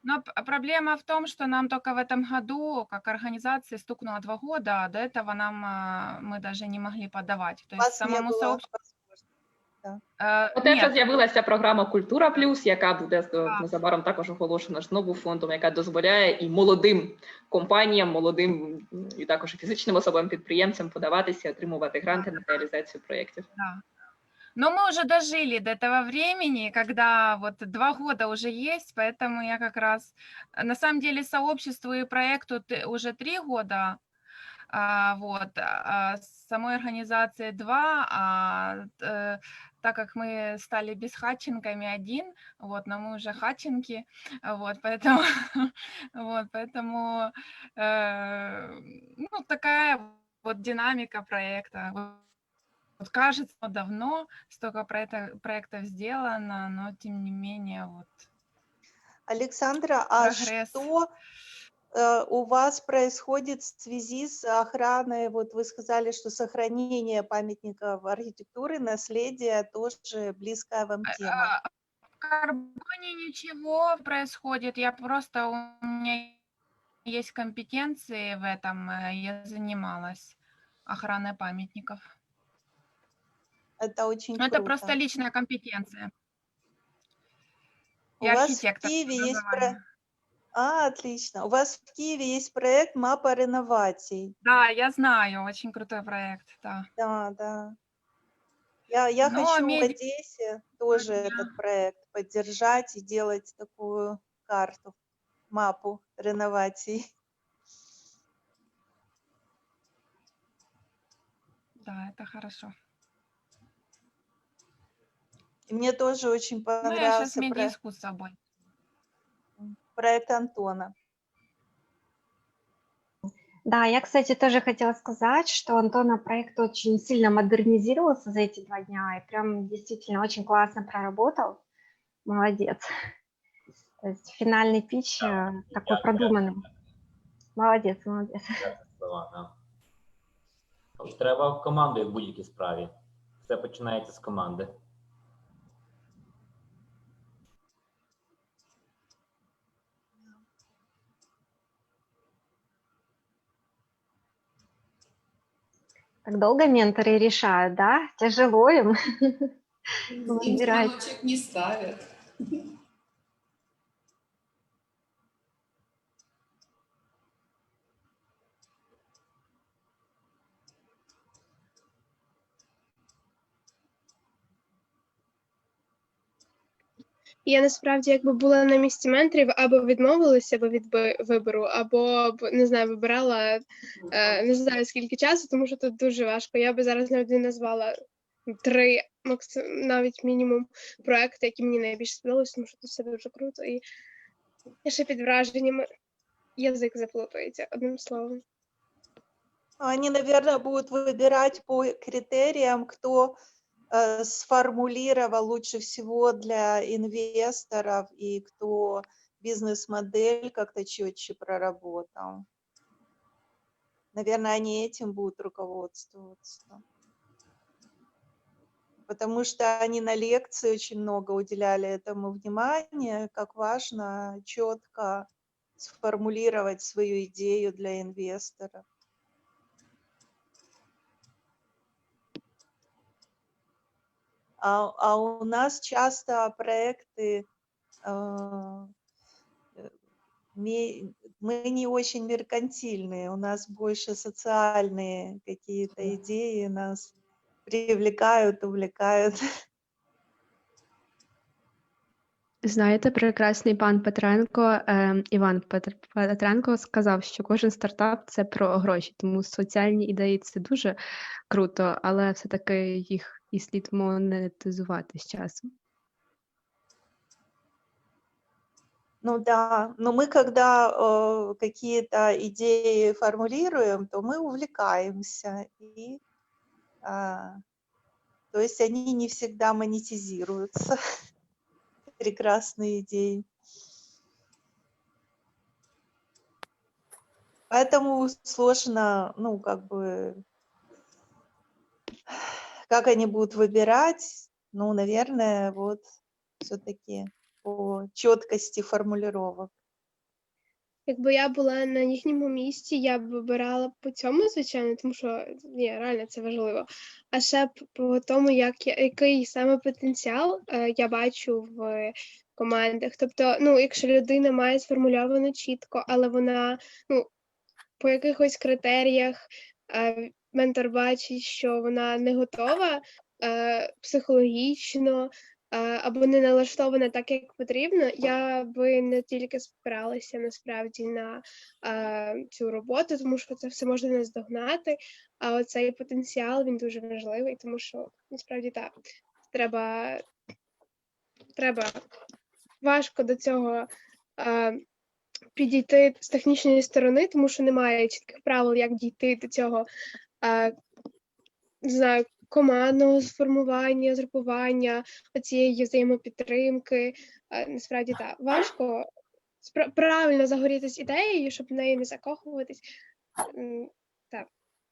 но проблема в том, что нам только в этом году, как организации, стукнуло 2 года, а до этого мы даже не могли подавать. То есть самому сообществу... Теж з'явилася програма «Культура плюс», яка буде незабаром також оголошена знову фондом, яка дозволяє і молодим компаніям, молодим і також фізичним особам-підприємцям подаватися і отримувати гранти на реалізацію проєктів. Но мы уже дожили до этого времени, когда вот 2 года уже есть, поэтому я как раз... На самом деле сообществу и проекту уже 3 года, вот, самой организации 2, так как мы стали бесхатченками 1, вот, но мы уже хатченки, вот, поэтому такая вот динамика проекта. Вот кажется, давно столько проектов сделано, но тем не менее вот. Александра, прогресс. Что у вас происходит в связи с охраной? Вот вы сказали, что сохранение памятников архитектуры, наследия тоже близкая вам тема. В Карбоне ничего происходит, у меня есть компетенции в этом, я занималась охраной памятников. Это очень круто. Это просто личная компетенция. У вас в Киеве есть отлично. У вас в Киеве есть проект «Мапа реноваций». Да, я знаю, очень крутой проект, да. Да. Я Но хочу в меди- Одессе тоже этот проект поддержать и делать такую карту, мапу реноваций. Да, это хорошо. И мне тоже очень Ну, я сейчас понравился медиа-искусство с собой. проект Антона. Да, я, кстати, тоже хотела сказать, что Антона проект очень сильно модернизировался за эти 2 дня и прям действительно очень классно проработал. Молодец. То есть финальный питч такой продуманный. Молодец, молодец. Слова, да. Тож треба в команду, як в будь-якій справі. Все починається з команди. Так долго менторы решают, да? Тяжело им Им выбирать. звоночек не ставят. Я насправді, якби була на місці менторів, або відмовилася б від вибору, або б, не знаю, вибирала не знаю скільки часу, тому що тут дуже важко. Я би зараз навіть не назвала 3, навіть мінімум, проекти, які мені найбільше сподобалися, тому що тут все дуже круто. І я ще під враженнями. Язик заплутається, одним словом. Они, наверное, будут выбирать по критериям, кто сформулировал лучше всего для инвесторов и кто бизнес-модель как-то четче проработал. Наверное, они этим будут руководствоваться. Потому что они на лекции очень много уделяли этому внимания, как важно четко сформулировать свою идею для инвесторов. А у нас часто проекты, мы не очень меркантильные, у нас больше социальные какие-то идеи нас привлекают, увлекают. Знаєте, прекрасний пан Петренко, Іван Петренко сказав, що кожен стартап – це про гроші, тому соціальні ідеї – це дуже круто, але все-таки їх і слід монетизувати з часом. Ну да, но мы когда какие-то идеи формулируем, то мы увлекаемся, и, то есть они не всегда монетизируются. Прекрасные идеи. Поэтому сложно, ну, как бы, как они будут выбирать, ну, наверное, вот все-таки по чіткості формулировок. Якби я була на їхньому місці, я б вибирала по цьому, звичайно, тому що ні, реально це важливо. А ще по тому, який саме потенціал я бачу в командах. Тобто, ну, якщо людина має сформульовано чітко, але вона, ну, по якихось критеріях ментор бачить, що вона не готова психологічно, або не налаштована так, як потрібно, я би не тільки спиралася насправді на цю роботу, тому що це все можна наздогнати, а оцей потенціал, він дуже важливий, тому що, насправді, так, треба важко до цього підійти з технічної сторони, тому що немає чітких правил, як дійти до цього, не знаю, командного сформування, згрупування, оцієї взаємопідтримки. Насправді, так, важко правильно загорітись ідеєю, щоб в неї не закохуватись. Так,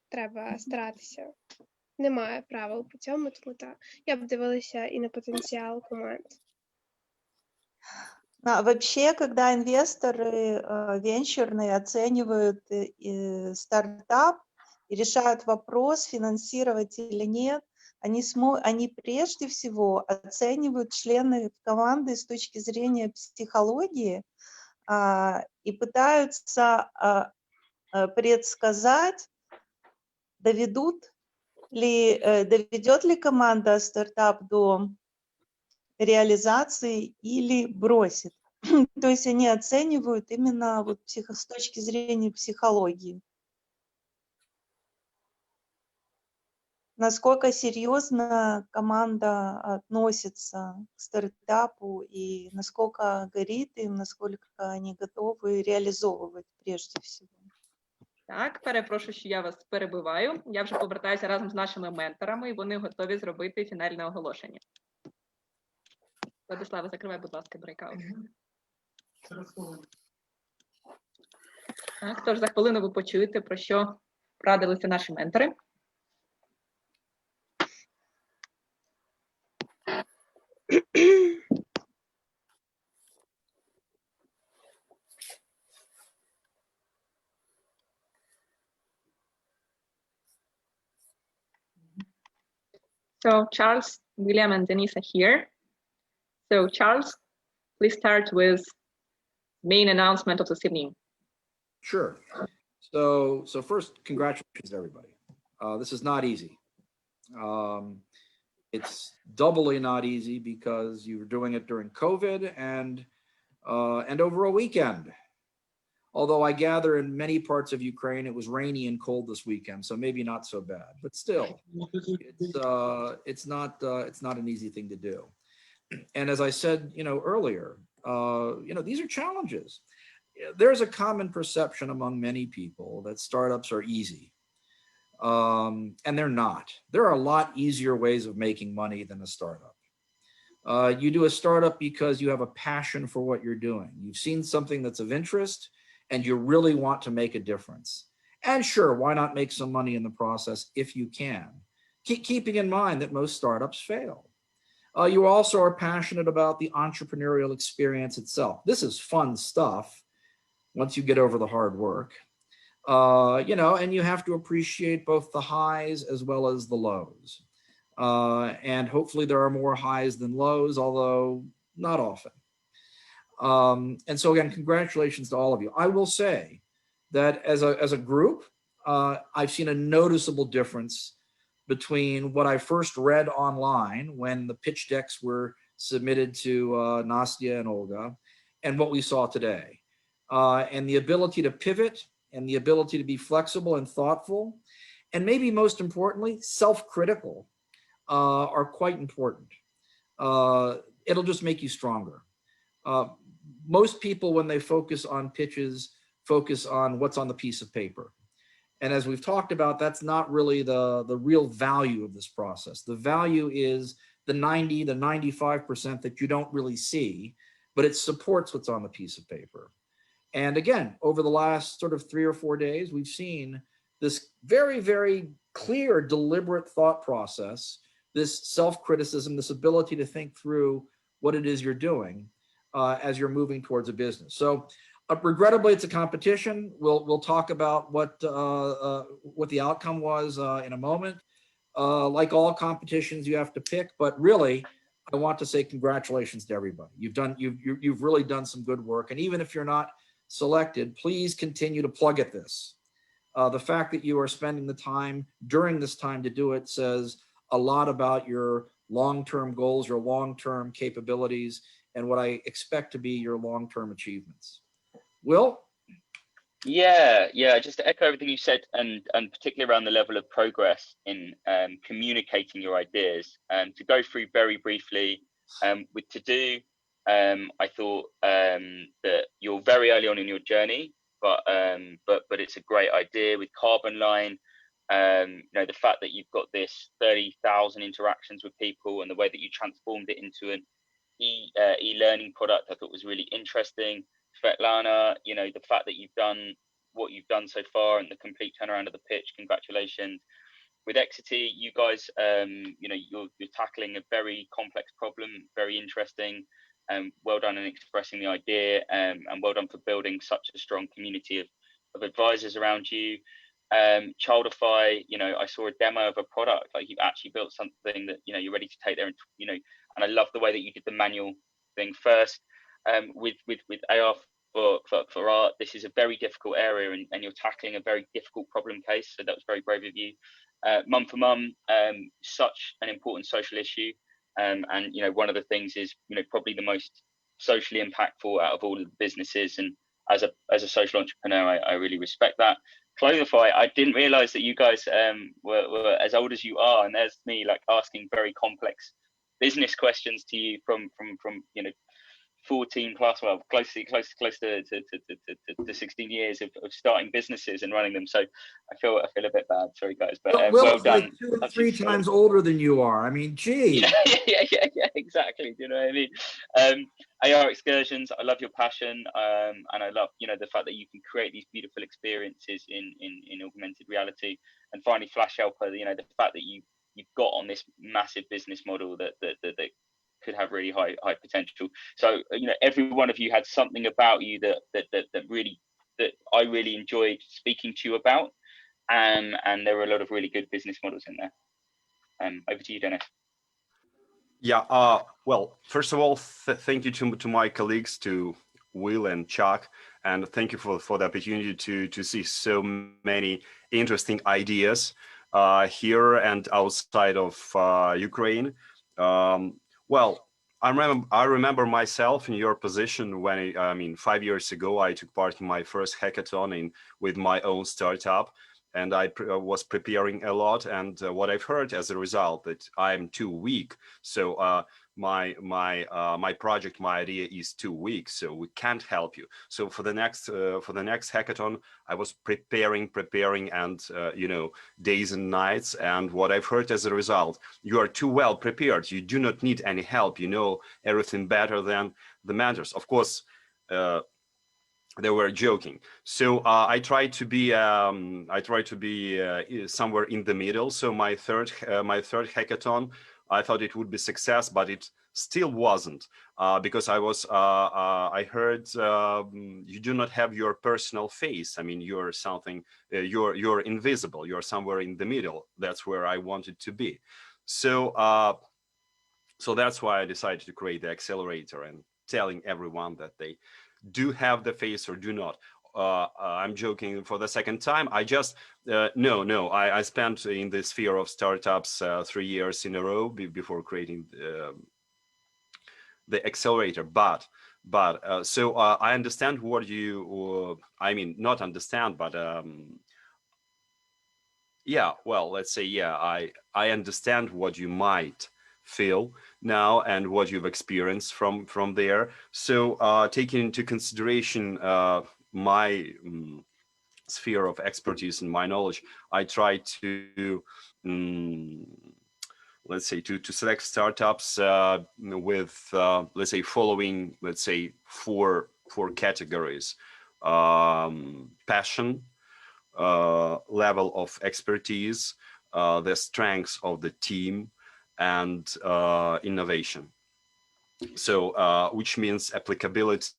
треба старатися. Немає правил по цьому, тому так, я б дивилася і на потенціал команд. Вообще, когда инвесторы венчурные оценивают стартап и решают вопрос, финансировать или нет, они прежде всего оценивают члены команды с точки зрения психологии и пытаются предсказать, доведут доведет ли команда стартап до реализации или бросит. То есть они оценивают именно вот с точки зрения психологии. Насколько серьезно команда относится к стартапу и насколько горит им, насколько они готовы реализовывать прежде всего. Так, перепрошую, що я вас перебиваю. Я вже повертаюся разом з нашими менторами, і вони готові зробити фінальне оголошення. Владислава, закривай, будь ласка, брейкаут. Так, тож за хвилину ви почуєте, про що порадилися наші ментори. So Charles, William, and Denise are here. So Charles, please start with main announcement of this evening. Sure. So first, congratulations, everybody. This is not easy. It's doubly not easy because you were doing it during COVID and over a weekend. Although I gather in many parts of Ukraine it was rainy and cold this weekend, so maybe not so bad. But still, it's not an easy thing to do. And as I said, earlier, these are challenges. There's a common perception among many people that startups are easy, and they're not. There are a lot easier ways of making money than a startup. You do a startup because you have a passion for what you're doing. You've seen something that's of interest, and you really want to make a difference. And sure, why not make some money in the process if you can? Keeping in mind that most startups fail. You also are passionate about the entrepreneurial experience itself. This is fun stuff once you get over the hard work. And you have to appreciate both the highs as well as the lows. And hopefully there are more highs than lows, although not often. And so again, congratulations to all of you. I will say that as a group, I've seen a noticeable difference between what I first read online when the pitch decks were submitted to Nastya and Olga and what we saw today. And the ability to pivot and the ability to be flexible and thoughtful, and maybe most importantly, self-critical are quite important. It'll just make you stronger. Most people, when they focus on pitches, focus on what's on the piece of paper. And as we've talked about, that's not really the real value of this process. The value is the 90, the 95% that you don't really see, but it supports what's on the piece of paper. And again, over the last sort of 3 or 4 days, we've seen this very, very clear, deliberate thought process, this self-criticism, this ability to think through what it is you're doing as you're moving towards a business. So regrettably, it's a competition. We'll talk about what the outcome was in a moment. Like all competitions, you have to pick, but really, I want to say congratulations to everybody. You've really done some good work, and even if you're not selected, please continue to plug at this. The fact that you are spending the time during this time to do it says a lot about your long-term goals, your long-term capabilities, and what I expect to be your long-term achievements. Will? Yeah, just to echo everything you said, and particularly around the level of progress in communicating your ideas. To go through very briefly with To Do, I thought that you're very early on in your journey, but it's a great idea. With Carbon Line, the fact that you've got this 30,000 interactions with people and the way that you transformed it into an e-learning product, I thought was really interesting. Svetlana, the fact that you've done what you've done so far and the complete turnaround of the pitch, congratulations. With Exity, you guys, you're tackling a very complex problem, very interesting. Well done in expressing the idea, and well done for building such a strong community of advisors around you. Childify, I saw a demo of a product, like you've actually built something that you're ready to take there, and and I love the way that you did the manual thing first. With AR for art, this is a very difficult area, and you're tackling a very difficult problem case, so that was very brave of you. mum for mum, such an important social issue. And one of the things is, probably the most socially impactful out of all of the businesses. And as a social entrepreneur, I really respect that. Clothify, I didn't realize that you guys were as old as you are, and there's me like asking very complex business questions to you from 14 plus, well, close to 16 years of starting businesses and running them. So I feel a bit bad. Sorry, guys, but well done. Like 2 or 3 times older than you are. I mean, gee. Yeah, exactly. Do you know what I mean? AR excursions, I love your passion, and I love the fact that you can create these beautiful experiences in augmented reality. And finally, Flash Helper, the fact that you've got on this massive business model that could have really high potential. So every one of you had something about you that I really enjoyed speaking to you about, and there were a lot of really good business models in there. Over to you, Dennis. Yeah. Well, first of all, thank you to my colleagues, to Will and Chuck, and thank you for the opportunity to see so many interesting ideas here and outside of Ukraine. Well, I remember myself in your position when 5 years ago I took part in my first hackathon with my own startup, and I was preparing a lot. And what I've heard as a result that I'm too weak. So my project, my idea is too weak, so we can't help you. So for the next hackathon, I was preparing and days and nights. And what I've heard as a result, you are too well prepared. You do not need any help. You know everything better than the mentors. Of course, they were joking. So I try to be somewhere in the middle. So my third hackathon, I thought it would be success, but it still wasn't, because I heard you do not have your personal face. I mean, you're something, you're invisible. You're somewhere in the middle. That's where I wanted to be. So so that's why I decided to create the accelerator and telling everyone that they do have the face or do not. I'm joking for the second time. I just I spent in the sphere of startups 3 years in a row before creating the accelerator. But so I understand what you not understand, but yeah, well, let's say, yeah, I understand what you might feel now and what you've experienced from there. So taking into consideration my sphere of expertise and my knowledge, I try to let's say to select startups with let's say following, let's say, four categories: passion, level of expertise, the strengths of the team, and innovation. So which means applicability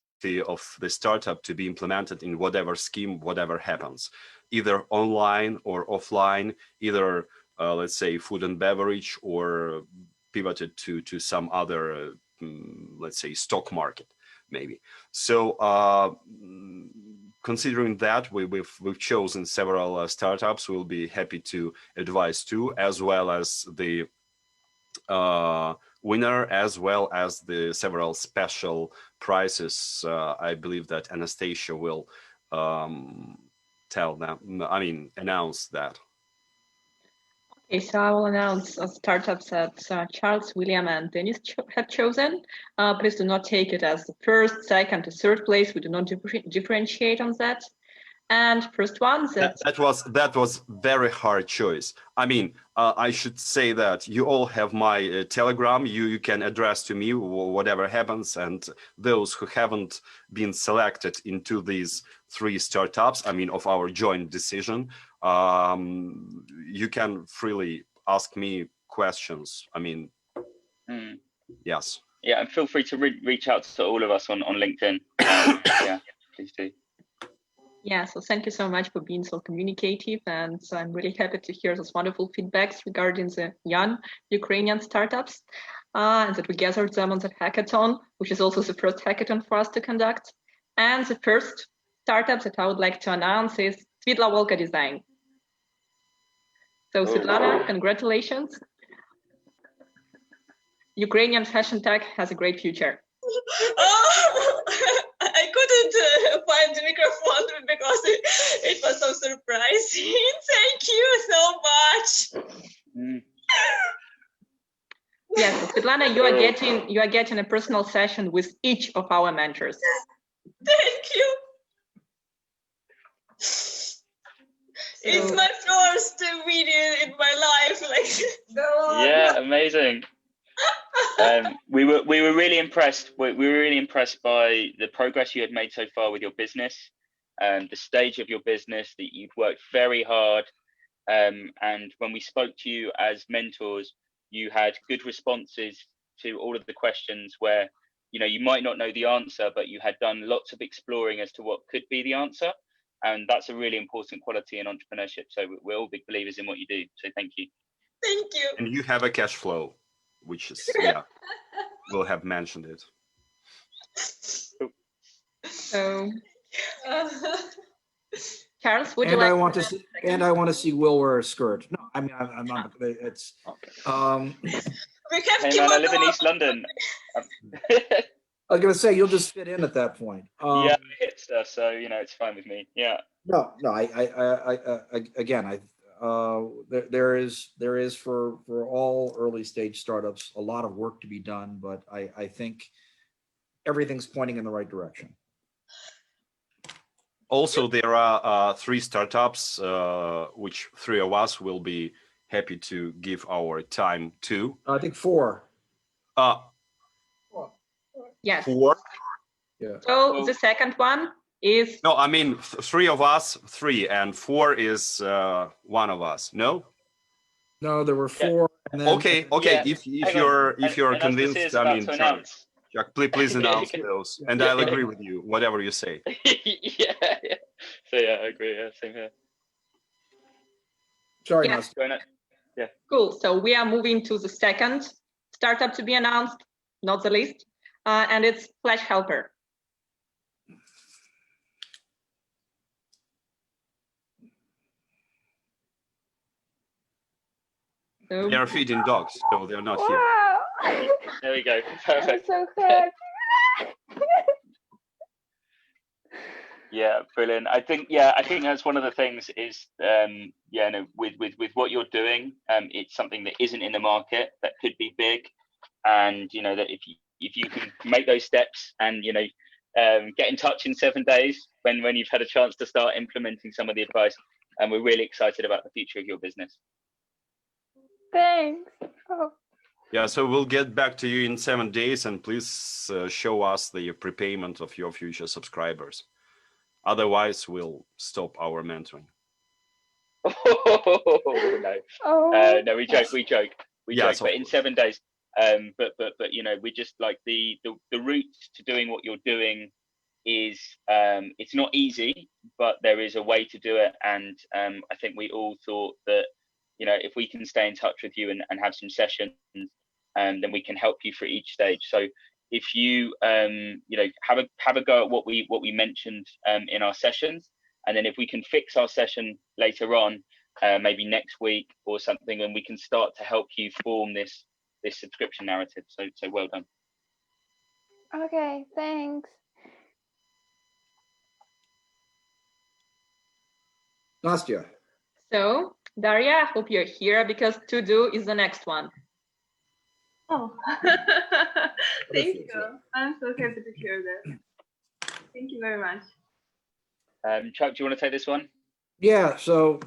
of the startup to be implemented in whatever scheme, whatever happens, either online or offline, either let's say food and beverage, or pivoted to some other let's say stock market maybe. So considering that, we've chosen several startups. We'll be happy to advise too, as well as the winner, as well as the several special prizes. I believe that Anastasia will announce that. Okay, so I will announce startups that Charles, William, and Dennis have chosen. Please do not take it as the first, second, or third place. We do not differentiate on that. And first one, that was very hard choice. I mean, I should say that you all have my Telegram. You can address to me whatever happens, and those who haven't been selected into these 3 startups, I mean, of our joint decision, you can freely ask me questions. I mean, yes. Yeah, and feel free to reach out to all of us on LinkedIn. Yeah, please do. Yeah, so thank you so much for being so communicative, and so I'm really happy to hear those wonderful feedbacks regarding the young Ukrainian startups, and that we gathered them on the hackathon, which is also the first hackathon for us to conduct. And the first startup that I would like to announce is Svetla Volka Design. So Svetlana, congratulations. Ukrainian fashion tech has a great future. Oh, I couldn't find the microphone because it was so surprising. Thank you so much. Yes, Svetlana, you are getting a personal session with each of our mentors. Thank you. It's my first video in my life. Like, yeah, amazing. We were really impressed. We were really impressed by the progress you had made so far with your business, the stage of your business, that you'd worked very hard. And when we spoke to you as mentors, you had good responses to all of the questions where, you know, you might not know the answer, but you had done lots of exploring as to what could be the answer. And that's a really important quality in entrepreneurship. So we're all big believers in what you do. So thank you. Thank you. And you have a cash flow, which is, yeah, we'll have mentioned it. So, Charles, would you And like? I want to see Will wear a skirt. No, I mean I'm not. It's. We have Hey man, I live in East London. I was gonna say you'll just fit in at that point. Yeah, hipster, so you know it's fine with me. Yeah. No. There is for all early stage startups a lot of work to be done, but I think everything's pointing in the right direction. Also, there are 3 startups, which 3 of us will be happy to give our time to. I think 4. Yes. 4? Yeah. So the second one is. No, I mean 3 of us, 3, and 4 is one of us. No. No, there were 4. And then, okay. Yeah. If you're convinced, I mean, Jack, please announce those, and I'll agree with you, whatever you say. yeah. So yeah, I agree. Yeah, same here. Sorry, Yes. Yeah. Cool. So we are moving to the second startup to be announced, not the least, and it's Flash Helper. So, They are feeding dogs, so they're not here. Wow. There we go. I'm Perfect. so happy. Yeah, brilliant. I think that's one of the things is, with what you're doing, it's something that isn't in the market that could be big, and you know that if you can make those steps and get in touch in 7 days when you've had a chance to start implementing some of the advice, and we're really excited about the future of your business. Thanks. Oh. Yeah, so we'll get back to you in 7 days, and please show us the prepayment of your future subscribers. Otherwise, we'll stop our mentoring. Oh, no. Oh. No, we joke. Yes, But in 7 days. But we just like the route to doing what you're doing is it's not easy, but there is a way to do it. And I think we all thought that if we can stay in touch with you and have some sessions, then we can help you for each stage. So if you have a go at what we mentioned in our sessions, and then if we can fix our session later on, maybe next week or something, then we can start to help you form this subscription narrative. So well done. Okay, thanks. Nastya. So Daria, I hope you're here because to do is the next one. Oh, thank you. I'm so happy to hear that. Thank you very much. Chuck, do you want to take this one? Yeah. So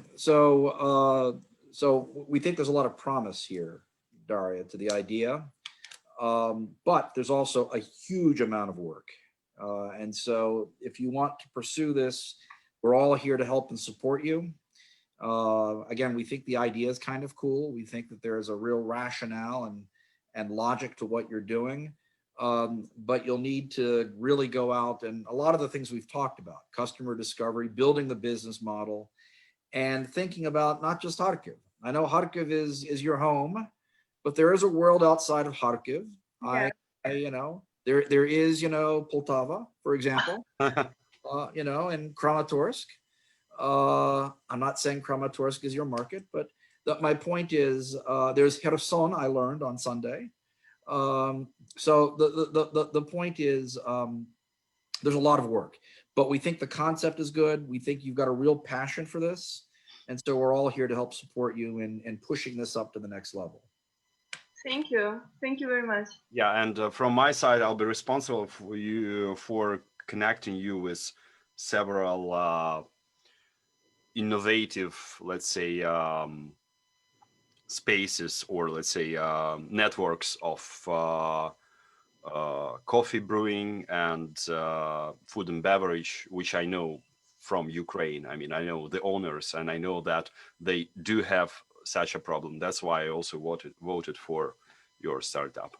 we think there's a lot of promise here, Daria, to the idea, but there's also a huge amount of work. And so if you want to pursue this, we're all here to help and support you. Again, we think the idea is kind of cool. We think that there is a real rationale and logic to what you're doing. But you'll need to really go out and a lot of the things we've talked about, customer discovery, building the business model, and thinking about not just Kharkiv. I know Kharkiv is your home, but there is a world outside of Kharkiv. Yeah. There is, Poltava, for example, and Kramatorsk. I'm not saying Kramatorsk is your market, but my point is, there's Kherson I learned on Sunday. So the point is, there's a lot of work, but we think the concept is good. We think you've got a real passion for this. And so we're all here to help support you in pushing this up to the next level. Thank you. Thank you very much. Yeah, and from my side, I'll be responsible for you for connecting you with several innovative, let's say, spaces, or let's say networks of coffee brewing and food and beverage, which I know from Ukraine. I mean, I know the owners, and I know that they do have such a problem. That's why I also voted for your startup.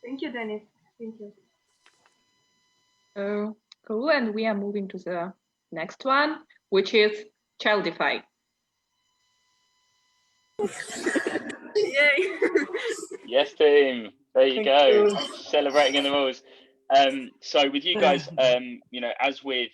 Thank you, Dennis. Thank you. Cool, and we are moving to the next one, which is Childify. Yay. Yes, team. There you go. Celebrating in the rules. So with you guys, you know, as with,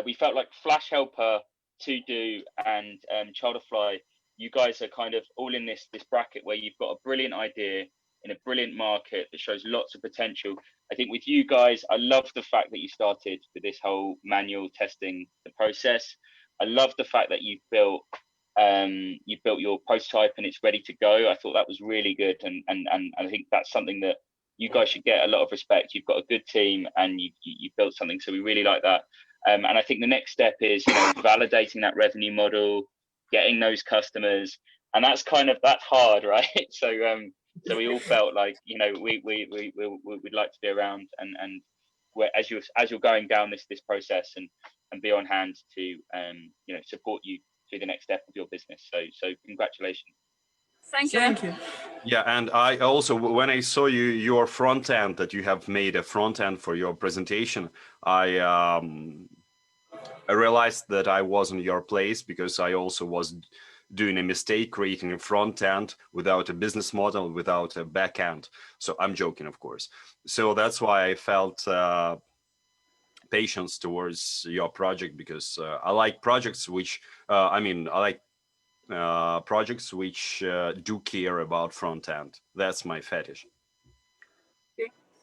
we felt like Flash Helper, To Do, and Childify, you guys are kind of all in this bracket where you've got a brilliant idea in a brilliant market that shows lots of potential. I think with you guys, I love the fact that you started with this whole manual testing the process. I love the fact that you've built your prototype and it's ready to go. I thought that was really good, and I think that's something that you guys should get a lot of respect. You've got a good team and you built something, so we really like that. And I think the next step is, you know, validating that revenue model, getting those customers, and that's hard, right? So we all felt like, you know, we'd like to be around and where as you're going down this process and be on hand to you know, support you through the next step of your business. So congratulations. Thank you. Thank you. Yeah, and I also, when I saw your front end, that you have made a front end for your presentation, I realized that I was in your place, because I also was doing a mistake creating a front end without a business model, without a back end. So I'm joking, of course. So that's why I felt patience towards your project, because I like projects which, I like projects which do care about front end. That's my fetish.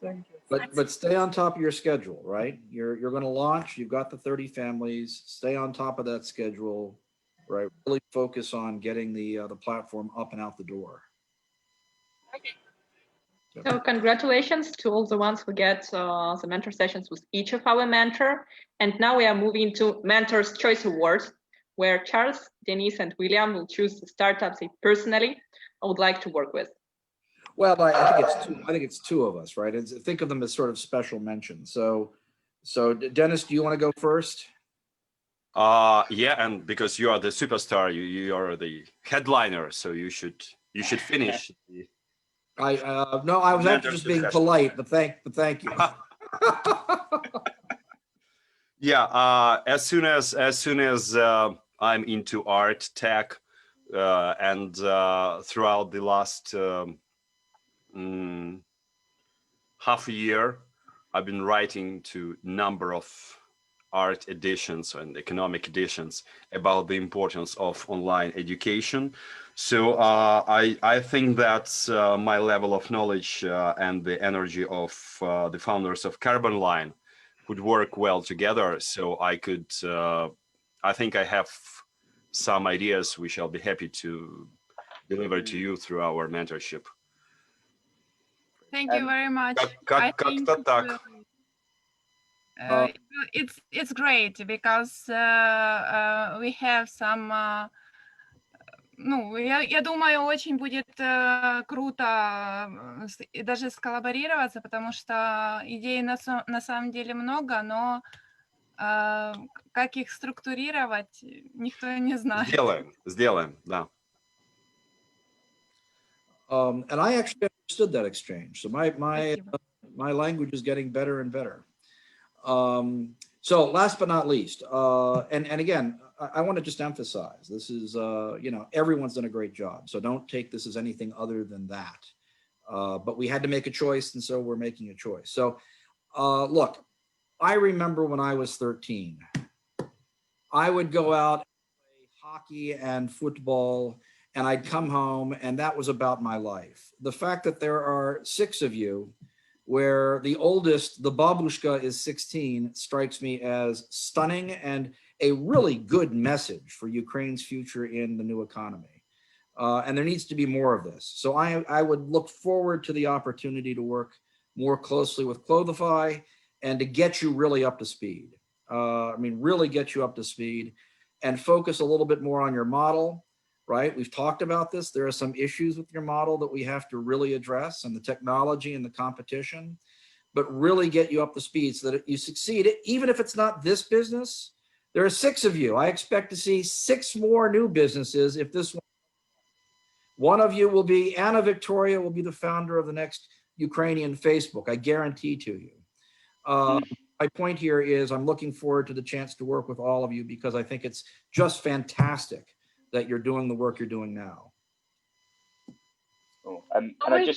Thank you. But stay on top of your schedule, right? You're going to launch. You've got the 30 families. Stay on top of that schedule, right? Really focus on getting the platform up and out the door. So congratulations to all the ones who get the mentor sessions with each of our mentor. And now we are moving to Mentors Choice Awards, where Charles, Denise, and William will choose the startups they personally would like to work with. Well, I think it's two of us, right? Think of them as sort of special mentions. So Dennis, do you want to go first? Yeah, and because you are the superstar, you are the headliner, so you should finish. No, I was actually just being polite, but thank you. Yeah, as soon as I'm into art, tech, and throughout the last half a year, I've been writing to a number of art editions and economic editions about the importance of online education. So I think that my level of knowledge and the energy of the founders of Carbon Line could work well together. So I could, I think I have some ideas which I'll be happy to deliver to you through our mentorship. Thank you very much. I think it's great because we have some. Ну, я думаю, очень будет круто даже сколлаборироваться, потому что идей на самом деле много, но как их структурировать, никто не знает. Сделаем, да. And I actually understood that exchange. So my language is getting better and better. So last but not least, and again, I want to just emphasize, this is, you know, everyone's done a great job. So don't take this as anything other than that. But we had to make a choice, and so we're making a choice. So look, I remember when I was 13, I would go out and play hockey and football and I'd come home and that was about my life. The fact that there are 6 of you, where the oldest, the babushka, is 16, strikes me as stunning and a really good message for Ukraine's future in the new economy. And there needs to be more of this. So I would look forward to the opportunity to work more closely with Clothify and to get you really up to speed. Really get you up to speed and focus a little bit more on your model, right? We've talked about this. There are some issues with your model that we have to really address, and the technology and the competition, but really get you up to speed so that you succeed. Even if it's not this business, there are 6 of you. I expect to see 6 more new businesses if this one of you will be, Anna Victoria will be the founder of the next Ukrainian Facebook, I guarantee to you. My point here is I'm looking forward to the chance to work with all of you because I think it's just fantastic that you're doing the work you're doing now. Oh my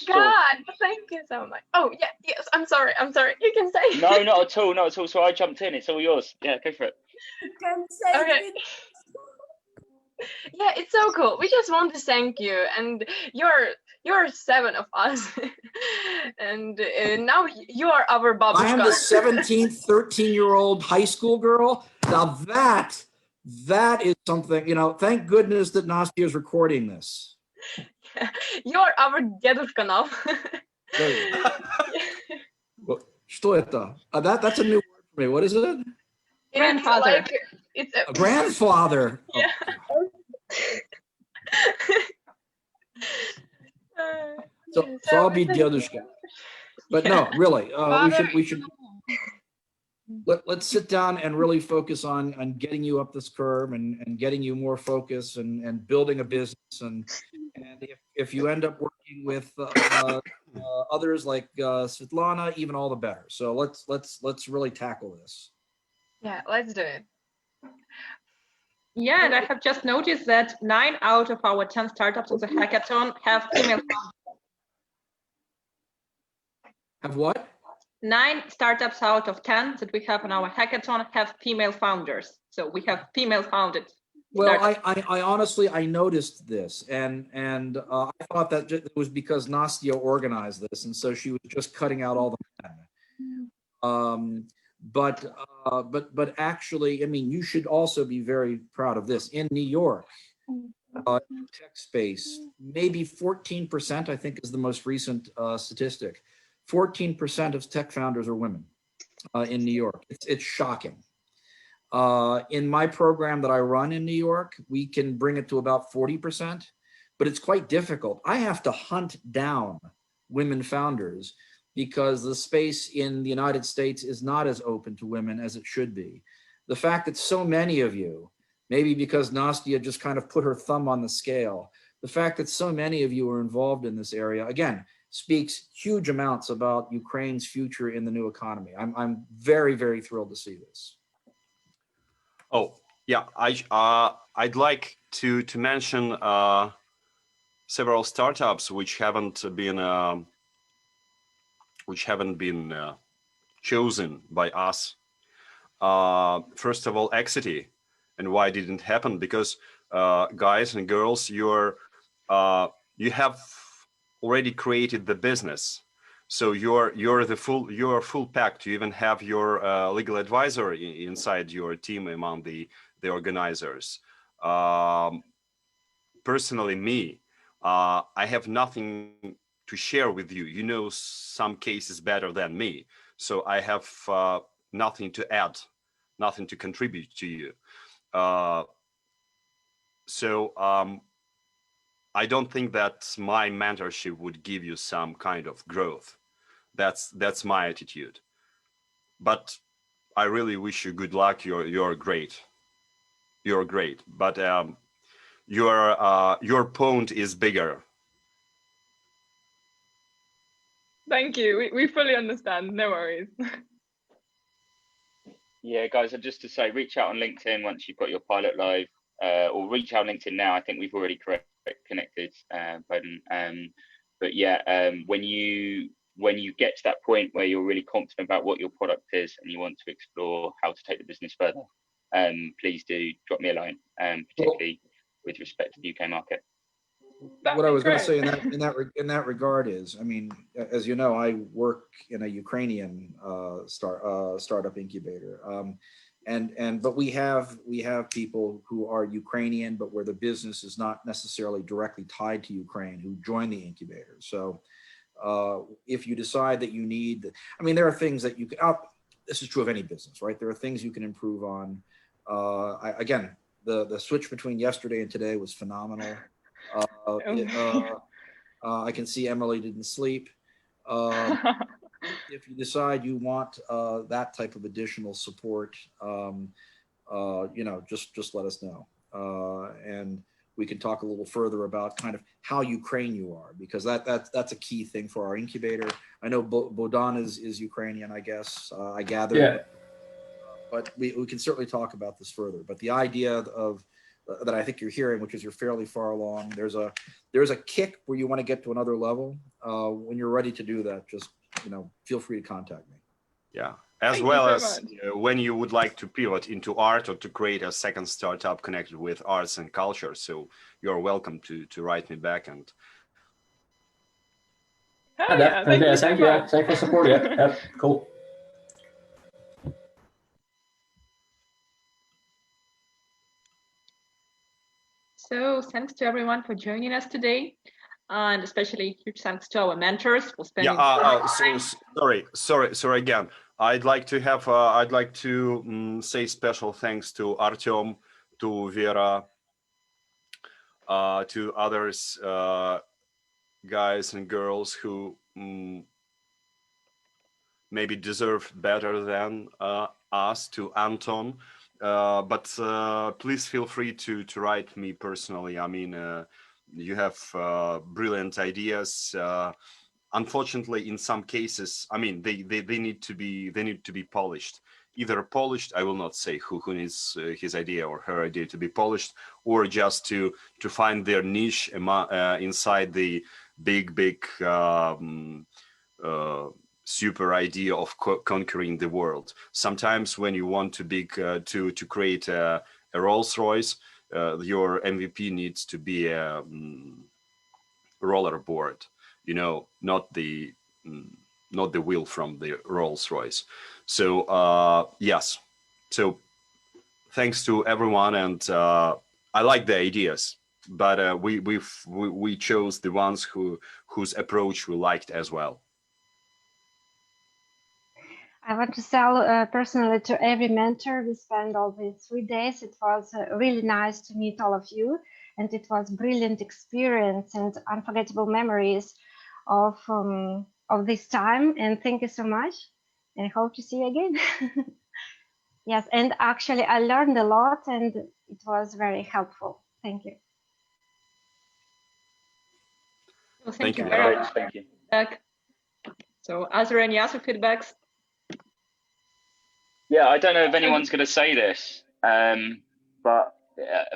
God, thank you so much. Oh, yeah, yes, I'm sorry. You can say. No, not at all. So I jumped in. It's all yours. Yeah, go for it. You can say Okay. Yeah, it's so cool. We just want to thank you, and you're 7 of us, and now you are our babushka. I am the 17th, 13-year-old high school girl. Now that is something, thank goodness that Nastya is recording this. You're our dedushka now. Что это? That's a new word for me. What is it? Grandfather. It's a grandfather. Yeah. So I'll be dedushka. But no, really, we should let's sit down and really focus on getting you up this curve and getting you more focus and building a business. And if you end up working with others like Svetlana, even all the better. So let's really tackle this. Yeah, let's do it. Yeah, and I have just noticed that 9 out of our 10 startups in the hackathon have female founders. Have what? 9 startups out of 10 that we have in our hackathon have female founders. So we have female founded. Well, I honestly, I noticed this and I thought that it was because Nastya organized this. And so she was just cutting out all the men. But actually, you should also be very proud of this. In New York, tech space, maybe 14%, I think is the most recent statistic. 14% of tech founders are women in New York. It's shocking. In my program that I run in New York, we can bring it to about 40%, but it's quite difficult. I have to hunt down women founders because the space in the United States is not as open to women as it should be. The fact that so many of you, maybe because Nastya just kind of put her thumb on the scale, the fact that so many of you are involved in this area, again, speaks huge amounts about Ukraine's future in the new economy. I'm very, very thrilled to see this. Oh, yeah, I'd like to mention several startups which haven't been chosen by us. First of all, Exity. And why didn't happen? Because guys and girls, you have already created the business, so you're full packed. You even have your legal advisor inside your team among the organizers. Personally, me, I have nothing to share with you. You know some cases better than me, so I have nothing to add, nothing to contribute to you. I don't think that my mentorship would give you some kind of growth. That's my attitude. But I really wish you good luck. You're great. You're great. But your pond is bigger. Thank you. We fully understand. No worries. Yeah, guys, just to say, reach out on LinkedIn once you've got your pilot live, or reach out on LinkedIn now. I think we've already connected, but yeah, when you get to that point where you're really confident about what your product is and you want to explore how to take the business further, please do drop me a line, particularly with respect to the UK market. what I was going to say in that regard is, I mean, as you know, I work in a Ukrainian startup incubator, but we have people who are Ukrainian, but where the business is not necessarily directly tied to Ukraine, who join the incubator. So if you decide that you need, I mean, there are things that you can. This is true of any business, right? There are things you can improve on. Again, the switch between yesterday and today was phenomenal. I can see Emily didn't sleep. If you decide you want that type of additional support, just let us know, and we can talk a little further about kind of how Ukraine you are, because that's a key thing for our incubator. I know Bodan is Ukrainian, I guess. I gather. Yeah. But we can certainly talk about this further. But the idea of that I think you're hearing, which is you're fairly far along. There's a kick where you want to get to another level. When you're ready to do that, just feel free to contact me. Yeah, as well as when you would like to pivot into art or to create a second startup connected with arts and culture. So you're welcome to write me back and. Thank you for support. Yeah, cool. So thanks to everyone for joining us today, and especially huge thanks to our mentors for spending. Sorry again. I'd like to say special thanks to Artyom, to Vera, to others, guys and girls who maybe deserve better than us, to Anton. But please feel free to write me personally. I mean, you have brilliant ideas. Unfortunately, in some cases, I mean, they need to be polished. Either polished, I will not say who needs his idea or her idea to be polished, or just to find their niche inside the big super idea of conquering the world. Sometimes when you want to create a Rolls Royce, your MVP needs to be a roller board, not the wheel from the Rolls Royce. So yes, so thanks to everyone, and I like the ideas, but we chose the ones whose approach we liked as well. I want to tell personally to every mentor. We spent all these 3 days. It was really nice to meet all of you, and it was brilliant experience and unforgettable memories of this time. And thank you so much, and I hope to see you again. Yes, and actually I learned a lot, and it was very helpful. Thank you. Well, thank you very much. Thank you. So, are there any other feedbacks? Yeah, I don't know if anyone's going to say this, but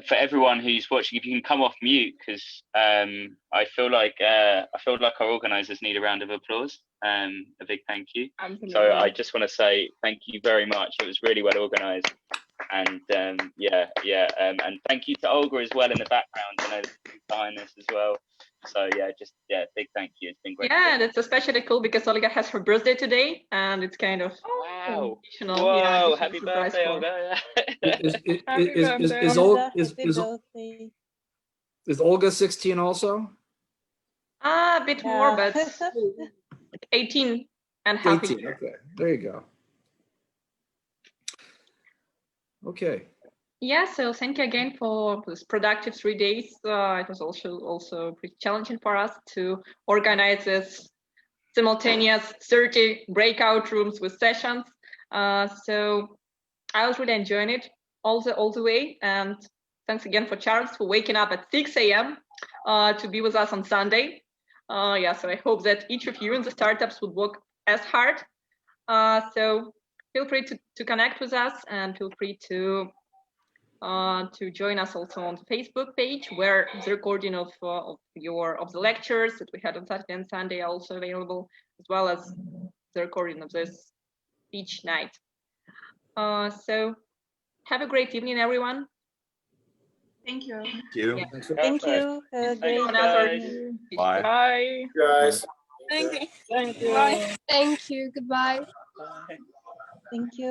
for everyone who's watching, if you can come off mute, because I feel like our organisers need a round of applause. A big thank you. Absolutely. So I just want to say thank you very much. It was really well organised, and and thank you to Olga as well in the background. I know behind this as well. So big thank you. It's been great. Yeah, that's especially cool because Olga has her birthday today, and it's kind of Whoa! Happy birthday, Olga! Is Olga 16 also? A bit more, but 18 and half. 18. Okay, there you go. Okay. Yeah, so thank you again for this productive 3 days. It was also pretty challenging for us to organize this simultaneous 30 breakout rooms with sessions. So I was really enjoying it all the way. And thanks again for Charles for waking up at 6 a.m. To be with us on Sunday. So I hope that each of you in the startups would work as hard. So feel free to connect with us, and feel free to join us also on the Facebook page, where the recording of the lectures that we had on Saturday and Sunday are also available, as well as the recording of this each night. So have a great evening, everyone. Thank you. Thank you. Yeah. Thank you. Have a great Anyone else? day. Bye. Bye. Guys. Thank you. Thank you. Bye. Thank you. Goodbye. Thank you.